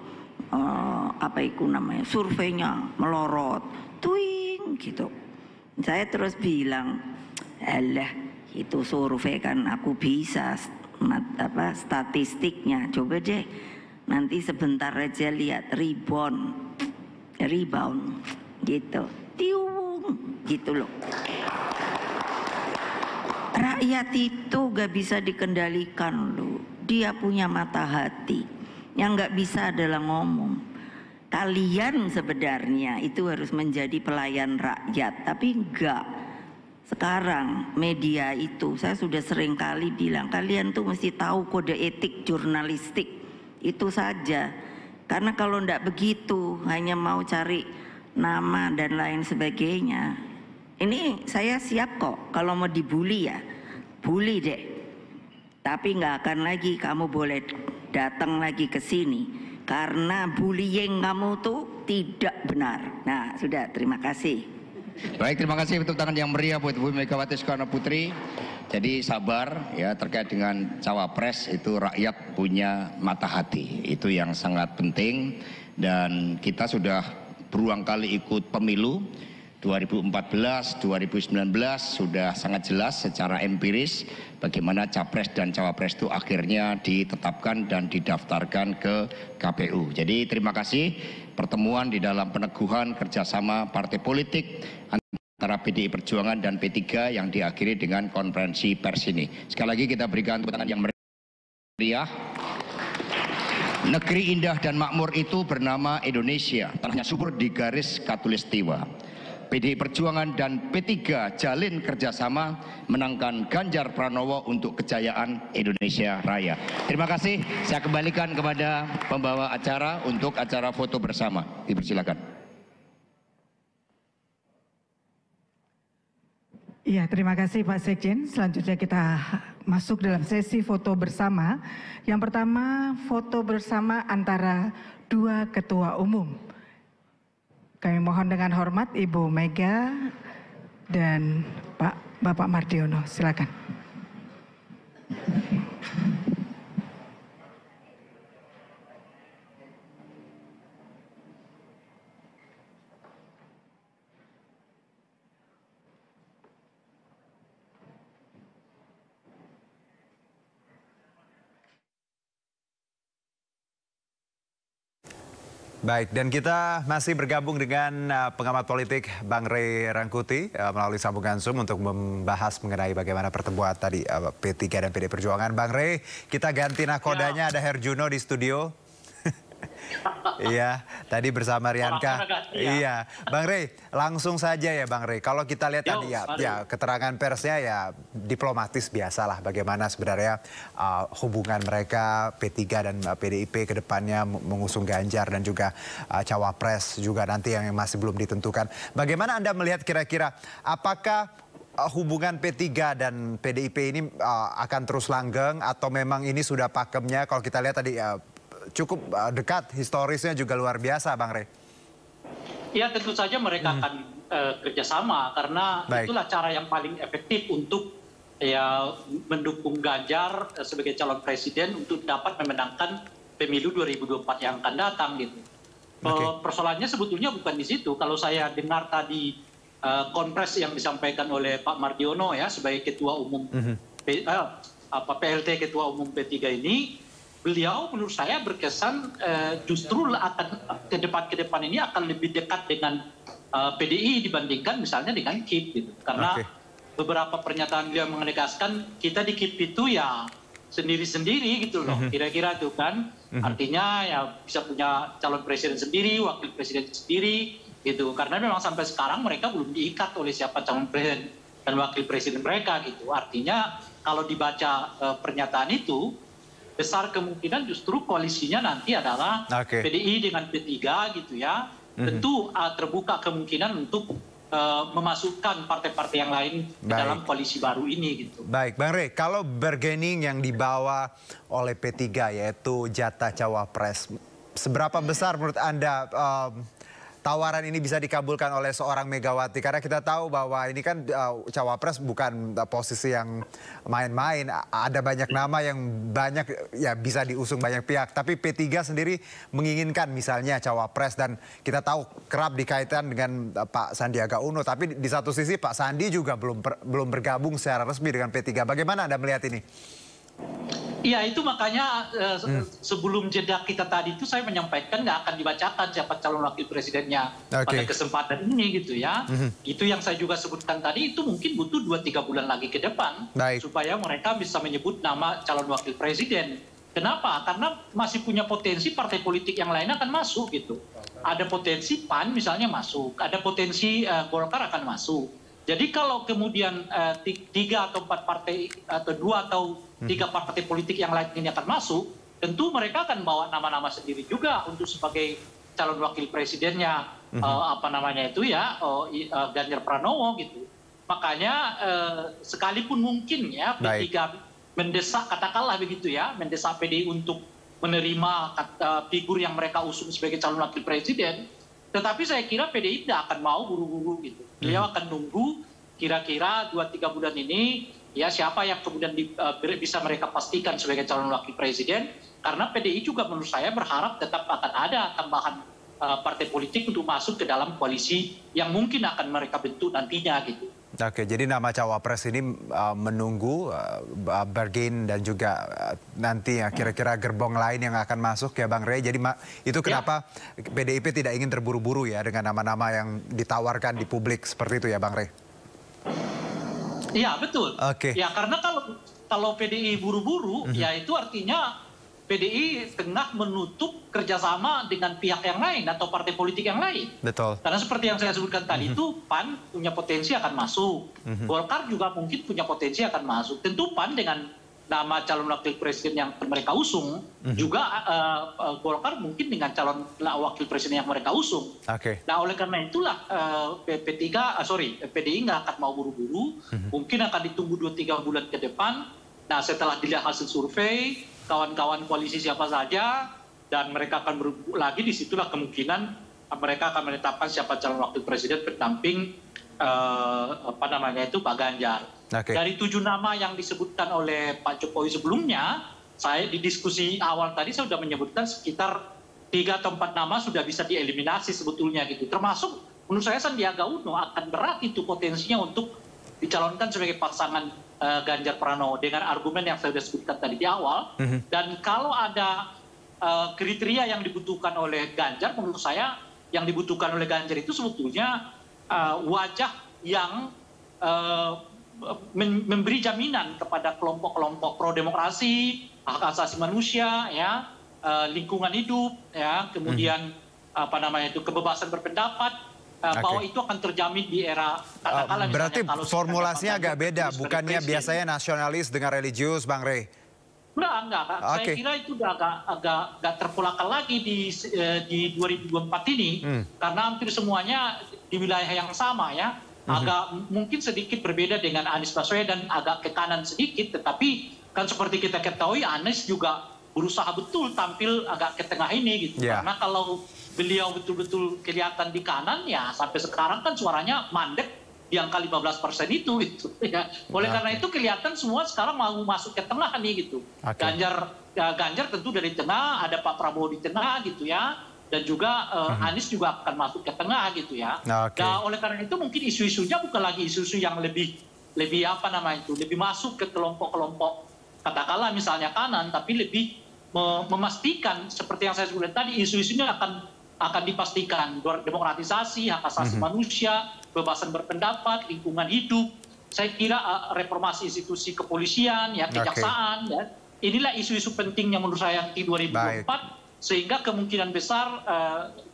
apa itu namanya surveinya melorot tuing gitu. Saya terus bilang, alah itu survei kan aku bisa statistiknya, coba deh nanti sebentar aja lihat rebound gitu, tiung gitu loh. Rakyat itu gak bisa dikendalikan loh. Dia punya mata hati. Yang gak bisa adalah ngomong. Kalian sebenarnya itu harus menjadi pelayan rakyat, tapi enggak. Sekarang media itu, saya sudah sering kali bilang, kalian tuh mesti tahu kode etik jurnalistik. Itu saja. Karena kalau ndak begitu, hanya mau cari nama dan lain sebagainya, ini saya siap kok kalau mau dibully ya, bully deh. Tapi nggak akan lagi kamu boleh datang lagi ke sini karena bullying kamu tuh tidak benar. Nah, sudah, terima kasih. Baik, terima kasih tepuk tangan yang meriah buat Ibu Megawati Soekarno Putri. Jadi sabar ya, terkait dengan cawapres itu rakyat punya mata hati. Itu yang sangat penting, dan kita sudah berulang kali ikut pemilu 2014, 2019 sudah sangat jelas secara empiris bagaimana capres dan cawapres itu akhirnya ditetapkan dan didaftarkan ke KPU. Jadi terima kasih pertemuan di dalam peneguhan kerjasama partai politik antara PDI Perjuangan dan P3 yang diakhiri dengan konferensi pers ini. Sekali lagi kita berikan tepuk tangan yang meriah. Negeri indah dan makmur itu bernama Indonesia, tanahnya subur di garis khatulistiwa. PDI Perjuangan dan P3 jalin kerjasama menangkan Ganjar Pranowo untuk kejayaan Indonesia Raya. Terima kasih, saya kembalikan kepada pembawa acara untuk acara foto bersama. Dipersilakan. Iya, terima kasih Pak Sekjen. Selanjutnya kita masuk dalam sesi foto bersama. Yang pertama, foto bersama antara dua ketua umum. Kami mohon dengan hormat Ibu Mega dan Bapak Mardiono. Silakan. Baik, dan kita masih bergabung dengan pengamat politik Bang Ray Rangkuti melalui sambungan Zoom untuk membahas mengenai bagaimana pertemuan tadi P3 dan PDI Perjuangan. Bang Ray, kita ganti nakodanya, ada Herjuno di studio. Iya, tadi bersama Rianka. Iya, Bang Ray, langsung saja ya Bang Ray. Kalau kita lihat tadi ya keterangan persnya ya diplomatis biasalah bagaimana sebenarnya hubungan mereka P3 dan PDIP ke depannya mengusung Ganjar dan juga cawapres juga nanti yang masih belum ditentukan. Bagaimana Anda melihat kira-kira apakah hubungan P3 dan PDIP ini akan terus langgeng atau memang ini sudah pakemnya? Kalau kita lihat tadi cukup dekat, historisnya juga luar biasa, Bang Ray. Ya, tentu saja mereka akan kerjasama karena itulah cara yang paling efektif untuk ya mendukung Ganjar sebagai calon presiden untuk dapat memenangkan pemilu 2024 yang akan datang gitu. Persoalannya sebetulnya bukan di situ. Kalau saya dengar tadi konfres yang disampaikan oleh Pak Mardiono ya sebagai ketua umum PLT ketua umum P3 ini, beliau menurut saya berkesan justru akan ke depan ini akan lebih dekat dengan PDI dibandingkan misalnya dengan KIP gitu. Karena beberapa pernyataan beliau menegaskan kita di KIP itu ya sendiri-sendiri gitu loh. Kira-kira itu kan artinya ya bisa punya calon presiden sendiri, wakil presiden sendiri gitu. Karena memang sampai sekarang mereka belum diikat oleh siapa calon presiden dan wakil presiden mereka gitu. Artinya kalau dibaca pernyataan itu besar kemungkinan justru koalisinya nanti adalah PDI dengan P3 gitu ya. Tentu terbuka kemungkinan untuk memasukkan partai-partai yang lain dalam koalisi baru ini gitu. Baik, Bang Ray, kalau bargaining yang dibawa oleh P3 yaitu jatah cawapres, seberapa besar menurut Anda tawaran ini bisa dikabulkan oleh seorang Megawati? Karena kita tahu bahwa ini kan cawapres bukan posisi yang main-main. Ada banyak nama yang banyak ya bisa diusung banyak pihak. Tapi P3 sendiri menginginkan misalnya cawapres dan kita tahu kerap dikaitkan dengan Pak Sandiaga Uno. Tapi di satu sisi Pak Sandi juga belum bergabung secara resmi dengan P3. Bagaimana Anda melihat ini? Iya, itu makanya sebelum jeda kita tadi itu saya menyampaikan nggak akan dibacakan siapa calon wakil presidennya pada kesempatan ini gitu ya. Itu yang saya juga sebutkan tadi, itu mungkin butuh 2-3 bulan lagi ke depan supaya mereka bisa menyebut nama calon wakil presiden. Kenapa? Karena masih punya potensi partai politik yang lain akan masuk gitu. Ada potensi PAN misalnya masuk, ada potensi Golkar akan masuk. Jadi kalau kemudian 3 atau 4 partai atau 2 atau 3 partai politik yang lain ini akan masuk, tentu mereka akan bawa nama-nama sendiri juga untuk sebagai calon wakil presidennya Ganjar Pranowo gitu. Makanya sekalipun mungkin ya P3 mendesak, katakanlah begitu ya, mendesak PDI untuk menerima figur yang mereka usung sebagai calon wakil presiden, tetapi saya kira PDI tidak akan mau buru-buru gitu. Beliau akan nunggu kira-kira 2-3 bulan ini ya siapa yang kemudian bisa mereka pastikan sebagai calon wakil presiden, karena PDI juga menurut saya berharap tetap akan ada tambahan partai politik untuk masuk ke dalam koalisi yang mungkin akan mereka bentuk nantinya gitu. Oke, jadi nama cawapres ini menunggu bargain dan juga nanti ya kira-kira gerbong lain yang akan masuk ya Bang Rey. Jadi itu kenapa PDIP tidak ingin terburu-buru ya dengan nama-nama yang ditawarkan di publik seperti itu ya Bang Rey? Iya betul. Oke. Ya karena kalau PDI buru-buru ya itu artinya PDI tengah menutup kerjasama dengan pihak yang lain atau partai politik yang lain. Betul. Karena seperti yang saya sebutkan tadi itu PAN punya potensi akan masuk. Golkar juga mungkin punya potensi akan masuk. Tentu PAN dengan nama calon wakil presiden yang mereka usung, juga Golkar mungkin dengan calon wakil presiden yang mereka usung. Nah oleh karena itulah PDI nggak akan mau buru-buru, mungkin akan ditunggu 2-3 bulan ke depan. Nah setelah dilihat hasil survei, kawan-kawan koalisi siapa saja, dan mereka akan berebut lagi, disitulah kemungkinan mereka akan menetapkan siapa calon wakil presiden pendamping Pak Ganjar. Dari 7 nama yang disebutkan oleh Pak Jokowi sebelumnya, saya di diskusi awal tadi saya sudah menyebutkan sekitar 3 atau 4 nama sudah bisa dieliminasi sebetulnya gitu. Termasuk menurut saya Sandiaga Uno akan berat itu potensinya untuk dicalonkan sebagai pasangan Ganjar Pranowo dengan argumen yang saya sudah sebutkan tadi di awal. Dan kalau ada kriteria yang dibutuhkan oleh Ganjar, menurut saya yang dibutuhkan oleh Ganjar itu sebetulnya wajah yang memberi jaminan kepada kelompok-kelompok pro-demokrasi, hak asasi manusia, ya, lingkungan hidup, ya, kemudian kebebasan berpendapat. Bahwa itu akan terjamin di era katakanlah berarti kalau formulasinya agak beda, bukannya biasanya nasionalis dengan religius, Bang Rey? Enggak. Saya kira itu udah agak terpolakal lagi di 2024 ini, karena hampir semuanya di wilayah yang sama ya. Agak mungkin sedikit berbeda dengan Anies Baswedan, agak ke kanan sedikit, tetapi kan seperti kita ketahui Anies juga berusaha betul tampil agak ke tengah ini gitu. Karena kalau beliau betul-betul kelihatan di kanan ya sampai sekarang kan suaranya mandek di angka 15% itu gitu ya. Oleh karena itu kelihatan semua sekarang mau masuk ke tengah nih gitu. Ganjar tentu dari tengah, ada Pak Prabowo di tengah gitu ya, dan juga Anies juga akan masuk ke tengah gitu ya. Nah, oleh karena itu mungkin isu-isunya bukan lagi isu-isu yang lebih lebih masuk ke kelompok-kelompok katakanlah misalnya kanan, tapi lebih memastikan seperti yang saya sebutkan tadi, isu-isunya akan dipastikan demokratisasi, hak asasi manusia, kebebasan berpendapat, lingkungan hidup. Saya kira reformasi institusi kepolisian, ya kejaksaan, ya. Inilah isu-isu penting yang menurut saya di 2024, sehingga kemungkinan besar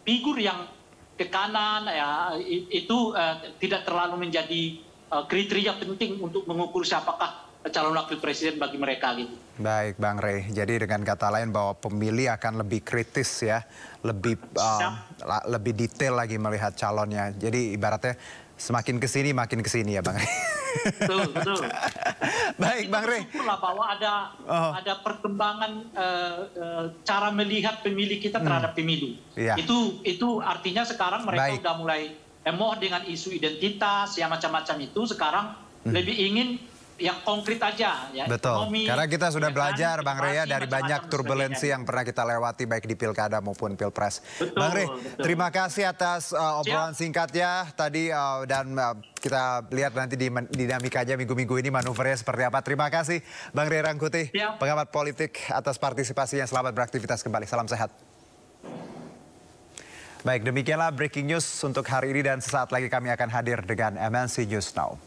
figur yang ke kanan ya itu tidak terlalu menjadi kriteria penting untuk mengukur siapakah calon wakil presiden bagi mereka gitu. Baik Bang Rey, jadi dengan kata lain bahwa pemilih akan lebih kritis ya, lebih detail lagi melihat calonnya. Jadi ibaratnya semakin kesini makin kesini ya Bang Rey. Betul. Baik Bang Rey. Syukurlah bahwa ada perkembangan cara melihat pemilih kita terhadap pemilu. Itu artinya sekarang mereka sudah mulai emoh dengan isu identitas yang macam-macam itu. Sekarang lebih ingin yang konkret aja ya. Betul. Ekonomi, karena kita sudah belajar Bang Rey dari banyak turbulensi yang pernah kita lewati baik di pilkada maupun pilpres. Bang Rey, terima kasih atas obrolan singkatnya tadi dan kita lihat nanti di dinamikanya minggu-minggu ini manuvernya seperti apa. Terima kasih Bang Rey Rangkuti, pengamat politik, atas partisipasinya. Selamat beraktivitas kembali. Salam sehat. Baik, demikianlah breaking news untuk hari ini dan sesaat lagi kami akan hadir dengan MNC News Now.